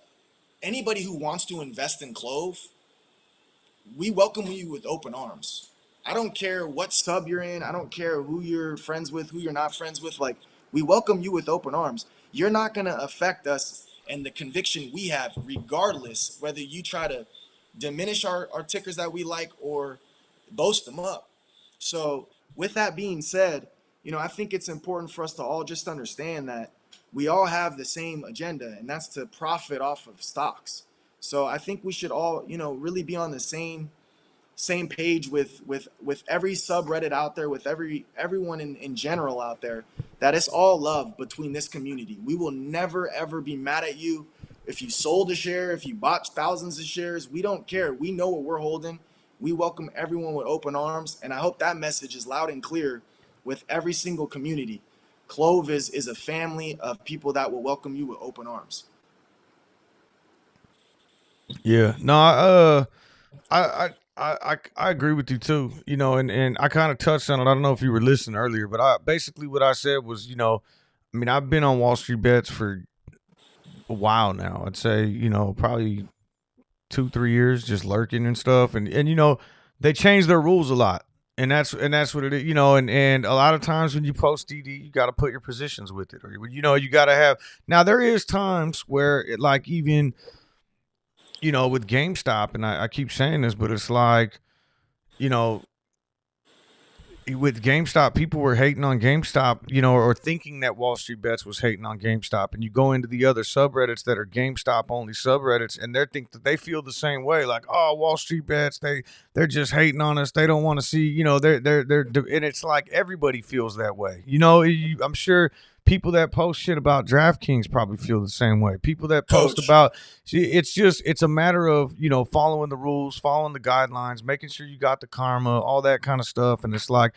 anybody who wants to invest in Clove, we welcome you with open arms. I don't care what sub you're in. I don't care who you're friends with, who you're not friends with. Like, we welcome you with open arms. You're not going to affect us and the conviction we have, regardless whether you try to diminish our tickers that we like or boast them up. So with that being said, I think it's important for us to all just understand that we all have the same agenda, and that's to profit off of stocks. So I think we should all, really be on the same page with every subreddit out there, with everyone in general out there, that it's all love between this community. We will never ever be mad at you if you sold a share, if you bought thousands of shares. We don't care. We know what we're holding. We welcome everyone with open arms, and I hope that message is loud and clear with every single community. Clove is a family of people that will welcome you with open arms. Yeah. No, I agree with you too. And I kind of touched on it. I don't know if you were listening earlier, but basically what I said was, I've been on Wall Street Bets for a while now. I'd say, probably 2-3 years, just lurking and stuff. And they change their rules a lot. And that's what it is, and a lot of times when you post DD, you got to put your positions with it, or you got to have. Now there is times where like even with GameStop, and I keep saying this, but it's like, with GameStop, people were hating on GameStop, or thinking that Wall Street Bets was hating on GameStop. And you go into the other subreddits that are GameStop only subreddits, and they feel the same way. Like, oh, Wall Street Bets, they're just hating on us. They don't want to see, and it's like everybody feels that way. I'm sure people that post shit about DraftKings probably feel the same way. People that post about, it's a matter of, following the rules, following the guidelines, making sure you got the karma, all that kind of stuff. And it's like,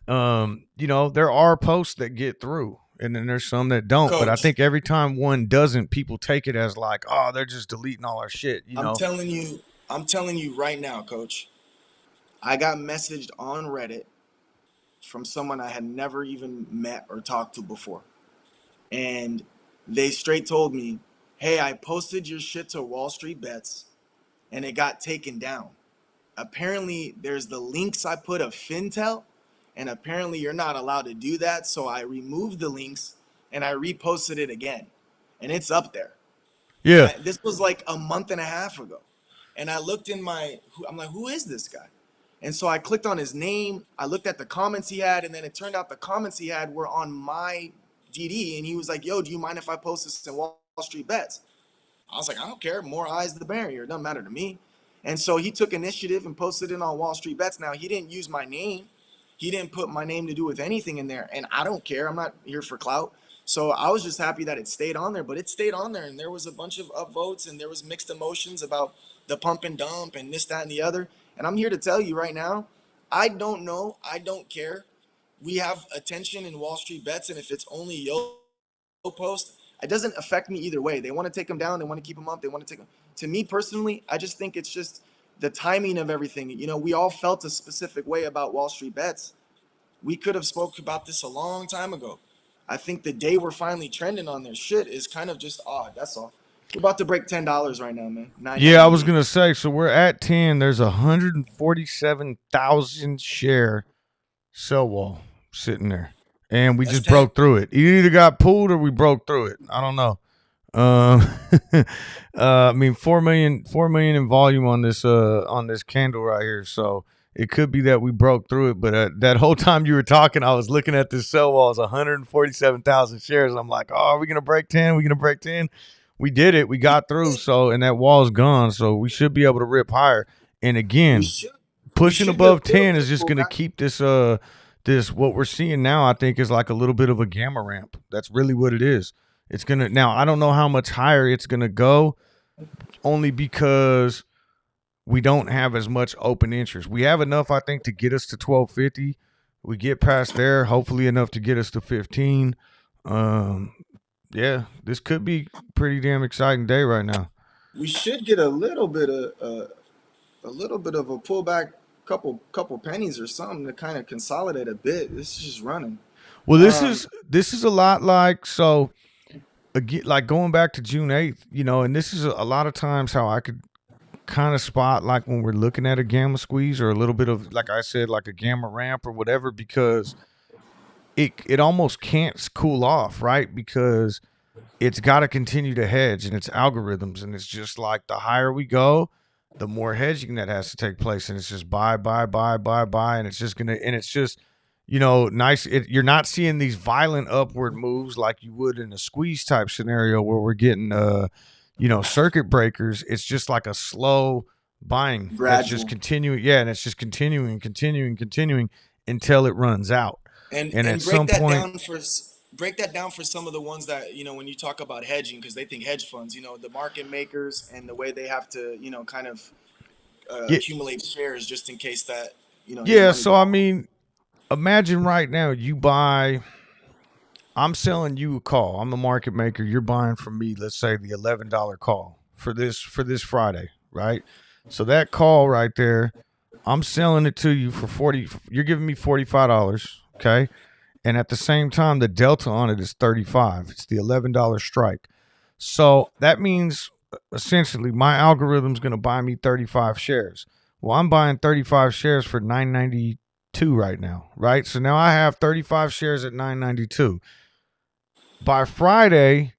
there are posts that get through, and then there's some that don't. Coach, but I think every time one doesn't, people take it as like, oh, they're just deleting all our shit. I'm telling you right now, Coach, I got messaged on Reddit from someone I had never even met or talked to before. And they straight told me, hey, I posted your shit to Wall Street Bets and it got taken down. Apparently there's the links I put of Fintel, and apparently you're not allowed to do that. So I removed the links and I reposted it again, and it's up there. Yeah. This was like a month and a half ago. And I looked I'm like, who is this guy? And so I clicked on his name. I looked at the comments he had, and then it turned out the comments he had were on my DD. And he was like, yo, do you mind if I post this in Wall Street Bets? I was like, I don't care. More eyes the barrier. It doesn't matter to me. And so he took initiative and posted it on Wall Street Bets. Now, he didn't use my name. He didn't put my name to do with anything in there. And I don't care. I'm not here for clout. So I was just happy that it stayed on there. But it stayed on there, and there was a bunch of upvotes, and there was mixed emotions about the pump and dump and this, that, and the other. And I'm here to tell you right now, I don't know. I don't care. We have attention in Wall Street Bets, and if it's only yo post, it doesn't affect me either way. They want to take them down. They want to keep them up. They want to take them. To me personally, I just think it's just the timing of everything. We all felt a specific way about Wall Street Bets. We could have spoke about this a long time ago. I think the day we're finally trending on their shit is kind of just odd. That's all. We're about to break $10 right now, man. Yeah, I was going to say, so we're at 10. There's 147,000 share sell wall sitting there. And we just broke through it. You either got pulled or we broke through it. I don't know. 4 million in volume on this candle right here. So it could be that we broke through it. But that whole time you were talking, I was looking at this sell wall. It's 147,000 shares. And I'm like, oh, are we gonna break 10? Are we gonna break 10? We did it. We got through. So, and that wall's gone. So we should be able to rip higher. And We again, should we pushing should get a above little 10 bit is of just gonna pullback. keep this what we're seeing now. I think is like a little bit of a gamma ramp. That's really what it is. It's gonna now. I don't know how much higher it's gonna go, only because we don't have as much open interest. We have enough, I think, to get us to 1250. We get past there, hopefully enough to get us to 15. Um, yeah, this could be pretty damn exciting day right now. We should get a little bit of a pullback, couple pennies or something to kind of consolidate a bit. This is just running. Well, Um, this is a lot like so again, like going back to June 8th, and this is a lot of times how I could kind of spot like when we're looking at a gamma squeeze or a little bit of, like I said, like a gamma ramp or whatever, because it almost can't cool off, right? Because it's got to continue to hedge and it's algorithms, and it's just like the higher we go, the more hedging that has to take place, and it's just buy, and it's just gonna, and it's just, nice. You're not seeing these violent upward moves like you would in a squeeze type scenario where we're getting circuit breakers. It's just like a slow buying that's just Gradual. continuing. Yeah, and it's just continuing until it runs out. And at And some point, break that down for some of the ones that when you talk about hedging, because they think hedge funds, the market makers and the way they have to kind of yeah, accumulate shares just in case that your yeah. money So goes. I mean, imagine right now you buy. I'm selling you a call. I'm the market maker. You're buying from me. Let's say the $11 call for this Friday, right? So that call right there, I'm selling it to you for 40. You're giving me $45, okay? And at the same time, the delta on it is 35. It's the $11 strike. So that means essentially my algorithm's going to buy me 35 shares. Well, I'm buying 35 shares for 992 right now, right? So now I have 35 shares at 992. By Friday,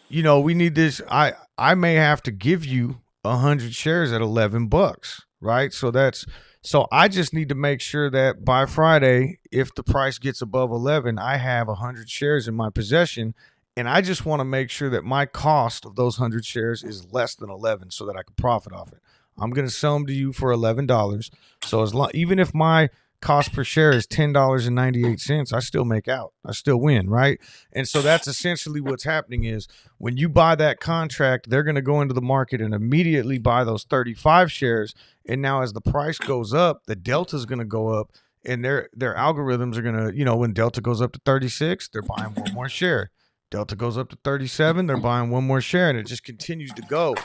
we need this. I may have to give you 100 shares at $11, right? So I just need to make sure that by Friday, if the price gets above 11, I have 100 shares in my possession, and I just want to make sure that my cost of those 100 shares is less than 11, so that I can profit off it. I'm going to sell them to you for $11. So even if my cost per share is $10.98, I still make out. I still win, right? And so that's essentially what's happening is when you buy that contract, they're going to go into the market and immediately buy those 35 shares. And now as the price goes up, the delta is going to go up, and their algorithms are going to, when delta goes up to 36, they're buying one more share. Delta goes up to 37, they're buying one more share, and it just continues to go.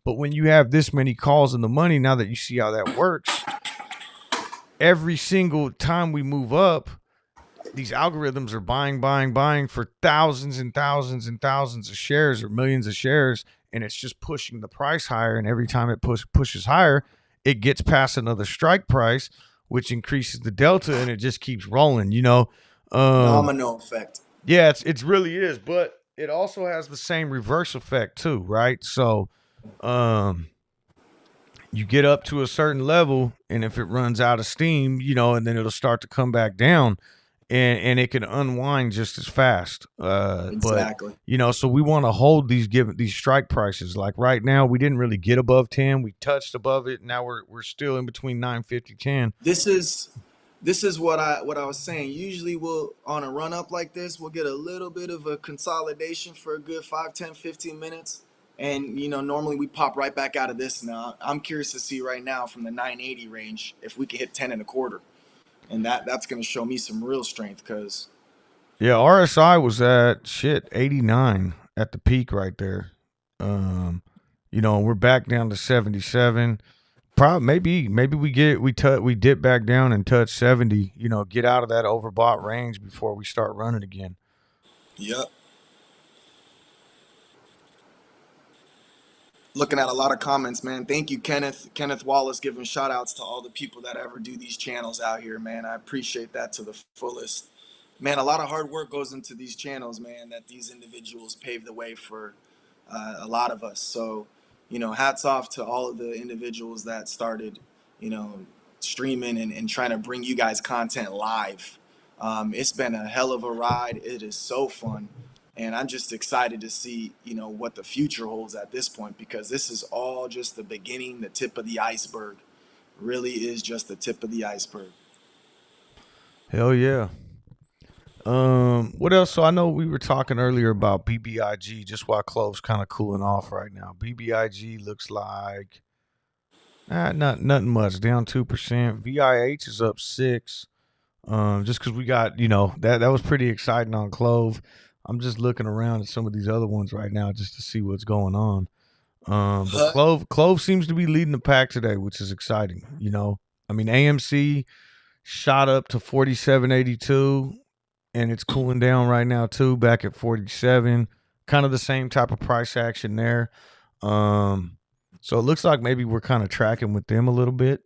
But when you have this many calls in the money, now that you see how that works, every single time we move up, these algorithms are buying for thousands and thousands and thousands of shares or millions of shares, and it's just pushing the price higher. And every time it pushes higher, it gets past another strike price, which increases the delta, and it just keeps rolling. Um, Domino effect. yeah, it's really is, but it also has the same reverse effect too, right? So, um, you get up to a certain level, and if it runs out of steam, and then it'll start to come back down, and it can unwind just as fast. But Exactly. so we want to hold these strike prices. Like right now, we didn't really get above 10. We touched above it. Now we're still in between 950 10. This is what I was saying. Usually we'll on a run up like this, we'll get a little bit of a consolidation for a good 5, 10, 15 minutes. And normally we pop right back out of this now. I'm curious to see right now from the 980 range if we can hit 10 and a quarter. And that's gonna show me some real strength because Yeah, RSI was at 89 at the peak right there. Um, we're back down to 77. Probably maybe we dip back down and touch 70. Get out of that overbought range before we start running again. yep. Looking at a lot of comments, man. Thank you, Kenneth Wallace, giving shout outs to all the people that ever do these channels out here, man. I appreciate that to the fullest. Man, a lot of hard work goes into these channels, man, that these individuals pave the way for a lot of us. So, hats off to all of the individuals that started, you know, streaming and trying to bring you guys content live. It's been a hell of a ride. It is so fun. And I'm just excited to see, what the future holds at this point, because this is all just the beginning, the tip of the iceberg. Really is just the tip of the iceberg. Hell yeah. What else? So I know we were talking earlier about BBIG, just while Clove's kind of cooling off right now. BBIG looks like not nothing much, down 2%. VIH is up 6. Just because we got, that was pretty exciting on Clove. I'm just looking around at some of these other ones right now just to see what's going on. But Huh? Clove seems to be leading the pack today, which is exciting. I mean, AMC shot up to 47.82, and it's cooling down right now too, back at 47. Kind of the same type of price action there. So it looks like maybe we're kind of tracking with them a little bit.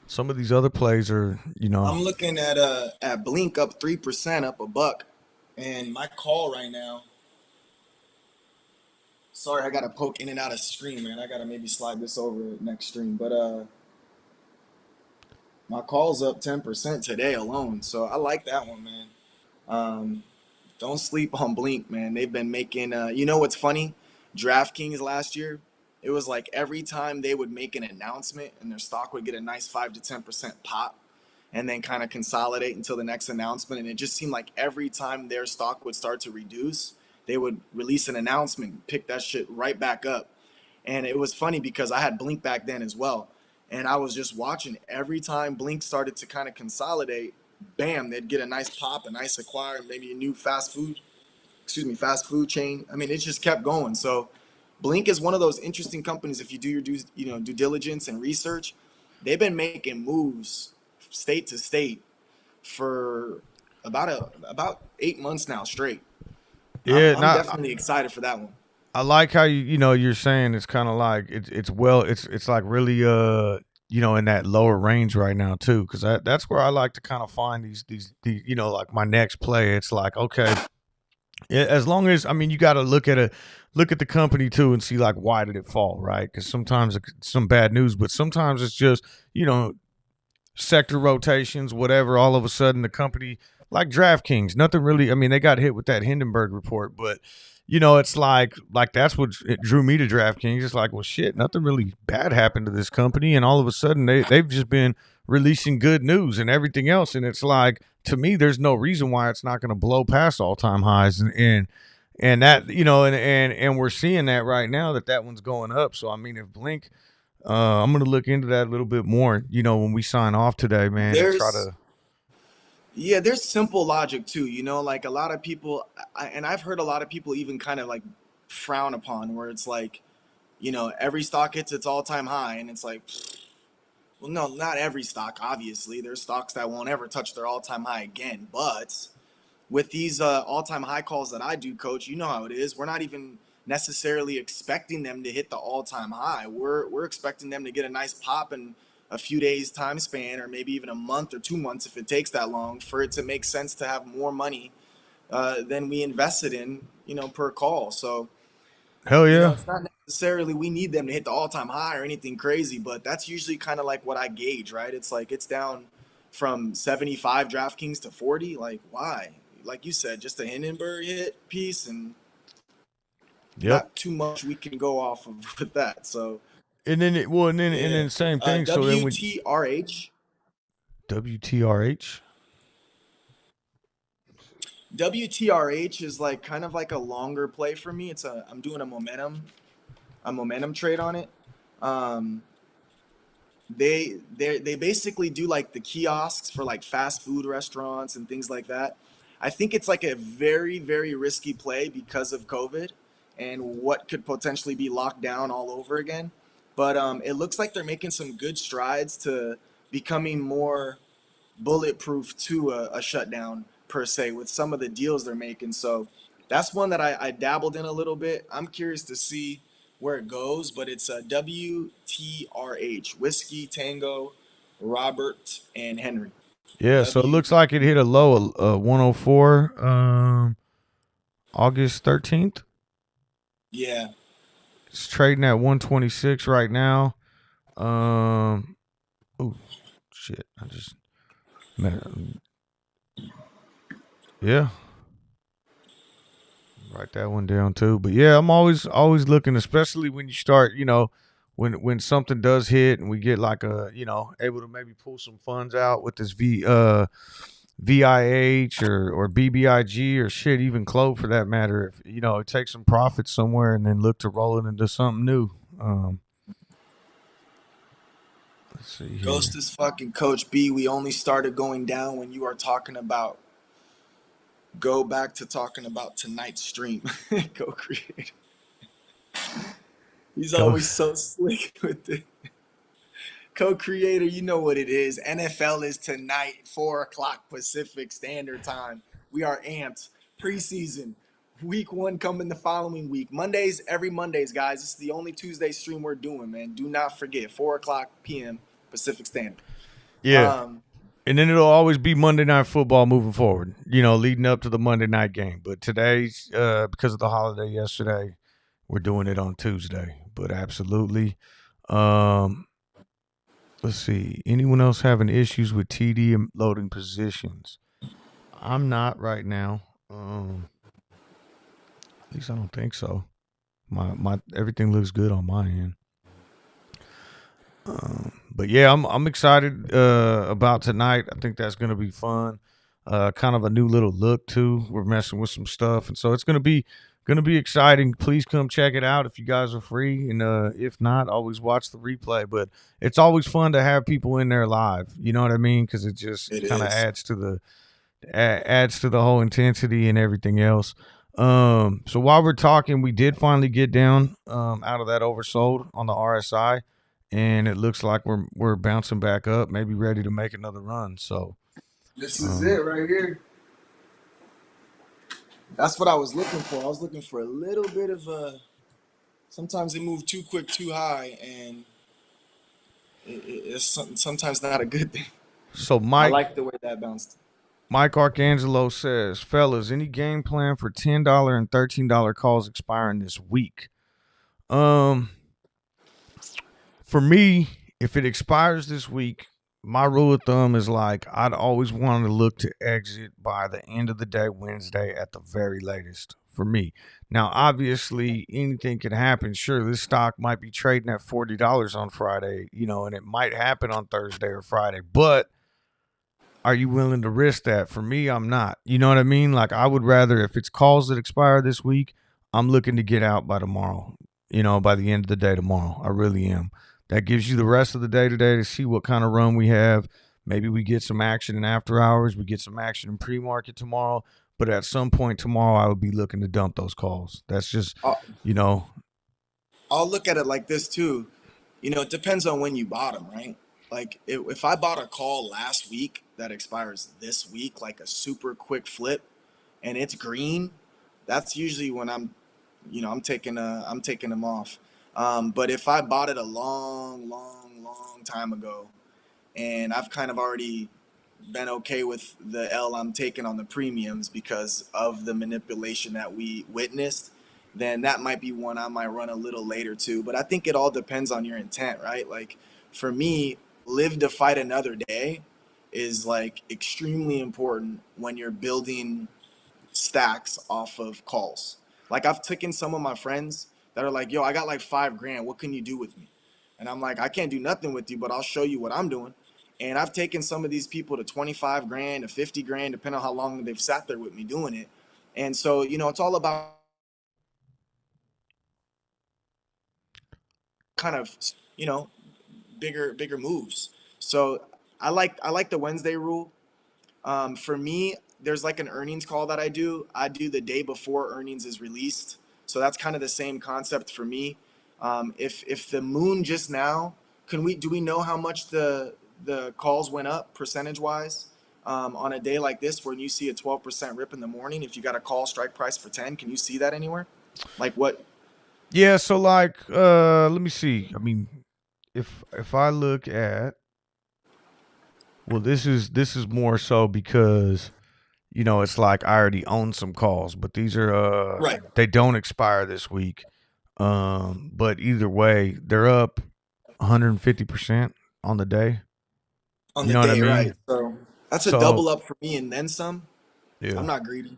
Some of these other plays are, I'm looking at Blink up 3%, up a buck. And my call right now. Sorry, I gotta poke in and out of stream, man. I gotta maybe slide this over next stream. But my call's up 10% today alone. So I like that one, man. Um, don't sleep on Blink, man. They've been making you know what's funny? DraftKings last year, it was like every time they would make an announcement and their stock would get a nice 5 to 10% pop and then kind of consolidate until the next announcement. And it just seemed like every time their stock would start to reduce, they would release an announcement, pick that shit right back up. And it was funny because I had Blink back then as well. And I was just watching every time Blink started to kind of consolidate, bam, they'd get a nice pop, a nice acquire, maybe a new fast food chain. I mean, it just kept going. So Blink is one of those interesting companies. If you do your due diligence and research, they've been making moves state to state for about 8 months now straight. I'm yeah, I'm not. definitely excited for that one. I like how you're saying it's kind of like it's like really in that lower range right now too, because that's where I like to kind of find these like my next play. It's like, okay, as long as, I mean, you got to look at the company too and see like why did it fall, right? Because sometimes it's some bad news, but sometimes it's just sector rotations, whatever. All of a sudden, the company, like DraftKings, nothing really. I mean, they got hit with that Hindenburg report, but it's like that's what it drew me to DraftKings. It's like, well, shit, nothing really bad happened to this company, and all of a sudden they've just been releasing good news and everything else, and it's like, to me, there's no reason why it's not going to blow past all time highs, and that and we're seeing that right now, that one's going up. So I mean, if Blink, I'm gonna look into that a little bit more. When we sign off today, man, and try There's to. Yeah, there's simple logic too. Like a lot of people, and I've heard a lot of people even kind of like frown upon where it's like, every stock hits its all-time high, and it's like, well, no, not every stock. Obviously, there's stocks that won't ever touch their all-time high again. But with these all-time high calls that I do, coach, you know how it is. We're not even necessarily expecting them to hit the all-time high. We're expecting them to get a nice pop in a few days time span, or maybe even a month or 2 months if it takes that long for it to make sense to have more money than we invested in, per call. So Hell yeah. it's not necessarily we need them to hit the all-time high or anything crazy, but that's usually kind of like what I gauge, right? It's like it's down from 75 DraftKings to 40. Like, why? Like you said, just a Hindenburg hit piece, and Yep. not too much we can go off of with that. So And then and yeah, then same thing. So then when WTRH. WTRH. WTRH is like kind of like a longer play for me. I'm doing a momentum trade on it. Um, they basically do like the kiosks for like fast food restaurants and things like that. I think it's like a very, very risky play because of COVID and what could potentially be locked down all over again. But it looks like they're making some good strides to becoming more bulletproof to a shutdown per se with some of the deals they're making. So that's one that I dabbled in a little bit. I'm curious to see where it goes, but it's a WTRH, Whiskey Tango Robert and Henry. Yeah. So it W looks like it hit a low of 104. August 13th. Yeah. It's trading at 126 right now. Oh shit! I just yeah. Write that one down too. But yeah, I'm always looking, especially when you start, when something does hit and we get like able to maybe pull some funds out with this VIH or BBIG or shit, even CLOV for that matter. If take some profit somewhere and then look to roll it into something new. Let's see Ghost here. is fucking Coach B. We only started going down when you are talking about. Go back to talking about tonight's stream. Co-creator. He's always Ghost. so slick with it. Co-creator, you know what it is. NFL is tonight, 4 o'clock Pacific Standard Time. We are amped. Preseason. Week 1 coming the following week. Mondays, every Mondays, guys. This is the only Tuesday stream we're doing, man. Do not forget, 4 o'clock p.m. Pacific Standard. Yeah. And then it'll always be Monday Night Football moving forward, leading up to the Monday night game. But today's, because of the holiday yesterday, we're doing it on Tuesday. But absolutely. Let's see. Anyone else having issues with TD and loading positions? I'm not right now. At least I don't think so. My everything looks good on my end. But yeah, I'm excited about tonight. I think that's gonna be fun. Kind of a new little look too. We're messing with some stuff, and so it's gonna be exciting. Please come check it out if you guys are free, and if not, always watch the replay. But it's always fun to have people in there live. You know what I mean? Because it just It kind of is. adds to the whole intensity and everything else. So while we're talking, we did finally get down out of that oversold on the RSI, and it looks like we're bouncing back up, maybe ready to make another run. So This is it right here. That's what I was looking for. I was looking for a little bit of a. Sometimes they move too quick, too high, and it's sometimes not a good thing. so I Mike like the way that bounced. Mike Arcangelo says, fellas, any game plan for $10 and $13 calls expiring this week? For me, if it expires this week, my rule of thumb is like I'd always want to look to exit by the end of the day, Wednesday at the very latest for me. Now, obviously, anything can happen. Sure, this stock might be trading at $40 on Friday, and it might happen on Thursday or Friday, but are you willing to risk that? For me, I'm not. You know what I mean? Like, I would rather, if it's calls that expire this week, I'm looking to get out by tomorrow, by the end of the day tomorrow. I really am. That gives you the rest of the day today to see what kind of run we have. Maybe we get some action in after hours. We get some action in pre-market tomorrow. But at some point tomorrow, I would be looking to dump those calls. That's just, I'll, you know, I'll look at it like this too. It depends on when you bought them, right? Like if I bought a call last week that expires this week, like a super quick flip, and it's green, that's usually when I'm taking them off. But if I bought it a long, long, long time ago, and I've kind of already been okay with the L I'm taking on the premiums because of the manipulation that we witnessed, then that might be one I might run a little later too. But I think it all depends on your intent, right? Like for me, live to fight another day is like extremely important when you're building stacks off of calls. Like I've taken some of my friends that are like, yo, I got like 5 grand. What can you do with me? And I'm like, I can't do nothing with you, but I'll show you what I'm doing. And I've taken some of these people to 25 grand, to 50 grand, depending on how long they've sat there with me doing it. And so, it's all about kind of, you know, bigger moves. So I like the Wednesday rule. For me, there's like an earnings call that I do. I do the day before earnings is released. So that's kind of the same concept for me. If the moon just now, do we know how much the calls went up percentage wise on a day like this when you see a 12% rip in the morning? If you got a call strike price for 10, can you see that anywhere? Like what? yeah. So like, let me see. I mean, if I look at, well, this is more so because it's like I already own some calls, but these are Right. they don't expire this week. But either way, they're up. 150% on the day. On You the know what I day, mean? right? So that's a So double up for me and then some. I'm yeah. not greedy.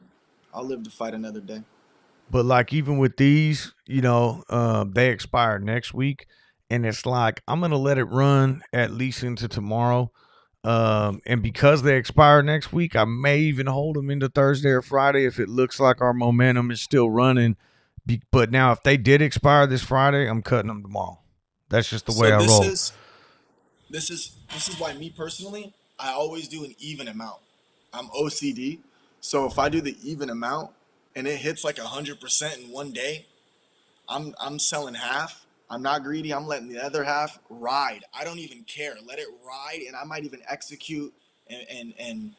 I'll live to fight another day. But like even with these, they expire next week, and it's like I'm gonna let it run at least into tomorrow. And because they expire next week, I may even hold them into Thursday or Friday if it looks like our momentum is still running. But now, if they did expire this Friday, I'm cutting them tomorrow. That's just the way So I this roll. is this is why me personally, I always do an even amount. I'm OCD, so if I do the even amount and it hits like 100% in one day, I'm selling half. I'm not greedy. I'm letting the other half ride. I don't even care. Let it ride, and I might even execute and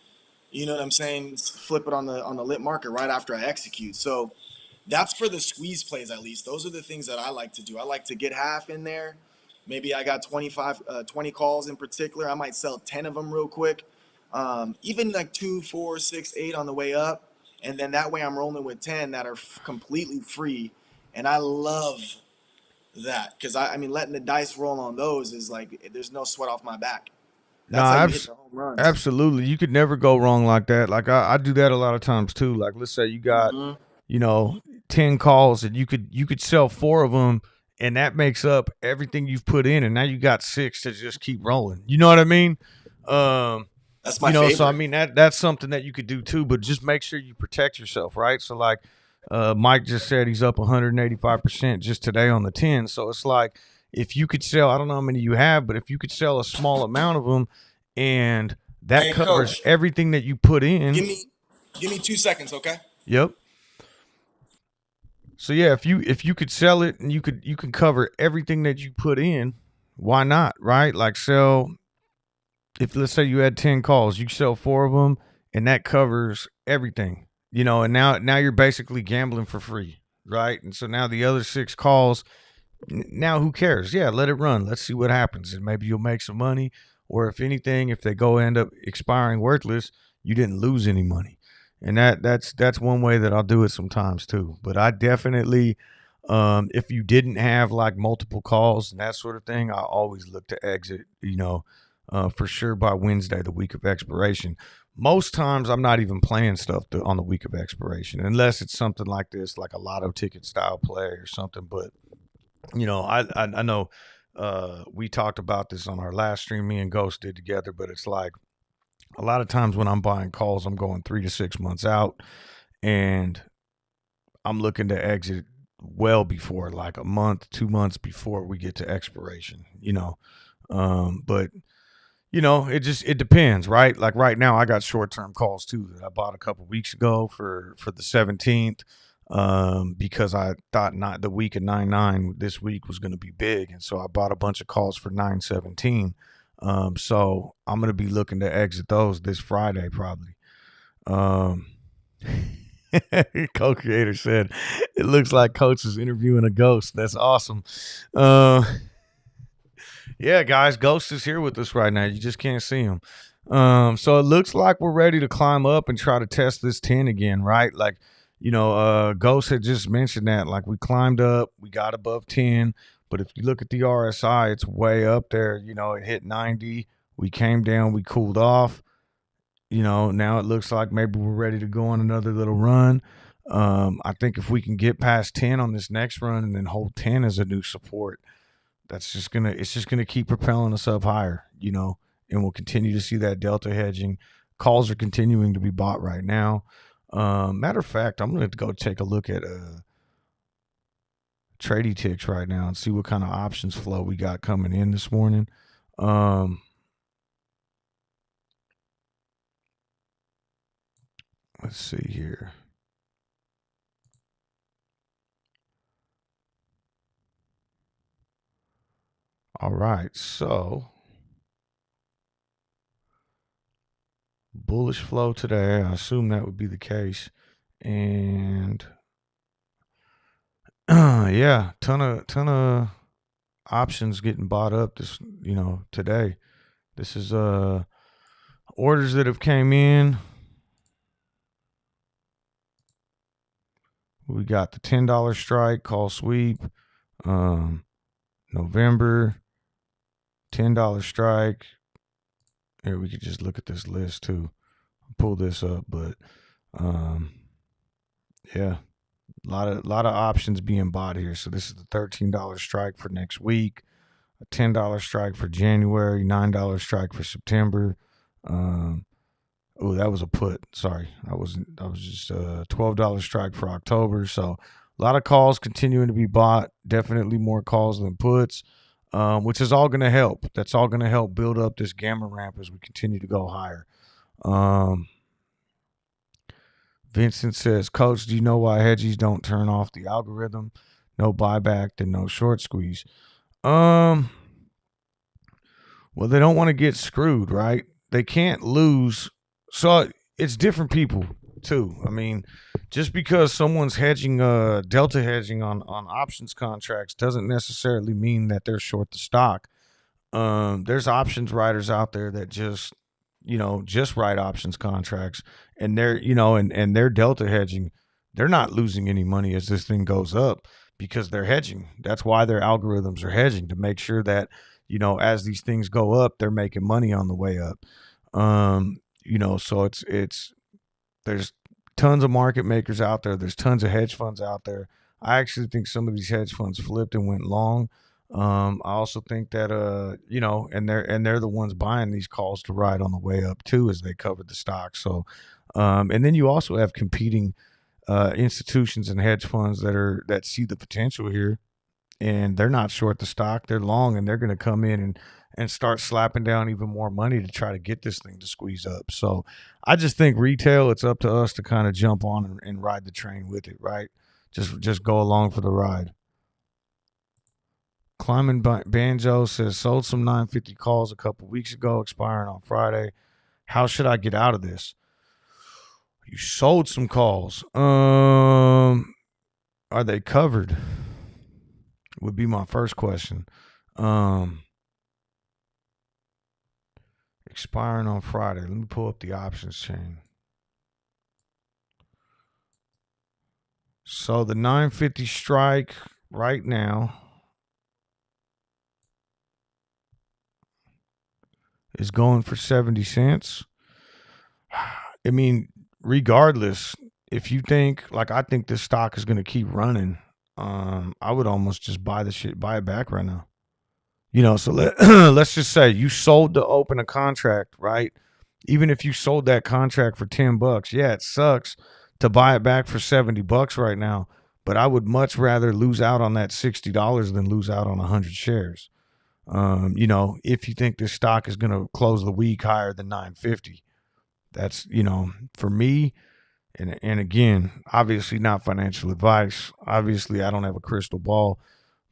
you know what I'm saying. Flip it on the lit market right after I execute. So that's for the squeeze plays at least. Those are the things that I like to do. I like to get half in there. Maybe I got 20 calls in particular. I might sell 10 of them real quick. Even like 2, 4, 6, 8 on the way up. And then that way I'm rolling with 10 that are completely free. And I love that because I mean, letting the dice roll on those is like, there's no sweat off my back. No, That's how you hit the home runs. absolutely. You could never go wrong like that. Like I do that a lot of times too. Like let's say you got, Hmm. you know, 10 calls and you could sell 4 of them and that makes up everything you've put in and now you got 6 to just keep rolling. You know what I mean? Um, That's my so I favorite. mean that's something that you could do too, but just make sure you protect yourself, right? So like Mike just said he's up 185% just today on the 10. So it's like if you could sell, I don't know how many you have, but if you could sell a small amount of them and that Hey, covers coach, everything that you put give in. me give me 2 seconds, okay? Yep. So yeah, if you could sell it and you can cover everything that you put in, why not, right? Like sell if let's say you had 10 calls, you sell 4 of them and that covers everything. And now you're basically gambling for free, right? And so now the other 6 calls, now who cares? Yeah, let it run. Let's see what happens and maybe you'll make some money, or if anything, if they go end up expiring worthless, you didn't lose any money. And that's one way that I'll do it sometimes too. But I definitely if you didn't have like multiple calls and that sort of thing, I always look to exit, for sure by Wednesday, the week of expiration. Most times I'm not even playing stuff on the week of expiration unless it's something like this, like a lotto ticket style play or something. But I know we talked about this on our last stream me and Ghost did together, but it's like a lot of times when I'm buying calls, I'm going 3 to 6 months out and I'm looking to exit well before, like a month, 2 months before we get to expiration. But it depends, right? Like right now, I got short term calls too that I bought a couple weeks ago for the 17th, because I thought not the week of 9/9 this week was going to be big, and so I bought a bunch of calls for 9/17. So I'm going to be looking to exit those this Friday probably. Um, Co-creator said, "It looks like Coach is interviewing a ghost. That's awesome." Uh, yeah, guys, Ghost is here with us right now. You just can't see him. So it looks like we're ready to climb up and try to test this 10 again, right? Like, Ghost had just mentioned that. Like, we climbed up, we got above 10, but if you look at the RSI, it's way up there. It hit 90. We came down, we cooled off. Now it looks like maybe we're ready to go on another little run. I think if we can get past 10 on this next run and then hold 10 as a new support, it's just gonna keep propelling us up higher, and we'll continue to see that delta hedging. Calls are continuing to be bought right now. Matter of fact, I'm gonna go take a look at TRADYTICS right now and see what kind of options flow we got coming in this morning. Let's see here. All right, so bullish flow today. I assume that would be the case, and yeah, ton of options getting bought up this today. This is orders that have came in. We got the $10 strike call sweep, November. $10 strike. Here, we could just look at this list too. I'll pull this up, but yeah, a lot of options being bought here. So this is the $13 strike for next week, a $10 strike for January, $9 strike for September. Oh, that was a put. Sorry, that was just a $12 strike for October. So a lot of calls continuing to be bought. Definitely more calls than puts, which is all going to help. That's all going to help build up this gamma ramp as we continue to go higher. Vincent says, Coach, do you know why hedgies don't turn off the algorithm? No buyback, then no short squeeze. Well, they don't want to get screwed, right? They can't lose. So it's different people too. I mean, just because someone's hedging, delta hedging on options contracts doesn't necessarily mean that they're short the stock. There's options writers out there that just write options contracts, and they're and they're delta hedging. They're not losing any money as this thing goes up because they're hedging. That's why their algorithms are hedging, to make sure that as these things go up, they're making money on the way up. So it's there's tons of market makers out there. There's tons of hedge funds out there. I actually think some of these hedge funds flipped and went long. I also think that and they're the ones buying these calls to ride on the way up too, as they covered the stock. So, and then you also have competing institutions and hedge funds that see the potential here, and they're not short the stock. They're long, and they're going to come in and start slapping down even more money to try to get this thing to squeeze up. So I just think retail, it's up to us to kind of jump on and ride the train with it, right? Just go along for the ride. Climbing Banjo says, sold some 950 calls a couple weeks ago, expiring on Friday. How should I get out of this? You sold some calls. Are they covered? Would be my first question. Expiring on Friday. Let me pull up the options chain. So the 950 strike right now is going for 70 cents. I mean, regardless, if you think, like I think this stock is going to keep running, I would almost just buy it back right now. So let's just say you sold to open a contract, right? Even if you sold that contract for $10, yeah, it sucks to buy it back for $70 right now. But I would much rather lose out on that $60 than lose out on 100 shares. If you think this stock is going to close the week higher than 950, that's, for me, and again, obviously not financial advice. Obviously, I don't have a crystal ball,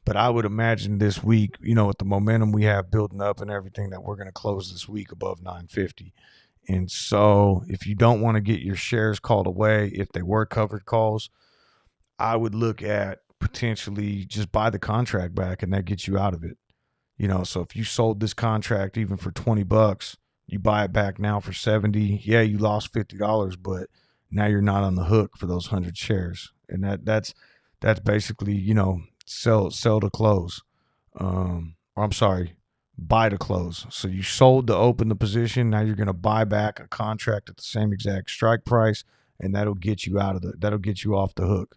but I would imagine this week, with the momentum we have building up and everything, that we're going to close this week above 950. And so if you don't want to get your shares called away, if they were covered calls, I would look at potentially just buy the contract back, and that gets you out of it. So if you sold this contract even for $20, you buy it back now for 70. Yeah, you lost $50, but now you're not on the hook for those 100 shares. And that's basically, sell to close. Or I'm sorry, buy to close. So you sold to open the position. Now you're going to buy back a contract at the same exact strike price, and that'll get you off the hook.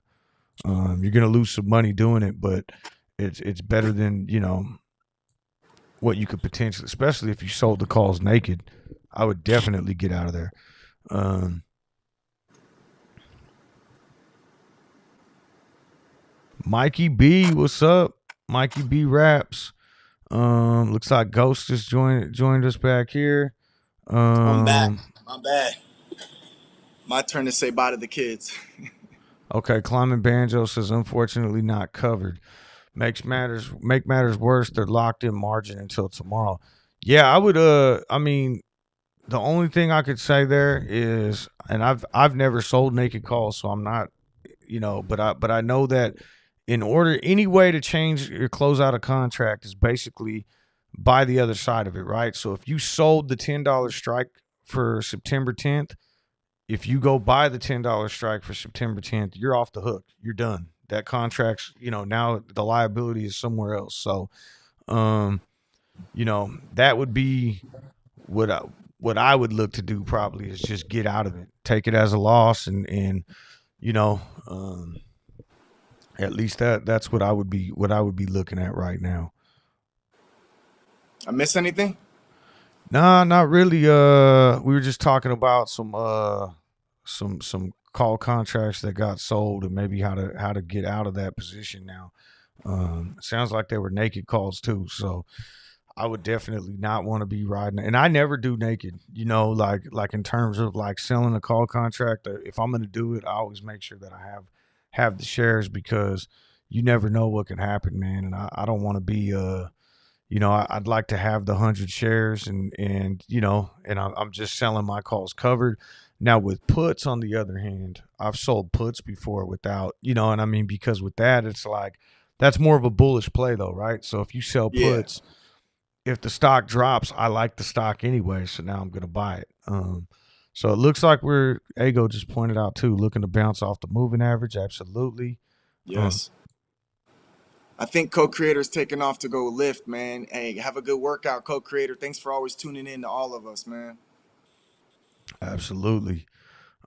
You're going to lose some money doing it, but it's better than, what you could potentially, especially if you sold the calls naked. I would definitely get out of there. Mikey B, what's up? Mikey B raps. Looks like Ghost just joined us back here. I'm back. My bad. My turn to say bye to the kids. Okay, Climbing Banjo says, unfortunately not covered. Make matters worse, they're locked in margin until tomorrow. Yeah, I would I mean, the only thing I could say there is, and I've never sold naked calls, so I'm not, but I know that any way to change or close out a contract is basically buy the other side of it, right? So if you sold the $10 strike for September 10th, if you go buy the $10 strike for September 10th, you're off the hook. You're done. That contract's, now the liability is somewhere else. So, that would be what I would look to do probably is just get out of it, take it as a loss, and you know, um, at least that's what I would be looking at right now. I miss anything? Nah, not really. We were just talking about some call contracts that got sold and maybe how to get out of that position now. Sounds like they were naked calls too, so I would definitely not want to be riding. And I never do naked, like in terms of like selling a call contract. If I'm going to do it, I always make sure that I have the shares because you never know what can happen, man. And I don't want to be I'd like to have the 100 shares and I'm just selling my calls covered. Now with puts, on the other hand, I've sold puts before without, and I mean, because with that, it's like, that's more of a bullish play though, right? So if you sell Yeah. puts, if the stock drops, I like the stock anyway. So now I'm going to buy it. So it looks like Ego just pointed out too, looking to bounce off the moving average. Absolutely. Yes. I think co-creator's taking off to go lift, man. Hey, have a good workout, co-creator. Thanks for always tuning in to all of us, man. Absolutely.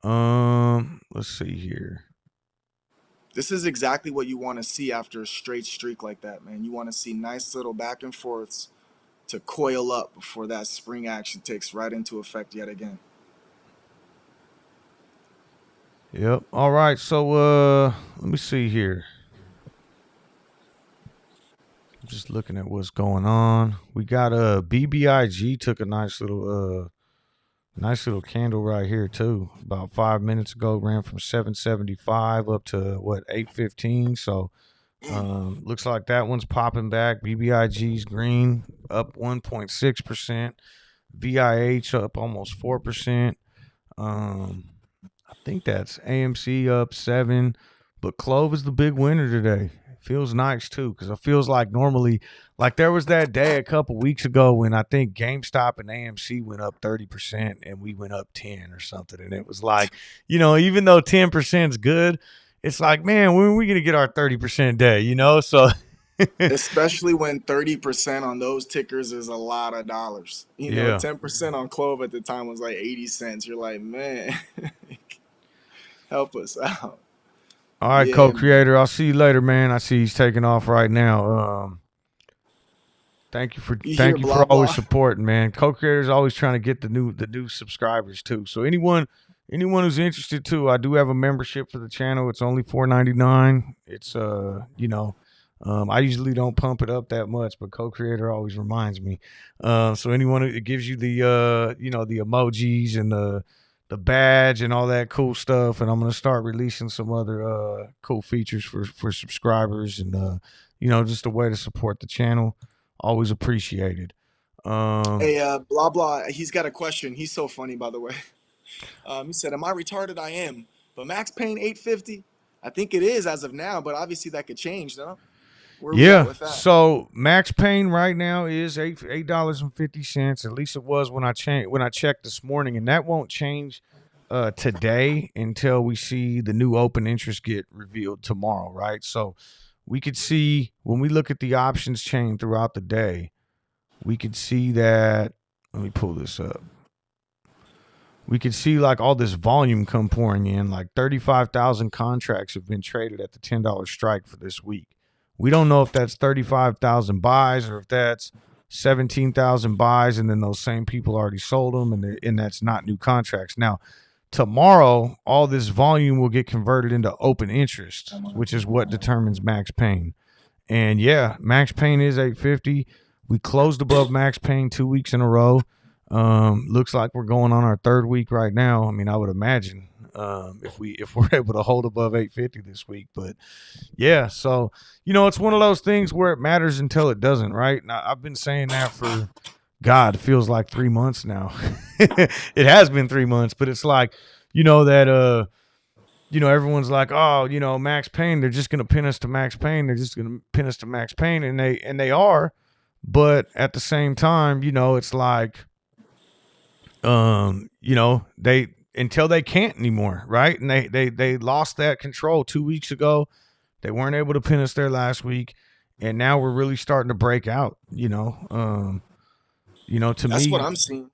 Let's see here. This is exactly what you want to see after a straight streak like that, man. You want to see nice little back and forths to coil up before that spring action takes right into effect yet again. Yep. All right. So let me see here. I'm just looking at what's going on. We got BBIG took a nice little candle right here too. About 5 minutes ago, ran from 775 up to what 815. So looks like that one's popping back. BBIG's green up 1.6%. VIH up almost 4%. I think that's AMC up 7, but CLOV is the big winner today. It feels nice too, because it feels like normally, like there was that day a couple weeks ago when I think GameStop and AMC went up 30% and we went up 10 or something, and it was like, even though 10% is good, it's like, man, when are we gonna get our 30% day? So. Especially when 30% on those tickers is a lot of dollars. Yeah. 10% on Clover at the time was like 80 cents. You're like, man, help us out. All right, Yeah, man. co-creator. I'll see you later, man. I see he's taking off right now. Thank You hear you blah for always blah. supporting, man. Co-creators always trying to get the new subscribers too. So anyone who's interested too, I do have a membership for the channel. It's only $4.99. It's I usually don't pump it up that much, but co-creator always reminds me. So anyone it gives you the the emojis and the badge and all that cool stuff, and I'm gonna start releasing some other cool features for subscribers and just a way to support the channel. Always appreciated. Hey, blah blah. He's got a question. He's so funny, by the way. He said, "Am I retarded? I am." But Max Payne 850. I think it is as of now, but obviously that could change, no? Where are we at Yeah. with that? So Max Payne right now is $8.50. At least it was when I checked this morning, and that won't change today until we see the new open interest get revealed tomorrow, right? So we could see when we look at the options chain throughout the day, we could see that. Let me pull this up. We could see like all this volume come pouring in. Like 35,000 contracts have been traded at the $10 strike for this week. We don't know if that's 35,000 buys or if that's 17,000 buys and then those same people already sold them and that's not new contracts. Now, tomorrow, all this volume will get converted into open interest, which is what determines Max Payne. And yeah, Max Payne is 850. We closed above Max Payne 2 weeks in a row. Looks like we're going on our third week right now. I mean, I would imagine if we're able to hold above 850 this week. But yeah, so it's one of those things where it matters until it doesn't, right? Now, I've been saying that for God, it feels like 3 months now. It has been 3 months, but it's like that everyone's like, oh, Max Payne, they're just gonna pin us to Max Payne. They're just gonna pin us to Max Payne, and they are, but at the same time, it's like they until they can't anymore, right? And they lost that control 2 weeks ago. They weren't able to pin us there last week, and now we're really starting to break out. To That's what me, I'm seeing.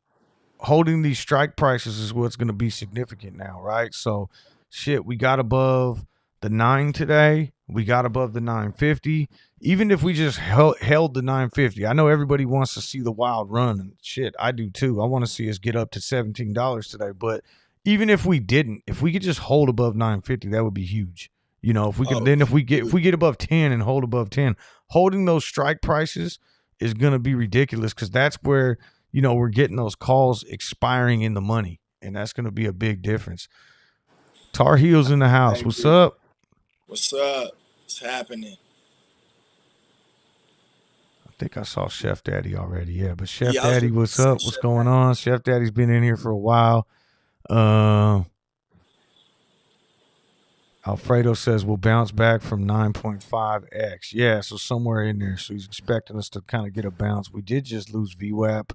holding these strike prices is what's going to be significant now, right? So, shit, we got above the 9 today. We got above the 950. Even if we just held the 950, I know everybody wants to see the wild run, and shit, I do too. I want to see us get up to $17 today. But even if we didn't, if we could just hold above 950, that would be huge. If we could, Oh, then if dude. we get above 10 and hold above 10, holding those strike prices is going to be ridiculous, because that's where we're getting those calls expiring in the money, and that's going to be a big difference. Tar Heels in the I house. What's agree. up? What's up? What's happening? I think I saw Chef Daddy already. Yeah, but Chef Yeah, I was Daddy, just what's say up? What's Chef going Daddy. on? Chef Daddy's been in here for a while. Uh, Alfredo says we'll bounce back from 9.5x. Yeah, so somewhere in there. So he's expecting us to kind of get a bounce. We did just lose VWAP.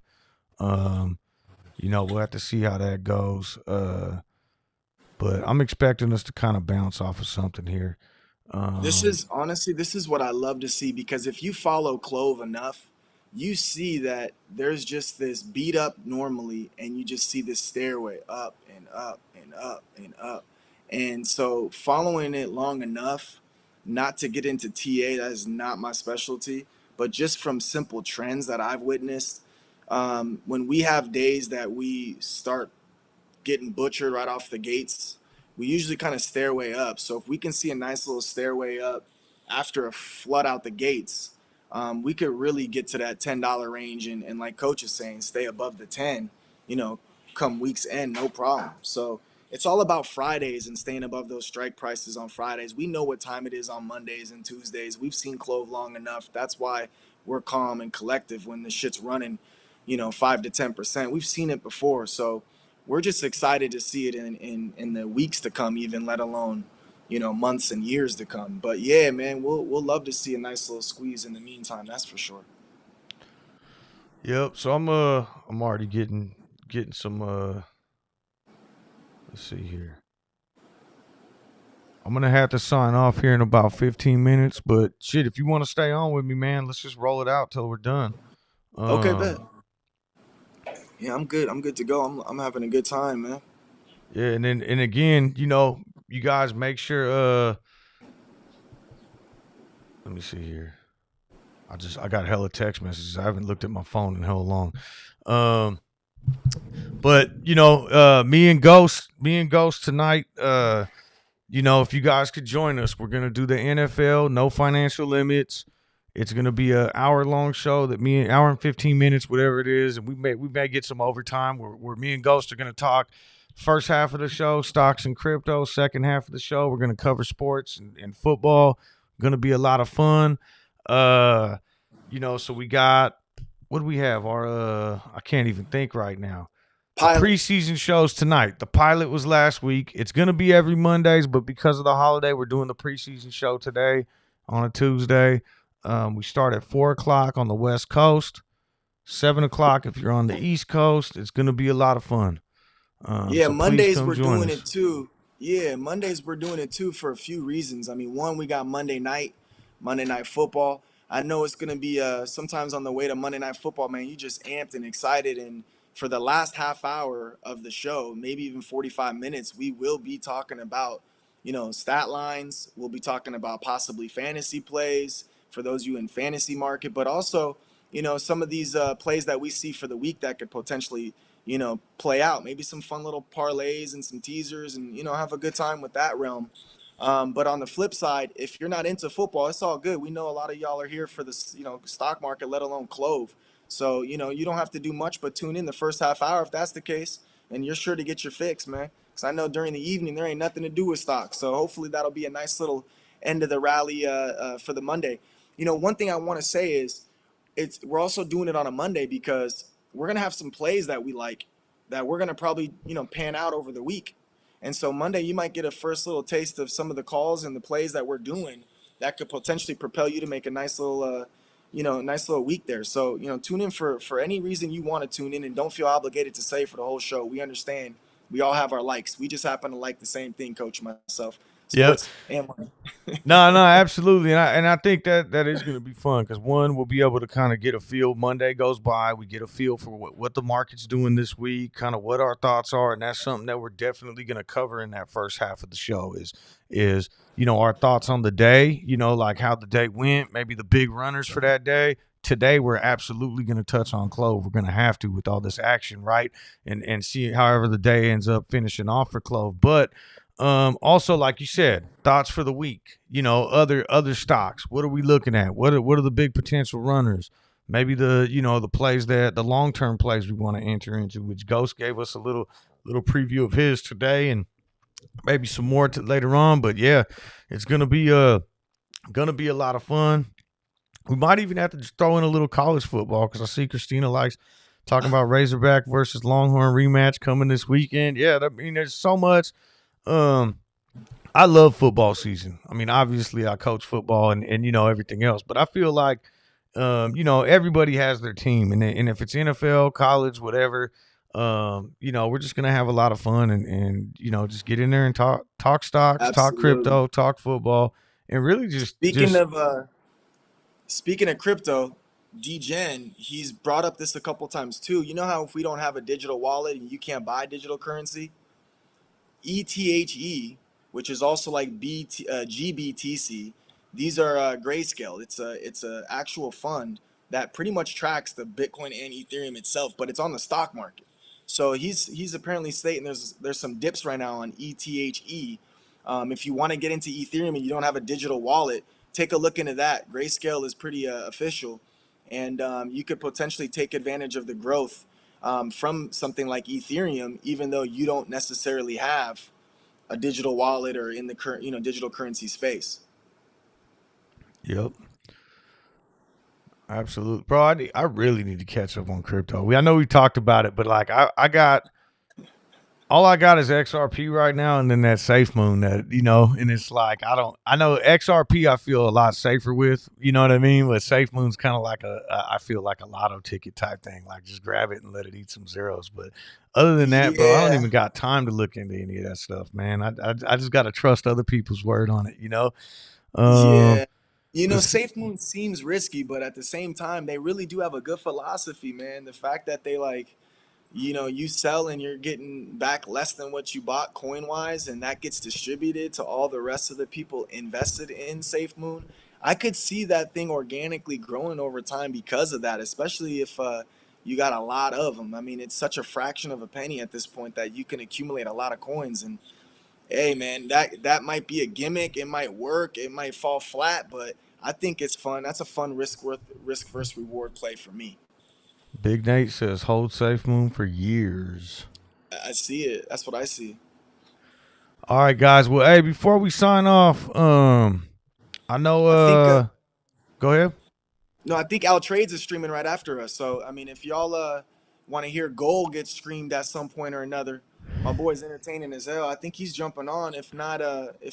Um, we'll have to see how that goes. But I'm expecting us to kind of bounce off of something here. This Um, is honestly, this is what I love to see because if you follow Clove enough, you see that there's just this beat up normally, and you just see this stairway up and up and up and up. And so, following it long enough, not to get into TA, that is not my specialty, but just from simple trends that I've witnessed, when we have days that we start getting butchered right off the gates, we usually kind of stairway up. So if we can see a nice little stairway up after a flood out the gates, we could really get to that $10 range, and like Coach is saying, stay above the 10. You know, come week's end, no problem. So it's all about Fridays and staying above those strike prices on Fridays. We know what time it is on Mondays and Tuesdays. We've seen Clove long enough. That's why we're calm and collective when the shit's running, 5 to 10%. We've seen it before. So we're just excited to see it in the weeks to come, even let alone, months and years to come. But yeah, man, we'll love to see a nice little squeeze in the meantime. That's for sure. Yep. So I'm already getting some let's see here. I'm gonna have to sign off here in about 15 minutes, but shit, if you want to stay on with me, man, let's just roll it out till we're done. Okay, bet. Um, Yeah, I'm good. I'm good to go. I'm having a good time, man. yeah, and again, you guys make sure. Let me see here. I got hella text messages. I haven't looked at my phone in hell long. Um, but me and Ghost tonight. If you guys could join us, we're gonna do the NFL, no financial limits. It's gonna be an hour-long show that hour and 15 minutes, whatever it is, and we may get some overtime where me and Ghost are gonna talk. First half of the show, stocks and crypto. Second half of the show, we're gonna cover sports and football. Gonna be a lot of fun. Uh, so we got, what do we have? Our I can't even think right now. The Pilot. preseason shows tonight. The pilot was last week. It's going to be every Mondays, but because of the holiday, we're doing the preseason show today on a Tuesday. We start at 4 o'clock on the West Coast, 7 o'clock if you're on the East Coast. It's going to be a lot of fun. Yeah, So please Mondays come we're join doing it us. too. Yeah, Mondays we're doing it too for a few reasons. I mean, one, we got Monday night football. I know it's gonna be sometimes on the way to Monday night football, man, you just amped and excited. And for the last half hour of the show, maybe even 45 minutes, we will be talking about, stat lines. We'll be talking about possibly fantasy plays for those of you in fantasy market, but also, some of these plays that we see for the week that could potentially play out. Maybe some fun little parlays and some teasers, and have a good time with that realm. But on the flip side, if you're not into football, it's all good. We know a lot of y'all are here for the stock market, let alone Clove. So you don't have to do much but tune in the first half hour if that's the case, and you're sure to get your fix, man. Because I know during the evening there ain't nothing to do with stocks. So hopefully that'll be a nice little end of the rally for the Monday. One thing I want to say is we're also doing it on a Monday because we're gonna have some plays that we like that we're gonna probably pan out over the week. And so Monday you might get a first little taste of some of the calls and the plays that we're doing that could potentially propel you to make a nice little week there. So tune in for any reason you want to tune in, and don't feel obligated to say for the whole show. We understand we all have our likes. We just happen to like the same thing, Coach, and myself. Yep. sports and money. No, no, absolutely, and I think that is going to be fun because one, we'll be able to kind of get a feel. Monday goes by, we get a feel for what the market's doing this week, kind of what our thoughts are, and that's something that we're definitely going to cover in that first half of the show. Is our thoughts on the day, like how the day went, maybe the big runners for that day. Today, we're absolutely going to touch on CLOV. We're going to have to with all this action, right? And see however the day ends up finishing off for CLOV, but. Also, like you said, thoughts for the week. Other stocks. What are we looking at? What are the big potential runners? Maybe the plays the long term plays we want to enter into. Which Ghost gave us a little preview of his today, and maybe some more later on. But yeah, it's gonna be a lot of fun. We might even have to just throw in a little college football because I see Christina likes talking about Razorback versus Longhorn rematch coming this weekend. Yeah, there's so much. I love football season. I mean, obviously I coach football and everything else, but I feel like everybody has their team, and if it's NFL, college, whatever, we're just gonna have a lot of fun and just get in there and talk stocks, talk Absolutely. crypto, talk football, and really just Speaking of crypto, DGen, he's brought up this a couple times too. You know how if we don't have a digital wallet and you can't buy digital currency, ETHE, which is also like GBTC, these are grayscale. It's a actual fund that pretty much tracks the Bitcoin and Ethereum itself, but it's on the stock market. So he's apparently stating there's some dips right now on ETHE. If you want to get into Ethereum and you don't have a digital wallet, take a look into that. Grayscale is pretty official, and you could potentially take advantage of the growth from something like Ethereum, even though you don't necessarily have a digital wallet or in the current digital currency space. Yep. Absolutely, bro. I really need to catch up on crypto. I know we talked about it, but like I got all I got is XRP right now, and then that SafeMoon and it's like I know XRP I feel a lot safer with, you know what I mean? But SafeMoon's kind of like I feel like a lotto ticket type thing, like just grab it and let it eat some zeros. But other than that, bro, I don't Yeah, even got time to look into any of that stuff, man. I just got to trust other people's word on it. Um, yeah. SafeMoon seems risky, but at the same time, they really do have a good philosophy, man. The fact that they you sell and you're getting back less than what you bought coin wise, and that gets distributed to all the rest of the people invested in SafeMoon. I could see that thing organically growing over time because of that, especially if you got a lot of them. I mean, it's such a fraction of a penny at this point that you can accumulate a lot of coins. And hey, man, that might be a gimmick. It might work. It might fall flat, but I think it's fun. That's a fun risk versus reward play for me. Big Nate says hold SafeMoon for years. I see it. That's what I see. All right, guys. Well, hey, before we sign off, I know. I think Go ahead. no, I think Al Trades is streaming right after us. So I mean, if y'all want to hear Gold get streamed at some point or another, my boy's entertaining as hell. I think he's jumping on. If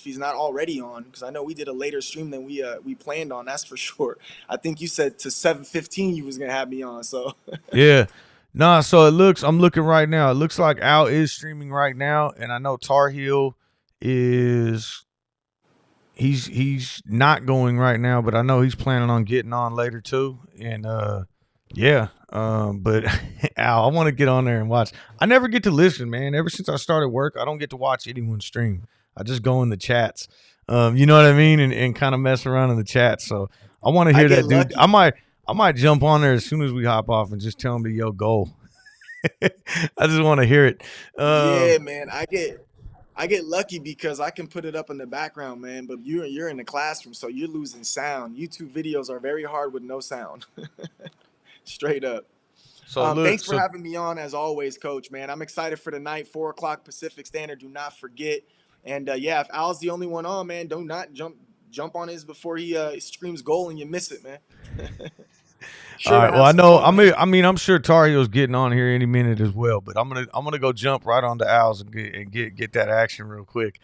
he's not already on, because I know we did a later stream than we planned on. That's for sure. I think you said to 7:15 you was gonna have me on. So Yeah. Nah, so I'm looking right now. It looks like Al is streaming right now, and I know Tar Heel is he's not going right now, but I know he's planning on getting on later too. And yeah. But Al, I want to get on there and watch. I never get to listen, man. Ever since I started work, I don't get to watch anyone stream. I just go in the chats. You know what I mean? And kind of mess around in the chat. So I want to I hear get that dude. lucky. I might jump on there as soon as we hop off and just tell him to go. I just want to hear it. Yeah, man. I get lucky because I can put it up in the background, man. But you're in the classroom, so you're losing sound. YouTube videos are very hard with no sound. Straight up. So look, Thanks for so having me on as always, Coach. Man, I'm excited for the night. 4 o'clock Pacific Standard. Do not forget. And yeah, if Al's the only one on, man, do not jump on his before he screams goal and you miss it, man. all Sure to right. Well, have I some know. fun, I man. mean, I'm sure Tar Heel's getting on here any minute as well. But I'm gonna go jump right on the Owls and get that action real quick.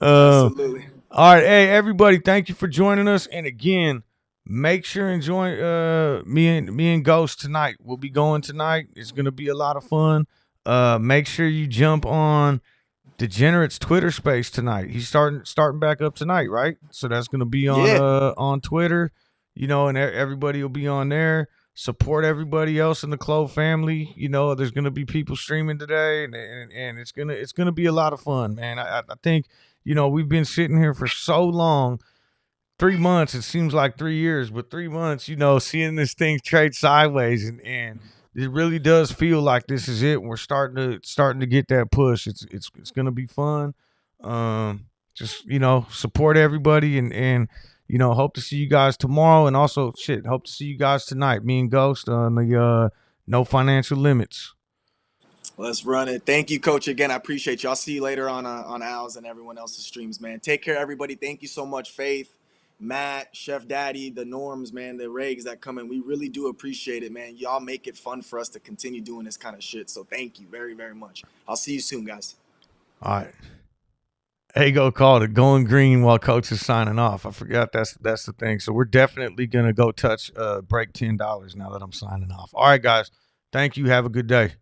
Absolutely. All right, hey everybody, thank you for joining us. And again, make sure and join me and Ghost tonight. We'll be going tonight. It's gonna be a lot of fun. Make sure you jump on Degenerate's Twitter space tonight. He's starting back up tonight, right? So that's gonna be Yeah, on Twitter, and everybody will be on there. Support everybody else in the Clove family. There's gonna be people streaming today, and it's gonna be a lot of fun, man. I think we've been sitting here for so long. 3 months, it seems like 3 years, but 3 months, seeing this thing trade sideways, and it really does feel like this is it. We're starting to get that push. It's gonna be fun. Just support everybody, and hope to see you guys tomorrow, and also hope to see you guys tonight. Me and Ghost on the No Financial Limits. let's run it. Thank you, Coach. Again, I appreciate you. I'll see you later on Al's and everyone else's streams, man. Take care, everybody. Thank you so much, Faith, Matt, Chef Daddy, the Norms, man, the Regs that come in. We really do appreciate it, man. Y'all make it fun for us to continue doing this kind of shit. So thank you very, very much. I'll see you soon, guys. All right. Ego called it going green while Coach is signing off. I forgot that's the thing. So we're definitely gonna go break $10 now that I'm signing off. All right, guys. Thank you. Have a good day.